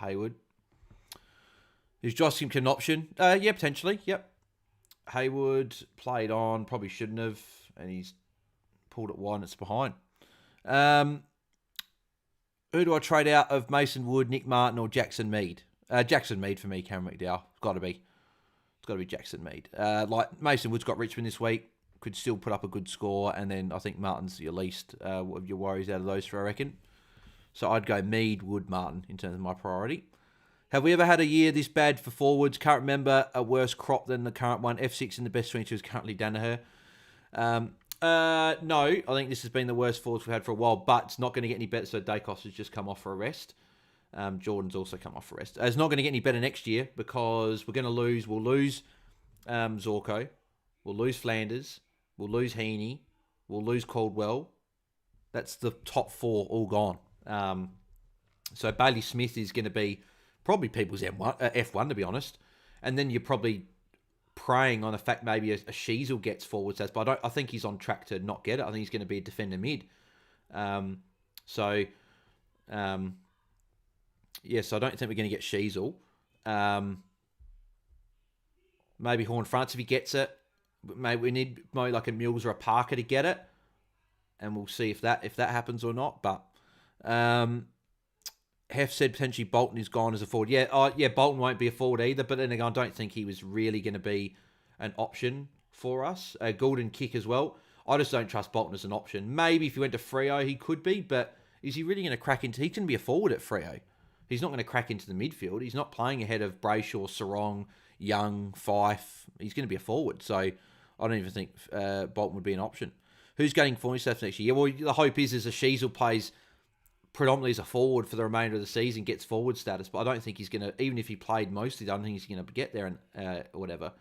Hayward. Is Josh Simpkin an option? Yeah, potentially, yep. Hayward played on, probably shouldn't have, and he's pulled it wide and it's behind. Who do I trade out of Mason Wood, Nick Martin, or Jackson Mead? Jackson Mead for me, Cameron McDowell. It's got to be Jackson Mead. Like Mason Wood's got Richmond this week, could still put up a good score, and then I think Martin's your least of your worries out of those three, I reckon. So I'd go Mead, Wood, Martin in terms of my priority. Have we ever had a year this bad for forwards? Can't remember a worse crop than the current one. F6 in the best 22 is currently Danaher. No, I think this has been the worst forwards we've had for a while, but it's not going to get any better. So Dacos has just come off for a rest. Jordan's also come off for a rest. It's not going to get any better next year because we're going to lose. We'll lose Zorko. We'll lose Flanders. We'll lose Heaney. We'll lose Caldwell. That's the top 4 all gone. So Bailey Smith is going to be probably people's F1, to be honest. And then you're probably praying on the fact maybe a Sheasel gets forward stats, but I think he's on track to not get it. I think he's going to be a defender mid. So I don't think we're going to get Sheasel. Maybe Horn France if he gets it. Maybe we need like a Mills or a Parker to get it, and we'll see if that happens or not. But Hef said potentially Bolton is gone as a forward. Yeah, Bolton won't be a forward either. But then again, I don't think he was really going to be an option for us. Goulden kick as well. I just don't trust Bolton as an option. Maybe if he went to Freo, he could be. But is he really going to crack into... He can be a forward at Freo. He's not going to crack into the midfield. He's not playing ahead of Brayshaw, Sarong, Young, Fife. He's going to be a forward. So I don't even think Bolton would be an option. Who's getting forward stuff next year? Yeah, well, the hope is a Sheasel plays predominantly as a forward for the remainder of the season, gets forward status, but I don't think he's going to, even if he played mostly, I don't think he's going to get there and or whatever.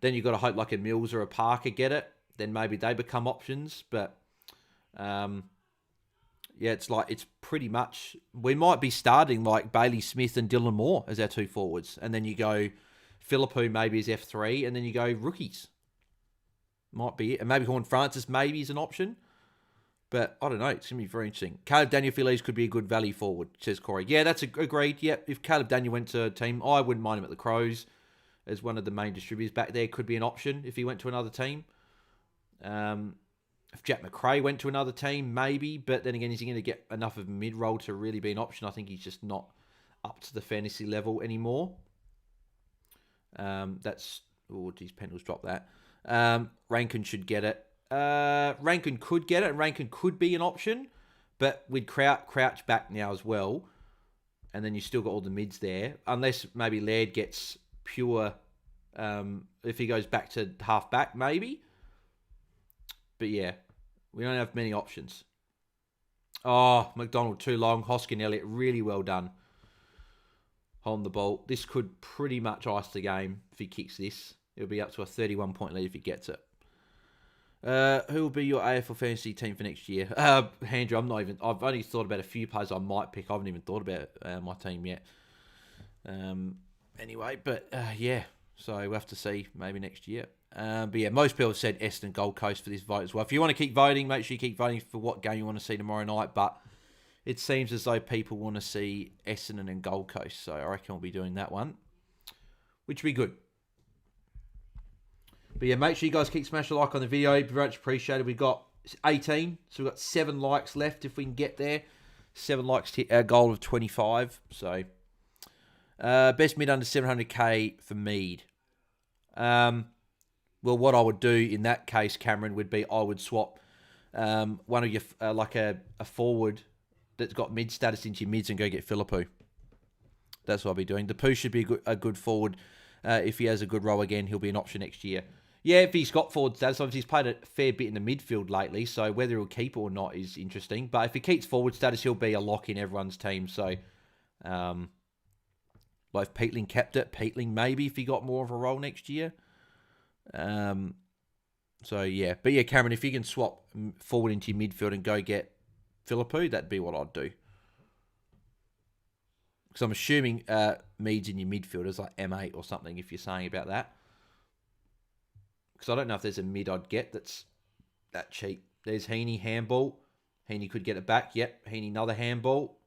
Then you've got to hope like a Mills or a Parker get it, then maybe they become options, but it's pretty much, we might be starting like Bailey Smith and Dylan Moore as our 2 forwards, and then you go Philippou maybe as F3, and then you go rookies. Might be it. And maybe Horn Francis maybe is an option. But I don't know. It's going to be very interesting. Caleb Daniel-Feliz could be a good value forward, says Corey. Yeah, that's agreed. Yep, if Caleb Daniel went to a team, I wouldn't mind him at the Crows as one of the main distributors back there. Could be an option if he went to another team. If Jack McRae went to another team, maybe. But then again, is he going to get enough of a mid-roll to really be an option? I think he's just not up to the fantasy level anymore. Geez, Pendle's dropped that. Rankin should get it. Rankin could get it, and Rankin could be an option, but with Crouch back now as well, and then you still got all the mids there, unless maybe Laird gets pure, if he goes back to half back, maybe. But yeah, we don't have many options. Oh, McDonald too long. Hoskin Elliott, really well done. Holding the ball. This could pretty much ice the game if he kicks this. It'll be up to a 31-point lead if he gets it. Who will be your AFL fantasy team for next year? Andrew, I've only thought about a few players I might pick. I haven't even thought about my team yet. Anyway, but yeah. So we'll have to see maybe next year. But yeah, most people have said Essendon Gold Coast for this vote as well. If you want to keep voting, make sure you keep voting for what game you want to see tomorrow night. But it seems as though people want to see Essendon and Gold Coast. So I reckon we'll be doing that one, which will be good. But yeah, make sure you guys keep smashing a like on the video. It'd be much appreciated. We've got 18, so we've got 7 likes left if we can get there. 7 likes to hit our goal of 25. So, best mid under 700k for Mead. Well, what I would do in that case, Cameron, would be I would swap one of your, like a forward that's got mid status into your mids and go get Philippou. That's what I'll be doing. The Poo should be a good forward. If he has a good row again, he'll be an option next year. Yeah, if he's got forward status, obviously he's played a fair bit in the midfield lately, so whether he'll keep or not is interesting. But if he keeps forward status, he'll be a lock in everyone's team. So, like if Peatling kept it, Peatling maybe if he got more of a role next year. So yeah, but yeah, Cameron, if you can swap forward into your midfield and go get Philippou, that'd be what I'd do. Because I'm assuming Mead's in your midfield as like M8 or something, if you're saying about that. Because I don't know if there's a mid I'd get that's that cheap. There's Heaney, handball. Heaney could get it back. Yep, Heaney, another handball.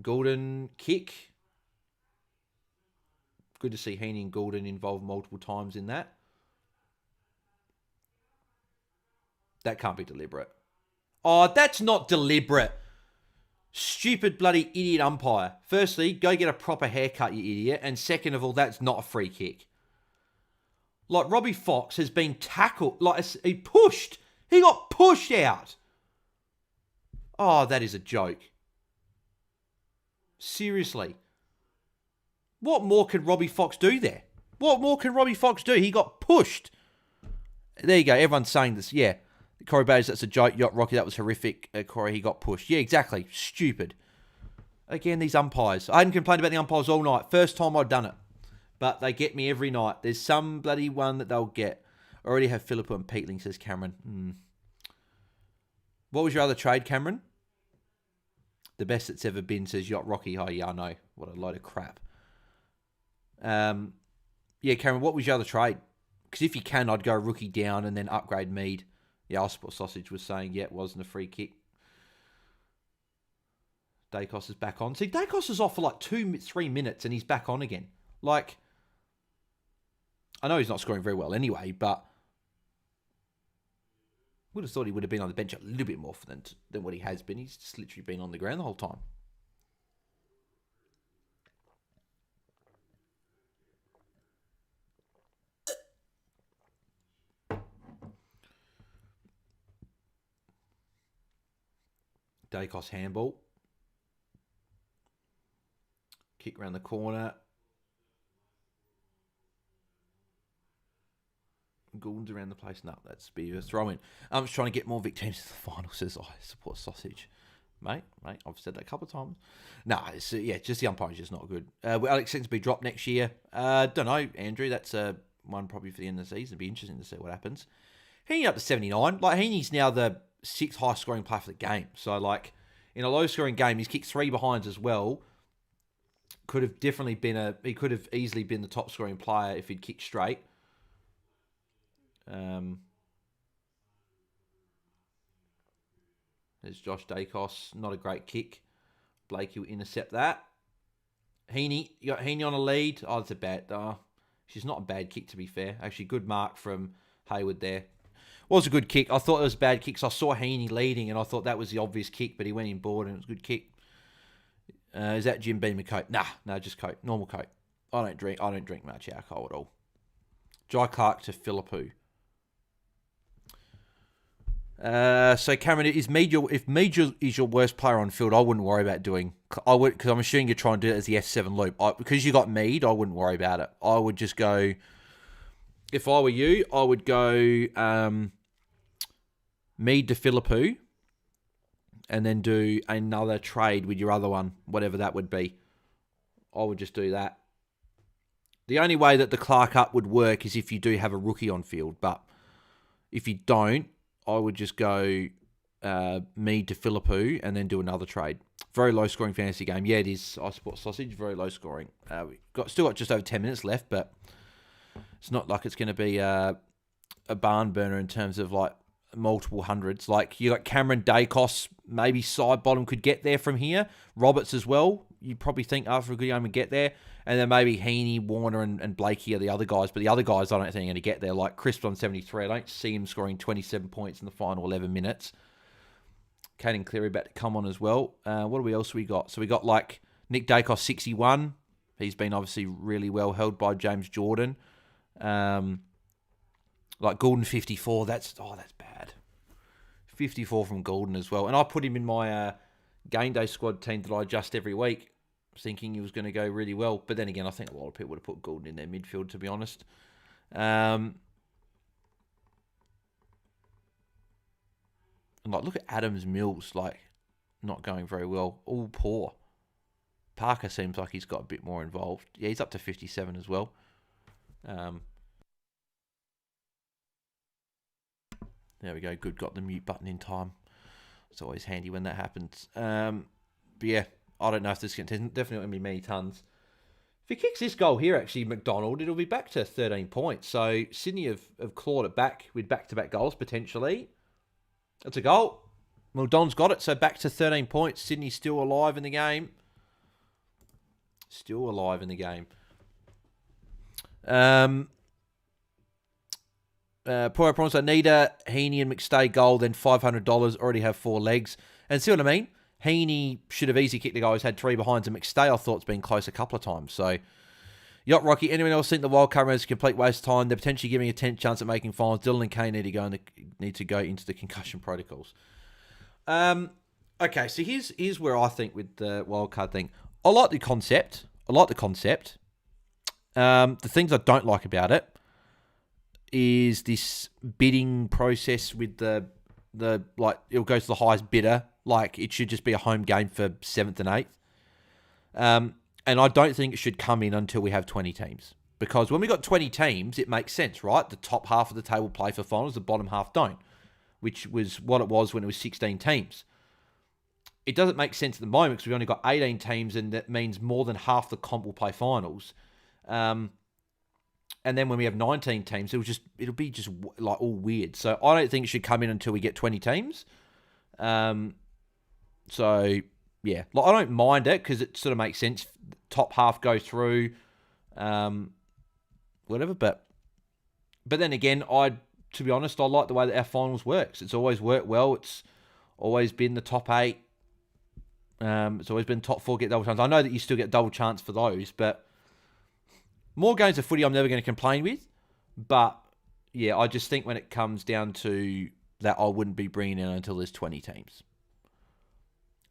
Goulden, kick. Good to see Heaney and Goulden involved multiple times in that. That can't be deliberate. Oh, that's not deliberate. Stupid bloody idiot umpire. Firstly, go get a proper haircut, you idiot. And second of all, that's not a free kick. Like, Robbie Fox has been tackled. Like, he pushed. He got pushed out. Oh, that is a joke. Seriously. What more can Robbie Fox do there? What more can Robbie Fox do? He got pushed. There you go. Everyone's saying this. Yeah. Corey Bays, that's a joke. Yacht Rocky, that was horrific. Corey, he got pushed. Yeah, exactly. Stupid. Again, these umpires. I hadn't complained about the umpires all night. First time I'd done it. But they get me every night. There's some bloody one that they'll get. I already have Philippou and Peatling, says Cameron. What was your other trade, Cameron? The best it's ever been, says Yacht Rocky. Oh, yeah, I know. What a load of crap. Yeah, Cameron, what was your other trade? Because if you can, I'd go rookie down and then upgrade Mead. Yeah, Ossport Sausage was saying, yeah, it wasn't a free kick. Dacos is back on. See, Dacos is off for like 2-3 minutes and he's back on again. Like, I know he's not scoring very well anyway, but would have thought he would have been on the bench a little bit more than what he has been. He's just literally been on the ground the whole time. Dacos handball. Kick around the corner. Goulden's around the place. No, that's be a throw in. I'm just trying to get more Vic teams to the final, says I support Sausage. Mate, I've said that a couple of times. No, it's, yeah, just the umpire's just not good. Will Alex Sensby drop next year? Don't know, Andrew. That's one probably for the end of the season. It'd be interesting to see what happens. Heaney up to 79. Like, Heaney's now the 6th highest scoring player for the game. So, like, in a low scoring game, he's kicked 3 behinds as well. Could have definitely been he could have easily been the top scoring player if he'd kicked straight. There's Josh Dacos. Not a great kick. Blakey will intercept that. Heaney. You got Heaney on a lead. Oh, it's a bad... she's not a bad kick, to be fair. Actually, good mark from Hayward there. Was a good kick. I thought it was bad kicks. I saw Heaney leading, and I thought that was the obvious kick, but he went in board, and it was a good kick. Is that Jim Beam and Coke? Nah, just Coke. Normal Coke. I don't drink much alcohol at all. Jai Clark to Philippou. So Cameron, if Mead is your worst player on field, I wouldn't worry about doing. Because I'm assuming you're trying to do it as the S7 loop. Because you got Mead, I wouldn't worry about it. I would just go. If I were you, I would go Mead to Philippou, and then do another trade with your other one, whatever that would be. I would just do that. The only way that the Clark up would work is if you do have a rookie on field, but if you don't, I would just go Mead to Philippou and then do another trade. Very low scoring fantasy game. Yeah, it is. I support sausage. Very low scoring. We still got just over 10 minutes left, but it's not like it's going to be a barn burner in terms of like multiple hundreds. Like you got Cameron Dacos, maybe side bottom could get there from here. Roberts as well. You probably think after a good game would get there. And then maybe Heaney, Warner, and Blakey are the other guys. But the other guys I don't think are going to get there. Like Crisp on 73. I don't see him scoring 27 points in the final 11 minutes. Caden Cleary about to come on as well. What else we got? So we got like Nick Dacos 61. He's been obviously really well held by James Jordan. Like Goulden 54. That's bad. 54 from Goulden as well. And I put him in my game day squad team that I adjust every week, thinking he was going to go really well. But then again, I think a lot of people would have put Goulden in their midfield, to be honest. And like, look at Adams Mills, like, not going very well. All poor. Parker seems like he's got a bit more involved. Yeah, he's up to 57 as well. There we go. Good. Got the mute button in time. It's always handy when that happens. But yeah, I don't know if this can... Definitely not going to be many tons. If he kicks this goal here, actually, McDonald, it'll be back to 13 points. So Sydney have clawed it back with back-to-back goals, potentially. That's a goal. McDonald's got it, so back to 13 points. Sydney's still alive in the game. Still alive in the game. Poor Promise, Anita, Heaney and McStay goal, then $500, already have 4 legs. And see what I mean? Heaney should have easily kicked the goal. He's had 3 behinds, and McStay, I thought's been close a couple of times. So, Yacht Rocky, anyone else think the wild card is a complete waste of time? They're potentially giving a 10th chance at making finals. Dylan and Kane need to go into the concussion protocols. Okay, so here's where I think with the wild card thing. I like the concept. The things I don't like about it is this bidding process with the like, it'll go to the highest bidder. Like, it should just be a home game for 7th and 8th. And I don't think it should come in until we have 20 teams. Because when we got 20 teams, it makes sense, right? The top half of the table play for finals, the bottom half don't. Which was what it was when it was 16 teams. It doesn't make sense at the moment because we've only got 18 teams, and that means more than half the comp will play finals. And then when we have 19 teams, it'll be just like all weird. So I don't think it should come in until we get 20 teams. So yeah, like, I don't mind it because it sort of makes sense. Top half go through, whatever. But then again, to be honest, I like the way that our finals works. It's always worked well. It's always been the top 8. It's always been top 4 get double chance. I know that you still get double chance for those, but more games of footy I'm never going to complain with. But yeah, I just think when it comes down to that, I wouldn't be bringing in until there's 20 teams.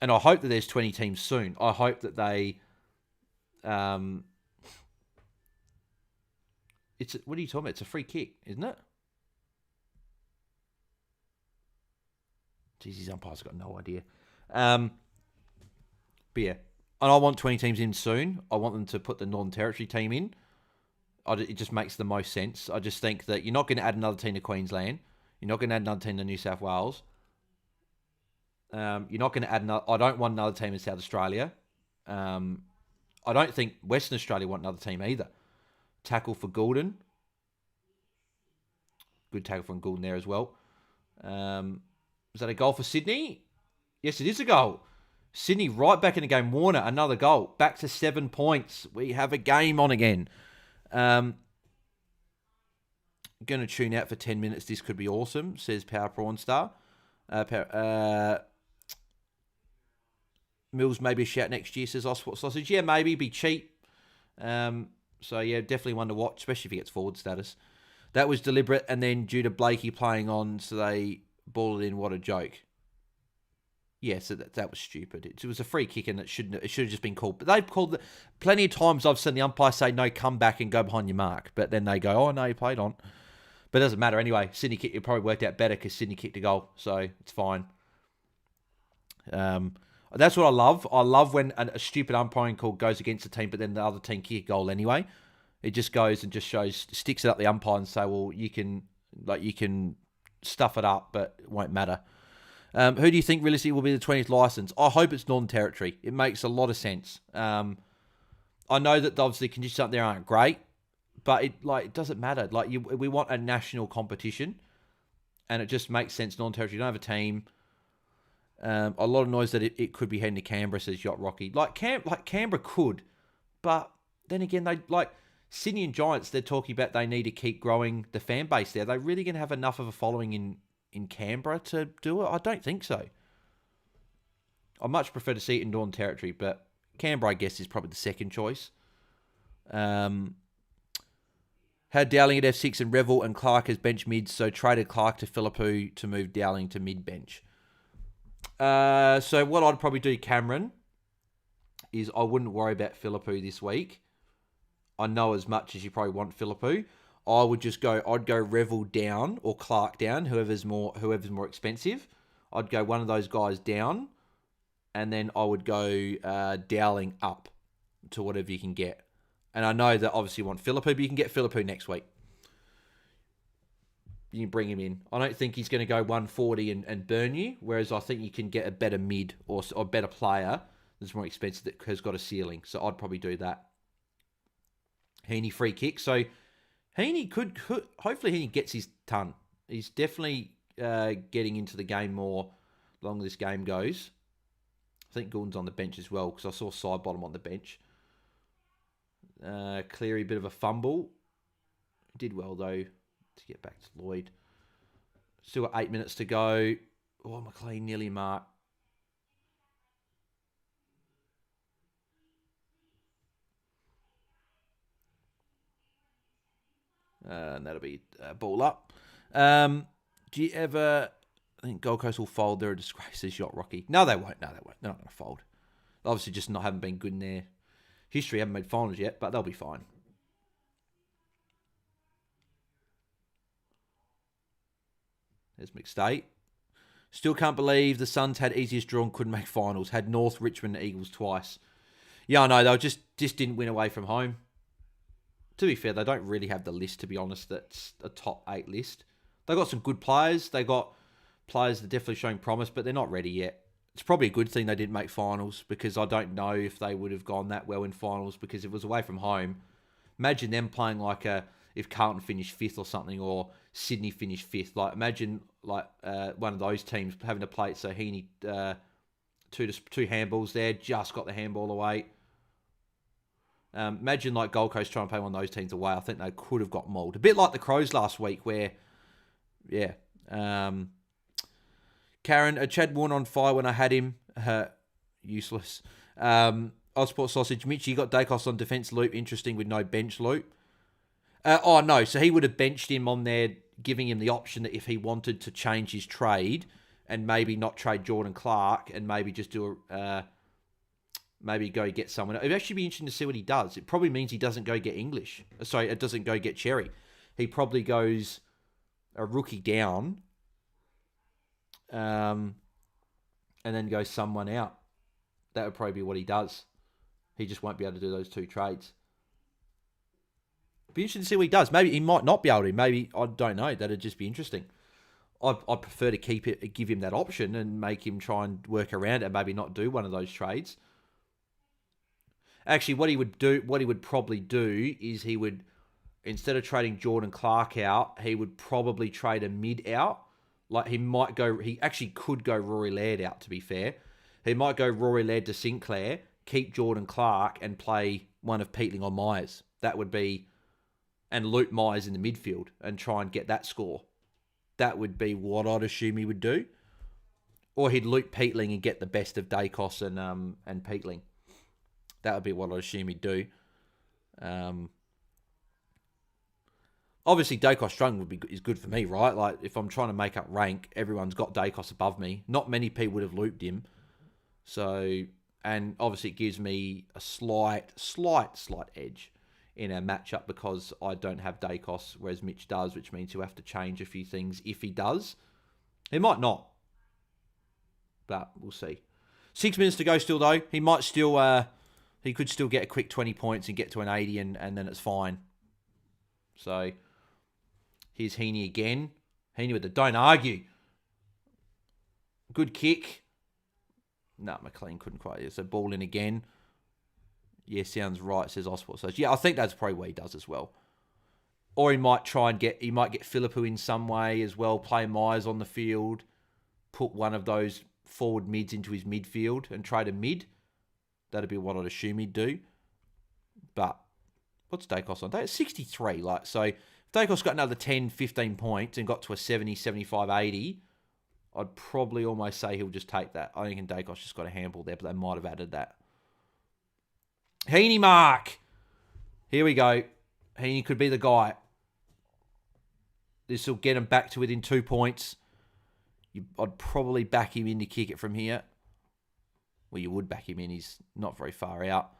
And I hope that there's 20 teams soon. I hope that they... what are you talking about? It's a free kick, isn't it? Jeez, these umpires got no idea. But yeah, and I want 20 teams in soon. I want them to put the Northern Territory team in. It just makes the most sense. I just think that you're not going to add another team to Queensland. You're not going to add another team to New South Wales. You're not going to add another... I don't want another team in South Australia. I don't think Western Australia want another team either. Tackle for Goulden. Good tackle from Goulden there as well. Is that a goal for Sydney? Yes, it is a goal. Sydney right back in the game. Warner, another goal. Back to 7 points. We have a game on again. Going to tune out for 10 minutes. This could be awesome, says Power Prawn Star. Mills maybe a shout next year, says Oswald Sausage. Yeah, maybe. Be cheap. So, yeah, definitely one to watch, especially if he gets forward status. That was deliberate, and then due to Blakey playing on, so they balled it in. What a joke. Yeah, so that was stupid. It was a free kick, and it should have just been called. But they've called it plenty of times. I've seen the umpire say, no, come back and go behind your mark. But then they go, oh, no, you played on. But it doesn't matter anyway. Sydney kicked, it probably worked out better because Sydney kicked a goal, so it's fine. That's what I love. I love when a stupid umpiring call goes against the team, but then the other team kick a goal anyway. It just goes and just sticks it up the umpire and say, well, you can stuff it up, but it won't matter. Who do you think realistically will be the 20th licence? I hope it's Northern Territory. It makes a lot of sense. I know that obviously conditions up there aren't great, but it doesn't matter. We want a national competition, and it just makes sense. Northern Territory, you don't have a team. A lot of noise that it could be heading to Canberra, says Yacht Rocky. Canberra could, but then again, they Sydney and Giants. They're talking about they need to keep growing the fan base there. Are they really going to have enough of a following in Canberra to do it? I don't think so. I much prefer to see it in Northern Territory, but Canberra, I guess, is probably the second choice. Had Dowling at F6 and Revel and Clark as bench mids, so traded Clark to Philippou to move Dowling to mid-bench. So what I'd probably do, Cameron, is I wouldn't worry about Philippou this week. I know as much as you probably want Philippou. I'd go Revel down or Clark down, whoever's more expensive. I'd go one of those guys down, and then I would go Dowling up to whatever you can get. And I know that obviously you want Philippou, but you can get Philippou next week. You can bring him in. I don't think he's going to go 140 and burn you, whereas I think you can get a better mid or a better player that's more expensive that has got a ceiling. So I'd probably do that. Heaney free kick. So Heaney could hopefully Heaney gets his ton. He's definitely getting into the game more the longer this game goes. I think Goulden's on the bench as well because I saw side bottom on the bench. Cleary, bit of a fumble. Did well though to get back to Lloyd. Still got 8 minutes to go. Oh, McLean nearly marked. And that'll be ball up. Do you ever... I think Gold Coast will fold. They're a disgrace, says Yacht Rocky. No, they won't. They're not going to fold. Obviously, just haven't been good in their history. Haven't made finals yet, but they'll be fine. There's McState. Still can't believe the Suns had easiest draw and couldn't make finals. Had North, Richmond, and Eagles twice. Yeah, I know. They just didn't win away from home. To be fair, they don't really have the list, to be honest, that's a top 8 list. They got some good players. They got players that are definitely showing promise, but they're not ready yet. It's probably a good thing they didn't make finals because I don't know if they would have gone that well in finals because if it was away from home, imagine them playing if Carlton finished 5th or something or Sydney finished 5th. Imagine one of those teams having to play it. So Heaney, two handballs there, just got the handball away. Imagine Gold Coast trying to play one of those teams away. I think they could have got mauled. A bit like the Crows last week where, yeah. Karen, Chad Warner on fire when I had him. Useless. Ossport Sausage. Mitch, you got Dacos on defence loop. Interesting with no bench loop. No. So he would have benched him on there, giving him the option that if he wanted to change his trade and maybe not trade Jordan Clark and maybe just do maybe go get someone. It'd actually be interesting to see what he does. It probably means he doesn't go get English. Sorry, it doesn't go get Cherry. He probably goes a rookie down and then goes someone out. That would probably be what he does. He just won't be able to do those 2 trades. Be interesting to see what he does. Maybe he might not be able to. Maybe, I don't know. That'd just be interesting. I'd prefer to give him that option and make him try and work around it and maybe not do one of those trades. Actually, what he would probably do is he would instead of trading Jordan Clark out, he would probably trade a mid out. Like he actually could go Rory Laird out, to be fair. He might go Rory Laird to Sinclair, keep Jordan Clark, and play one of Peatling on Myers. That would be, and loop Myers in the midfield and try and get that score. That would be what I'd assume he would do. Or he'd loop Peatling and get the best of Dacos and Peatling. That would be what I'd assume he'd do. Obviously, Dacos strung is good for me, right? Like, if I'm trying to make up rank, everyone's got Dacos above me. Not many people would have looped him. So, and obviously it gives me a slight edge in our matchup because I don't have Dacos, whereas Mitch does, which means he'll have to change a few things if he does. He might not, but we'll see. 6 minutes to go still, though. He might still, he could still get a quick 20 points and get to an 80 and then it's fine. So, here's Heaney again. Heaney with the don't argue. Good kick. No, McLean couldn't quite. So ball in again. Yeah, sounds right, says Oswald. So yeah, I think that's probably what he does as well. Or he might get Philippou in some way as well, play Myers on the field, put one of those forward mids into his midfield and trade a mid. That'd be what I'd assume he'd do. But what's Dacos on? It's 63. So if Dacos got another 10, 15 points and got to a 70, 75, 80, I'd probably almost say he'll just take that. I think Dacos just got a handball there, but they might have added that. Heaney mark. Here we go. Heaney could be the guy. This will get him back to within 2 points. I'd probably back him in to kick it from here. Well, you would back him in. He's not very far out.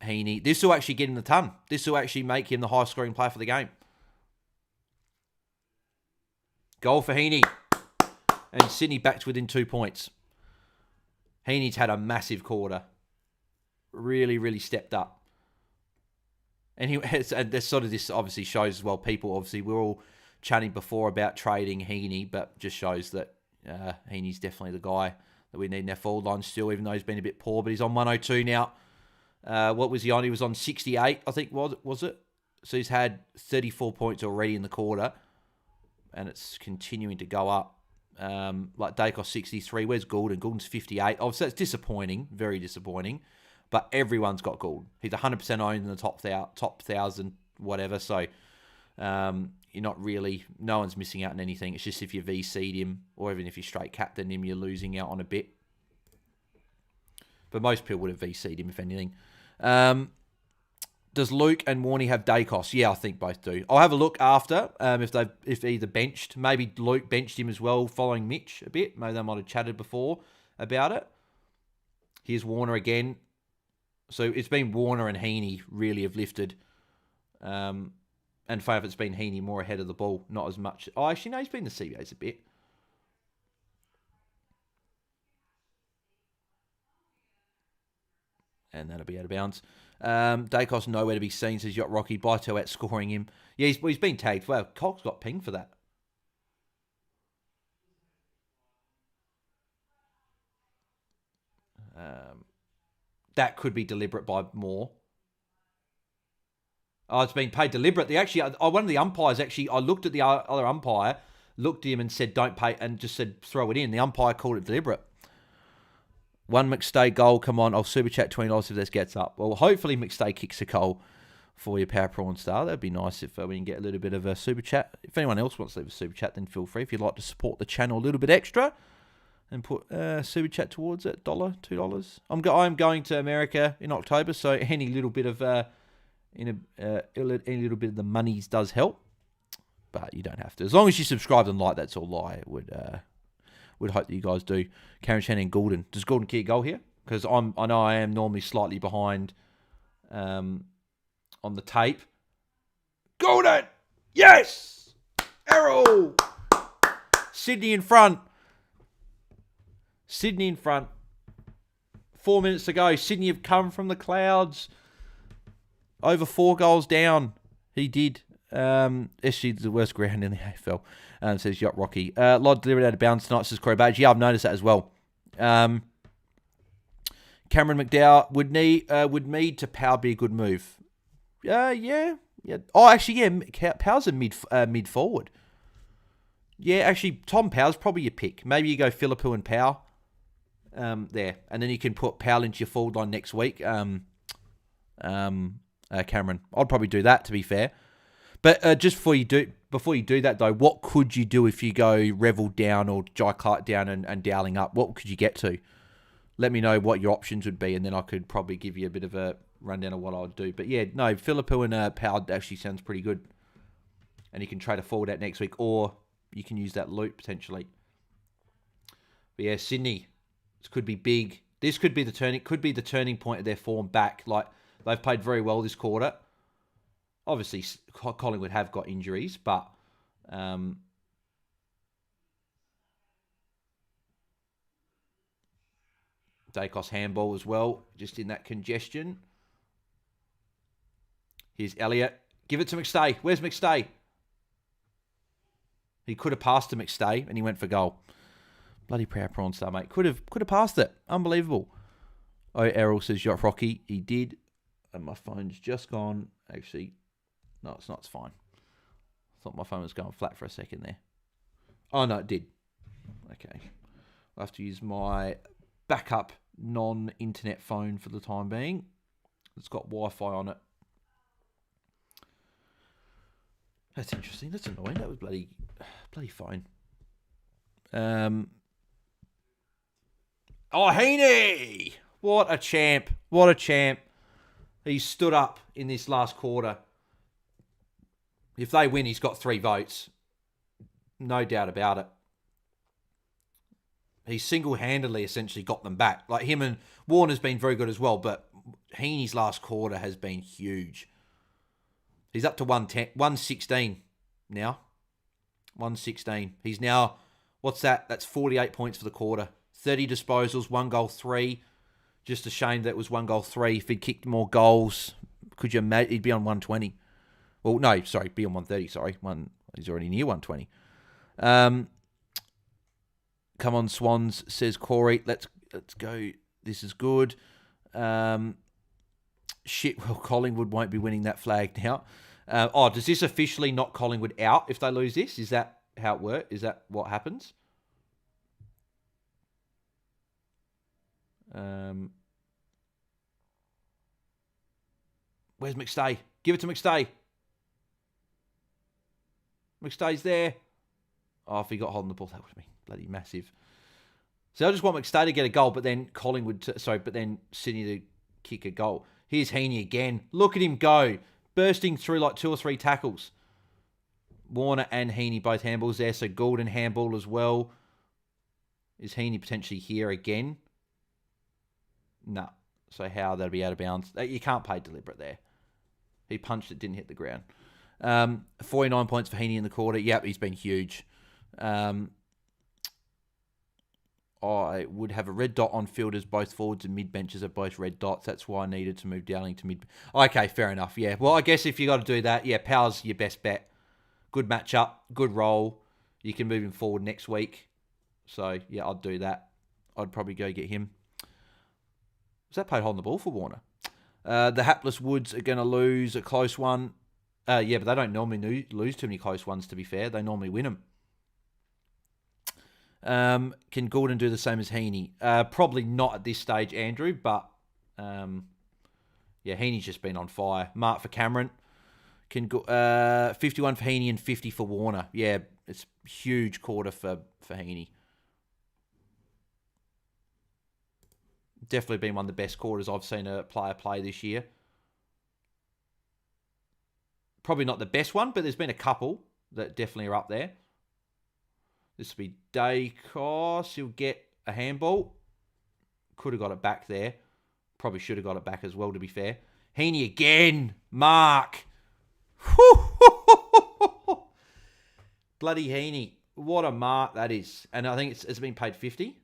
Heaney. This will actually get him the ton. This will actually make him the highest scoring player for the game. Goal for Heaney. And Sydney back to within 2 points. Heaney's had a massive quarter. Really, really stepped up. And this obviously shows as well, people, obviously, we're all chatting before about trading Heaney, but just shows that Heaney's definitely the guy that we need in our forward line still, even though he's been a bit poor, but he's on 102 now. What was he on? He was on 68, I think, was it? So he's had 34 points already in the quarter, and it's continuing to go up. Like Dacos 63, where's Goulden? Goulden's 58. Obviously, that's disappointing, very disappointing, but everyone's got Goulden. He's 100% owned in the top 1,000, whatever, so you're not really, no one's missing out on anything. It's just if you VC'd him, or even if you straight captain him, you're losing out on a bit. But most people would have VC'd him, if anything. Does Luke and Warney have Dacos? Yeah, I think both do. I'll have a look after if either benched. Maybe Luke benched him as well, following Mitch a bit. Maybe they might have chatted before about it. Here's Warner again. So it's been Warner and Heaney really have lifted. And Fav, it's been Heaney more ahead of the ball, not as much. Oh, actually, no, he's been the CBAs a bit. And that'll be out of bounds. Dacos nowhere to be seen, says Yacht Rocky. Baito outscoring him. Yeah, he's been tagged. Wow, Cox got pinged for that. That could be deliberate by Moore. Oh, it's been paid deliberately. Actually, one of the umpires, I looked at the other umpire, looked at him and said, don't pay, and just said, throw it in. The umpire called it deliberate. One McStay goal, come on. I'll super chat $20 if this gets up. Well, hopefully McStay kicks a goal for your Power Prawn Star. That'd be nice if we can get a little bit of a super chat. If anyone else wants to leave a super chat, then feel free. If you'd like to support the channel a little bit extra and put super chat towards it, $1, $2. I'm going to America in October, so any little bit of any little bit of the monies does help, but you don't have to. As long as you subscribe and like, that's all I would hope that you guys do. Karen Shannon and Goulden. Does Goulden kick a goal here? Because I know I am normally slightly behind on the tape. Goulden! Yes! Errol! Sydney in front. Sydney in front. 4 minutes to go. Sydney have come from the clouds. Over 4 goals down. He did. SG is the worst ground in the AFL. Says Yacht Rocky. Lod delivered out of bounds tonight, says Corey Badge. Yeah, I've noticed that as well. Cameron McDowell would need to power be a good move. Yeah. Yeah. Oh, actually, yeah. Powell's a mid forward. Yeah, actually, Tom Powell's probably your pick. Maybe you go Philippou and Powell there. And then you can put Powell into your forward line next week. Cameron. I'd probably do that, to be fair. But just before you do that, though, what could you do if you go Revel down or Jai Clark down and Dowling up? What could you get to? Let me know what your options would be, and then I could probably give you a bit of a rundown of what I would do. But yeah, no, Philippou and Powell actually sounds pretty good. And you can trade a forward out next week, or you can use that loot potentially. But yeah, Sydney, this could be big. This could be the turning point of their form back. Like, they've played very well this quarter. Obviously, Collingwood have got injuries, but Dacos handball as well, just in that congestion. Here's Elliott. Give it to McStay. Where's McStay? He could have passed to McStay, and he went for goal. Bloody proud prawn star, mate. Could have passed it. Unbelievable. Oh, Errol says, "Yacht Rocky." He did. And my phone's just gone. Actually, no, it's not. It's fine. I thought my phone was going flat for a second there. Oh, no, it did. Okay. I'll have to use my backup non-internet phone for the time being. It's got Wi-Fi on it. That's interesting. That's annoying. That was bloody phone. Oh, Heaney! What a champ. What a champ. He stood up in this last quarter. If they win, he's got 3 votes. No doubt about it. He single-handedly essentially got them back. Like, him and Warner's been very good as well, but Heaney's last quarter has been huge. He's up to 116 now. 116. He's now, what's that? That's 48 points for the quarter. 30 disposals, 1 goal, 3. Just a shame that it was 1 goal, 3. If he'd kicked more goals, could you imagine? He'd be on 120. Well, no, sorry, be on 130, sorry. He's already near 120. Come on, Swans, says Corey. Let's go. This is good. Shit, well, Collingwood won't be winning that flag now. Does this officially knock Collingwood out if they lose this? Is that how it works? Is that what happens? Where's McStay? Give it to McStay. McStay's there. Oh, if he got hold of the ball, that would have been bloody massive. So I just want McStay to get a goal, but then Sydney to kick a goal. Here's Heaney again. Look at him go. Bursting through like 2 or 3 tackles. Warner and Heaney both handballs there. So Goulden handball as well. Is Heaney potentially here again? No. So how that'll be out of bounds. You can't play deliberate there. He punched it, didn't hit the ground. 49 points for Heaney in the quarter. Yep, he's been huge. I would have a red dot on fielders. Both forwards and mid benches are both red dots. That's why I needed to move Dowling to mid. Okay, fair enough. Yeah. Well, I guess if you got to do that, yeah, Power's your best bet. Good matchup, good role. You can move him forward next week. So yeah, I'd do that. I'd probably go get him. Was that played holding the ball for Warner? The hapless Woods are going to lose a close one. Yeah, but they don't normally lose too many close ones, to be fair. They normally win them. Can Gordon do the same as Heaney? Probably not at this stage, Andrew, but yeah, Heaney's just been on fire. Mark for Cameron. 51 for Heaney and 50 for Warner. Yeah, it's a huge quarter for Heaney. Definitely been one of the best quarters I've seen a player play this year. Probably not the best one, but there's been a couple that definitely are up there. This will be Dacos. He'll get a handball. Could have got it back there. Probably should have got it back as well, to be fair. Heaney again. Mark. Bloody Heaney. What a mark that is. And I think it's been paid 50.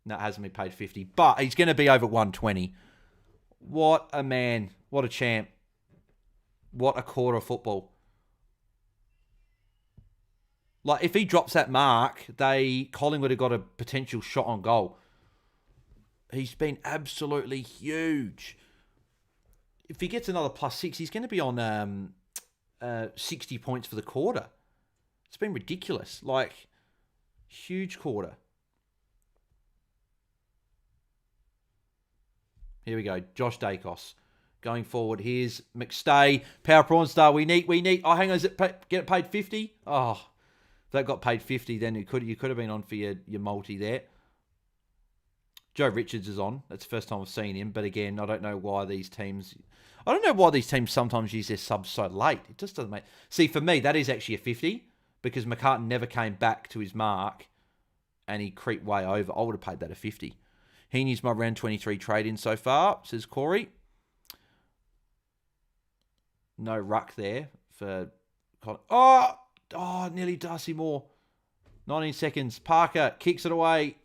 No, it hasn't been paid 50. But he's going to be over 120. What a man. What a champ. What a quarter of football. Like, if he drops that mark, Collingwood have got a potential shot on goal. He's been absolutely huge. if he gets another +6, he's going to be on 60 points for the quarter. It's been ridiculous. Like, huge quarter. Here we go. Josh Dacos. Going forward, here's McStay. Power Prawn Star. We need. Oh, hang on. Get it paid 50? Oh, if that got paid 50, then you could have been on for your multi there. Joe Richards is on. That's the first time I've seen him. But again, I don't know why these teams sometimes use their subs so late. It just doesn't make... See, for me, that is actually a 50 because McCartan never came back to his mark and he creeped way over. I would have paid that a 50. Heaney's my round 23 trade-in so far, says Corey. No ruck there for... Oh, nearly Darcy Moore. 19 seconds. Parker kicks it away.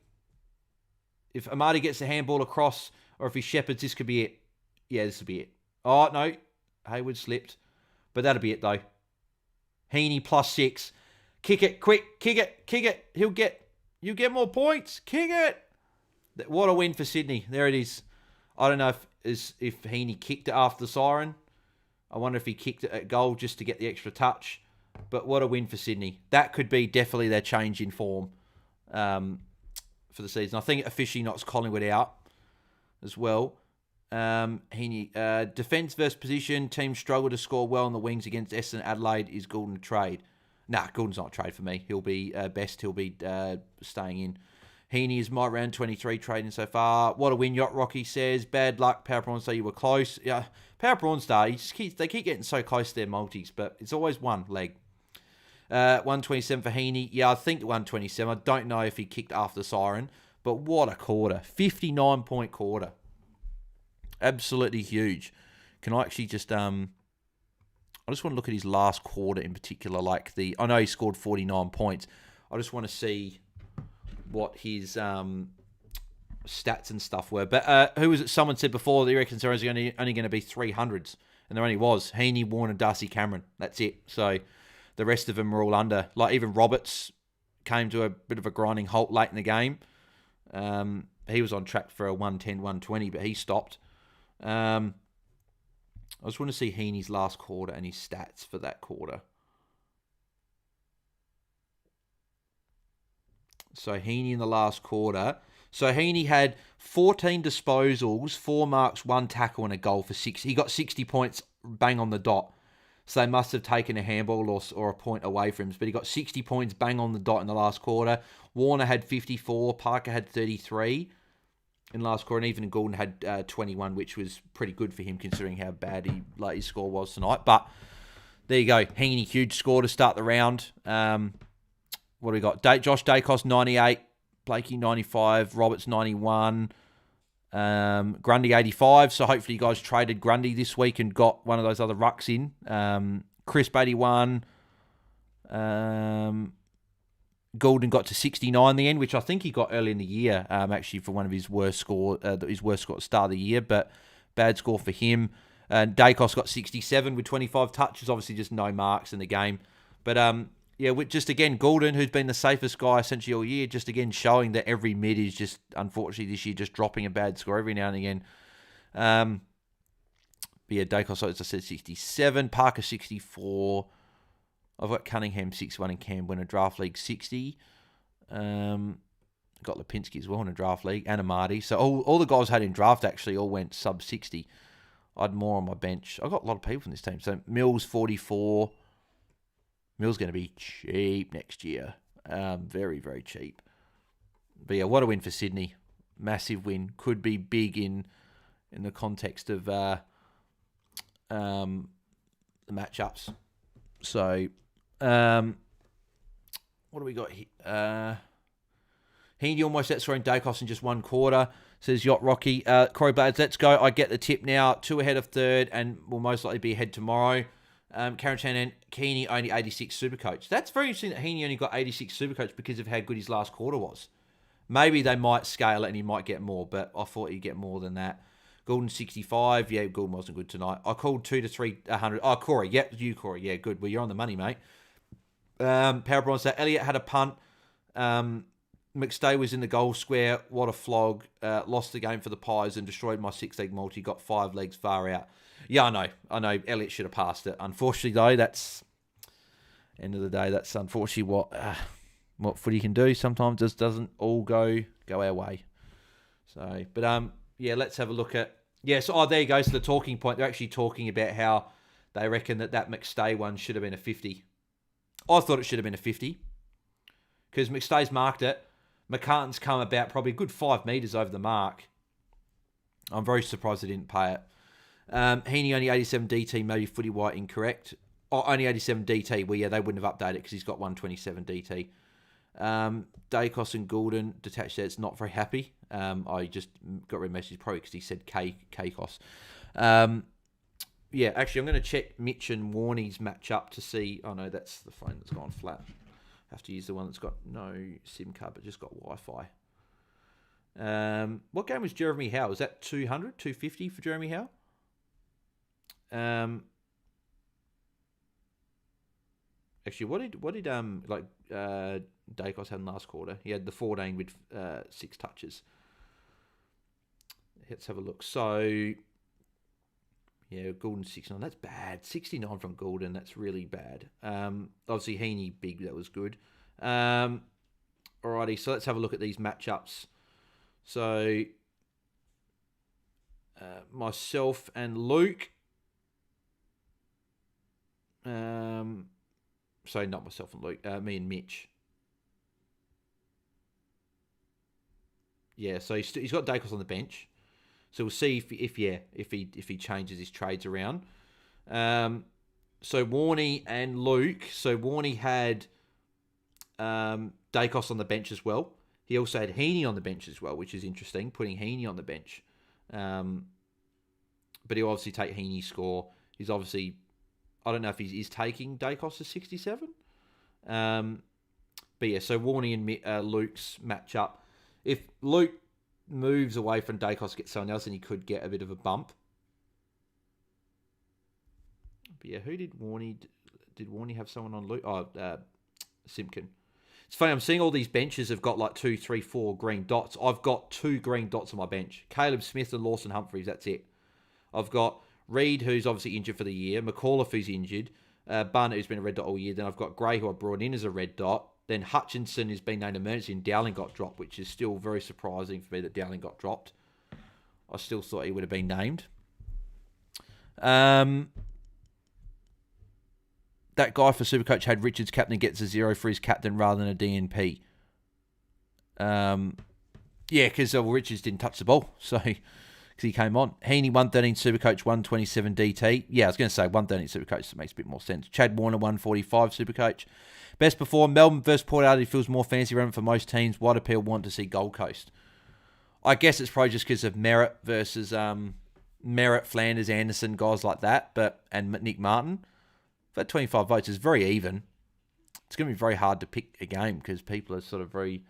If Amadi gets the handball across or if he shepherds, this could be it. Yeah, this will be it. Oh, no. Hayward slipped. But that'll be it, though. Heaney +6. Kick it, quick. Kick it. You'll get more points. Kick it. What a win for Sydney. There it is. I don't know if Heaney kicked it after the siren. I wonder if he kicked it at goal just to get the extra touch. But what a win for Sydney. That could be definitely their change in form for the season. I think it officially knocks Collingwood out as well. Heaney, defence versus position. Teams struggle to score well on the wings against Essendon Adelaide. Is Goulden a trade? Nah, Goulden's not a trade for me. He'll be best. He'll be staying in. Heaney is my round 23 trading so far. What a win, Yacht Rocky says. Bad luck, Power Prawn Star, you were close. Yeah, Power Prawn Star, they keep getting so close to their multis, but it's always one leg. 127 for Heaney. Yeah, I think 127. I don't know if he kicked after the siren, but what a quarter. 59-point quarter. Absolutely huge. Can I actually just... I just want to look at his last quarter in particular. I know he scored 49 points. I just want to see what his stats and stuff were. But who was it? Someone said before that he reckons there was only going to be 300s. And there only was. Heaney, Warner, Darcy, Cameron. That's it. So the rest of them were all under. Like even Roberts came to a bit of a grinding halt late in the game. He was on track for a 110, 120, but he stopped. I just want to see Heaney's last quarter and his stats for that quarter. So Heaney in the last quarter. So Heaney had 14 disposals, 4 marks, 1 tackle and a goal for 6. He got 60 points bang on the dot. So they must have taken a handball or a point away from him. But he got 60 points bang on the dot in the last quarter. Warner had 54. Parker had 33 in last quarter. And even Goulden had 21, which was pretty good for him considering how bad his score was tonight. But there you go. Heaney, huge score to start the round. What do we got? Josh Dacos, 98. Blakey, 95. Roberts, 91. Grundy, 85. So hopefully you guys traded Grundy this week and got one of those other rucks in. Crisp, 81. Goulden got to 69 in the end, which I think he got early in the year, actually, for one of his worst score at the start of the year. But bad score for him. Dacos got 67 with 25 touches. Obviously just no marks in the game. But... yeah, just again, Goulden, who's been the safest guy essentially all year, just again showing that every mid is just, unfortunately, this year just dropping a bad score every now and again. But yeah, Dacos, as I said, 67. Parker, 64. I've got Cunningham, 61, and Cam win a draft league, 60. Got Lipinski as well in a draft league, and Amadi. So all the guys I had in draft actually all went sub 60. I had more on my bench. I've got a lot of people in this team. So Mills, 44. Mill's going to be cheap next year. Very, very cheap. But yeah, what a win for Sydney. Massive win. Could be big in the context of the matchups. So, what do we got here? Heaney almost outscoring Dacos in just one quarter, says Yacht Rocky. Corey Blades, let's go. I get the tip now. 2 ahead of third and will most likely be ahead tomorrow. Karen Chan and Heaney only 86 Supercoach. That's very interesting that Heaney only got 86 Supercoach because of how good his last quarter was. Maybe they might scale it and he might get more, but I thought he'd get more than that. Goulden 65. Yeah, Goulden wasn't good tonight. I called 2 to 300. Oh, Corey. Yep, you, Corey. Yeah, good. Well, you're on the money, mate. Power Bronze. So Elliott had a punt. McStay was in the goal square. What a flog. Lost the game for the Pies and destroyed my 6-leg multi. Got 5 legs far out. Yeah, I know. Elliott should have passed it. Unfortunately, though, that's... End of the day, that's unfortunately what footy can do. Sometimes just doesn't all go our way. So, but yeah, let's have a look at... Yeah, so there you go. So the talking point, they're actually talking about how they reckon that McStay one should have been a 50. I thought it should have been a 50 because McStay's marked it. McCartan's come about probably a good 5 metres over the mark. I'm very surprised they didn't pay it. Heaney only 87 DT, maybe footy white incorrect. Oh, only 87 DT. Well, yeah, they wouldn't have updated it because he's got 127 DT. Dacos and Goulden, detached there, it's not very happy. I just got rid of message probably because he said Kickoff. Yeah, actually, I'm going to check Mitch and Warney's matchup to see... Oh, no, that's the phone that's gone flat. I have to use the one that's got no SIM card but just got Wi-Fi. What game was Jeremy Howe? Was that 200, 250 for Jeremy Howe? Actually, what did Dacos had in last quarter? He had the 14 with 6 touches. Let's have a look. So, yeah, Goulden 69. That's bad. 69 from Goulden. That's really bad. Obviously, Heaney big. That was good. Alrighty, so let's have a look at these matchups. So, myself and Luke. Sorry, not myself and Luke. Me and Mitch. Yeah, so he's got Dacos on the bench. So we'll see if he changes his trades around. So Warney and Luke. So Warney had Dacos on the bench as well. He also had Heaney on the bench as well, which is interesting, putting Heaney on the bench. But he'll obviously take Heaney's score. He's obviously... I don't know if he's taking Dacos to 67. But yeah, so Warney and Luke's matchup. If Luke moves away from Dacos, gets someone else, then he could get a bit of a bump. But yeah, who did Warney... Did Warney have someone on Luke? Oh, Simpkin. It's funny, I'm seeing all these benches have got like 2, 3, 4 green dots. I've got 2 green dots on my bench. Caleb Smith and Lawson Humphreys, that's it. I've got Reed, who's obviously injured for the year. McAuliffe, who's injured. Barnett, who's been a red dot all year. Then I've got Gray, who I brought in as a red dot. Then Hutchinson has been named emergency, and Dowling got dropped, which is still very surprising for me that Dowling got dropped. I still thought he would have been named. That guy for Supercoach had Richards captain, gets a 0 for his captain rather than a DNP. Yeah, because Richards didn't touch the ball, so... because he came on. Heaney, 113 Supercoach, 127 DT. Yeah, I was going to say 113 Supercoach, that makes a bit more sense. Chad Warner, 145 Supercoach. Best before, Melbourne versus Port Adelaide feels more fancy relevant for most teams. Wide appeal, want to see Gold Coast. I guess it's probably just because of Merritt versus Merritt, Flanders, Anderson, guys like that, and Nick Martin. That 25 votes is very even. It's going to be very hard to pick a game because people are sort of very...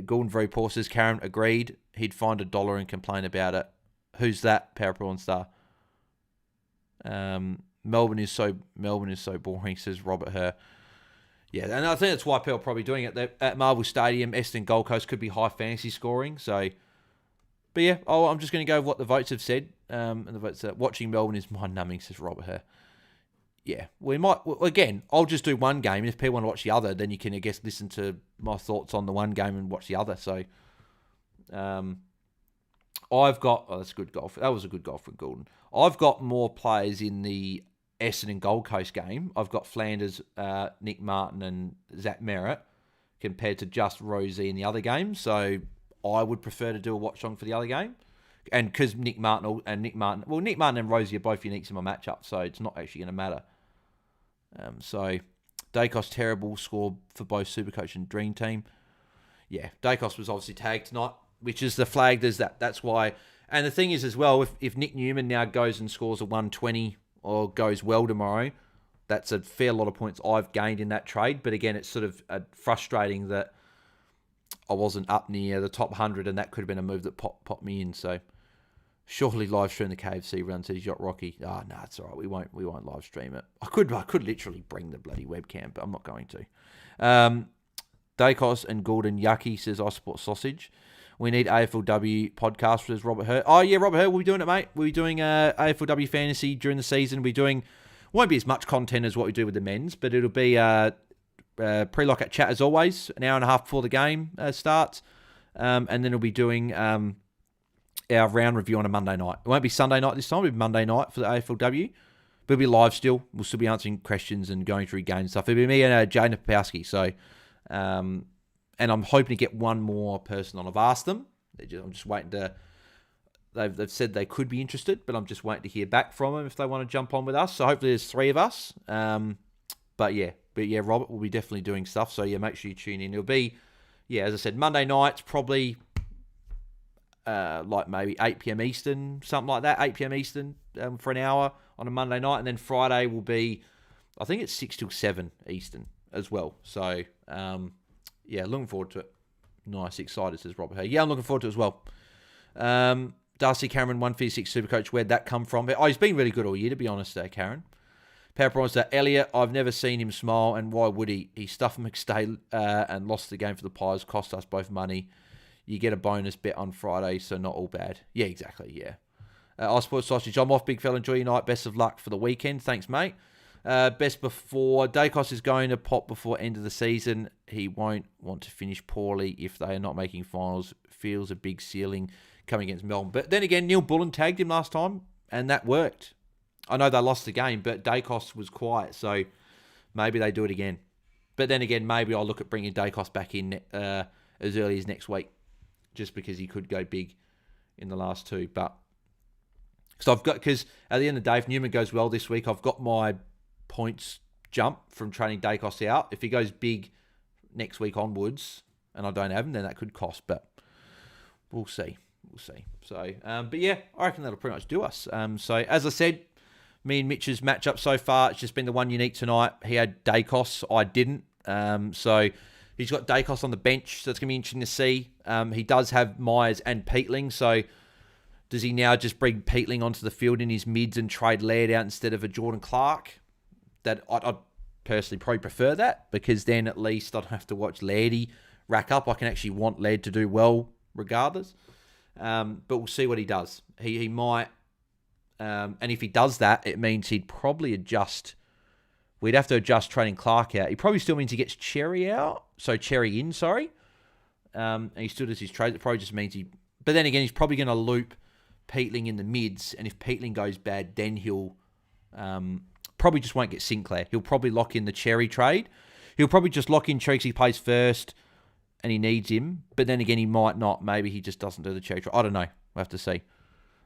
Gordon very poor, says Karen, agreed. He'd find $1 and complain about it. Who's that? Power Prawn Star. Melbourne is so boring, says Robert Herr. Yeah, and I think that's why people are probably doing it. At Marvel Stadium, Essendon Gold Coast could be high fantasy scoring. So, but yeah, I'm just going to go with what the votes have said. And the votes are, watching Melbourne is mind-numbing, says Robert Herr. Yeah, we might, again, I'll just do one game. If people want to watch the other, then you can, I guess, listen to my thoughts on the one game and watch the other. So, I've got, that's a good golf. That was a good golf from Goulden. I've got more players in the Essendon Gold Coast game. I've got Flanders, Nick Martin and Zach Merritt compared to just Rosie in the other game. So, I would prefer to do a watch-along for the other game. And because Nick Martin and Rosie are both uniques in my matchup, so it's not actually going to matter. So, Dacos terrible score for both Supercoach and Dream Team. Yeah, Dacos was obviously tagged tonight, which is the flag. There's that. That's why. And the thing is as well, if Nick Newman now goes and scores a 120 or goes well tomorrow, that's a fair lot of points I've gained in that trade. But again, it's sort of frustrating that I wasn't up near the top 100, and that could have been a move that popped me in. So, surely live stream the KFC run, says Yacht Rocky. No, it's all right. We won't live stream it. I could literally bring the bloody webcam, but I'm not going to. Dacos and Gordon Yucky, says I support sausage. We need AFLW podcast, says Robert Hurt. Oh, yeah, Robert Hurt, we'll be doing it, mate. We'll be doing AFLW Fantasy during the season. We'll be doing, won't be as much content as what we do with the men's, but it'll be pre-lockout chat as always, an hour and a half before the game starts. And then we'll be doing our round review on a Monday night. It won't be Sunday night this time, it'll be Monday night for the AFLW. But it'll be live still. We'll still be answering questions and going through game stuff. It'll be me and Jane Papowski. So, and I'm hoping to get one more person on. I've asked them. I'm just waiting to... They've said they could be interested, but I'm just waiting to hear back from them if they want to jump on with us. So hopefully there's 3 of us. But yeah, Robert will be definitely doing stuff. So yeah, make sure you tune in. It'll be, yeah, as I said, Monday nights, probably like maybe 8 p.m. Eastern, something like that. 8 p.m. Eastern for an hour on a Monday night. And then Friday will be, I think it's 6 till 7 Eastern as well. So yeah, looking forward to it. Nice, excited, says Robert. Hey, yeah, I'm looking forward to it as well. Darcy Cameron, 156 Supercoach. Where'd that come from? Oh, he's been really good all year, to be honest, Karen. Power Bronzer, Elliot, I've never seen him smile, and why would he? He stuffed McStay and lost the game for the Pies, cost us both money. You get a bonus bet on Friday, so not all bad. Yeah, exactly, yeah. I Sports Sausage, I'm off, big fella. Enjoy your night. Best of luck for the weekend. Thanks, mate. Best before, Dacos is going to pop before end of the season. He won't want to finish poorly if they are not making finals. Feels a big ceiling coming against Melbourne. But then again, Neil Bullen tagged him last time, and that worked. I know they lost the game, but Dacos was quiet, so maybe they do it again. But then again, maybe I'll look at bringing Dacos back in as early as next week, just because he could go big in the last 2. But because at the end of the day, if Newman goes well this week, I've got my points jump from training Dacos out. If he goes big next week onwards, and I don't have him, then that could cost. But we'll see. So, but yeah, I reckon that'll pretty much do us. So as I said, me and Mitch's matchup so far, it's just been the one unique tonight. He had Dacos, I didn't. So he's got Dacos on the bench, so it's going to be interesting to see. He does have Myers and Peatling, so does he now just bring Peatling onto the field in his mids and trade Laird out instead of a Jordan Clark? That I'd personally probably prefer that, because then at least I don't have to watch Lairdy rack up. I can actually want Laird to do well regardless. But we'll see what he does. He might... and if he does that, it means he'd probably adjust. We'd have to adjust trading Clark out. He probably still means he gets Cherry out. So Cherry in, sorry. And he still does his trade. It probably just means he... But then again, he's probably going to loop Peatling in the mids. And if Peatling goes bad, then he'll... probably just won't get Sinclair. He'll probably lock in the Cherry trade. He'll probably just lock in Cherry because he plays first and he needs him. But then again, he might not. Maybe he just doesn't do the Cherry trade. I don't know. We'll have to see.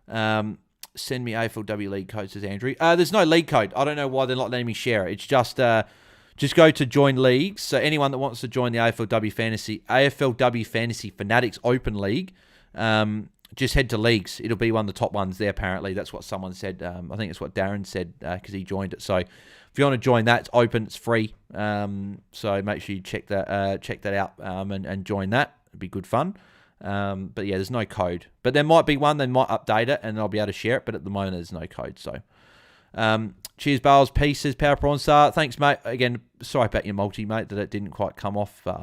Send me AFLW league code, says Andrew. There's no league code. I don't know why they're not letting me share it. It's just go to join leagues. So anyone that wants to join the AFLW Fantasy Fanatics Open League, just head to leagues. It'll be one of the top ones there, apparently. That's what someone said. I think it's what Darren said because he joined it. So if you want to join that, it's open. It's free. So make sure you check that out and join that. It'd be good fun. But yeah, there's no code. But there might be one. They might update it and I'll be able to share it. But at the moment, there's no code. So cheers, Bales. Peace, says Power Prawn Star. Thanks, mate. Again, sorry about your multi, mate, that it didn't quite come off. But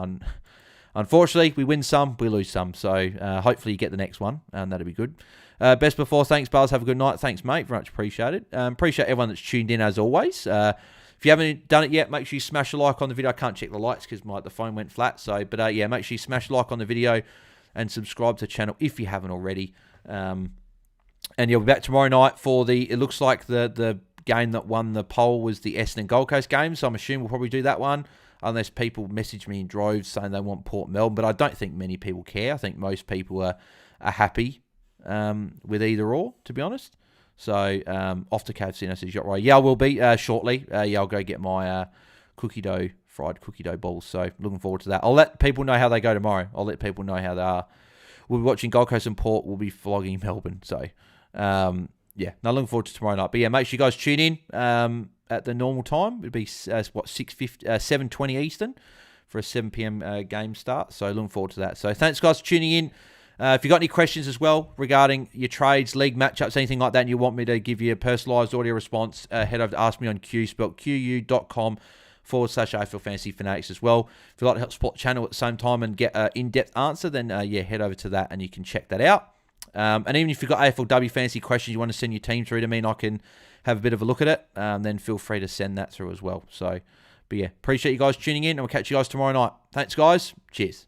unfortunately, we win some, we lose some. So hopefully you get the next one, and that'll be good. Best before. Thanks, Bales. Have a good night. Thanks, mate. Very much appreciated. Appreciate everyone that's tuned in as always. If you haven't done it yet, make sure you smash a like on the video. I can't check the likes because the phone went flat. So, but yeah, make sure you smash a like on the video and subscribe to the channel if you haven't already. And you'll be back tomorrow night for it looks like the game that won the poll was the Essendon and Gold Coast game. So I'm assuming we'll probably do that one, unless people message me in droves saying they want Port Melbourne. But I don't think many people care. I think most people are happy with either or, to be honest. So off to KFC, I says, right. Yeah, I will be shortly. Yeah, I'll go get my fried cookie dough balls. So looking forward to that. I'll let people know how they go tomorrow. I'll let people know how they are. We'll be watching Gold Coast and Port. We'll be flogging Melbourne. So yeah, now looking forward to tomorrow night. But yeah, make sure you guys tune in at the normal time. It'd be 7:20 Eastern for a 7 p.m. Game start. So looking forward to that. So thanks guys for tuning in. If you've got any questions as well regarding your trades, league matchups, anything like that, and you want me to give you a personalised audio response, head over to Ask Me on Q, spelled QU.com. facebook.com/AFL Fantasy Fanatics as well. If you'd like to help support the channel at the same time and get an in-depth answer, then head over to that and you can check that out. And even if you've got AFLW fantasy questions you want to send your team through to me and I can have a bit of a look at it, then feel free to send that through as well. So, but yeah, appreciate you guys tuning in and we'll catch you guys tomorrow night. Thanks, guys. Cheers.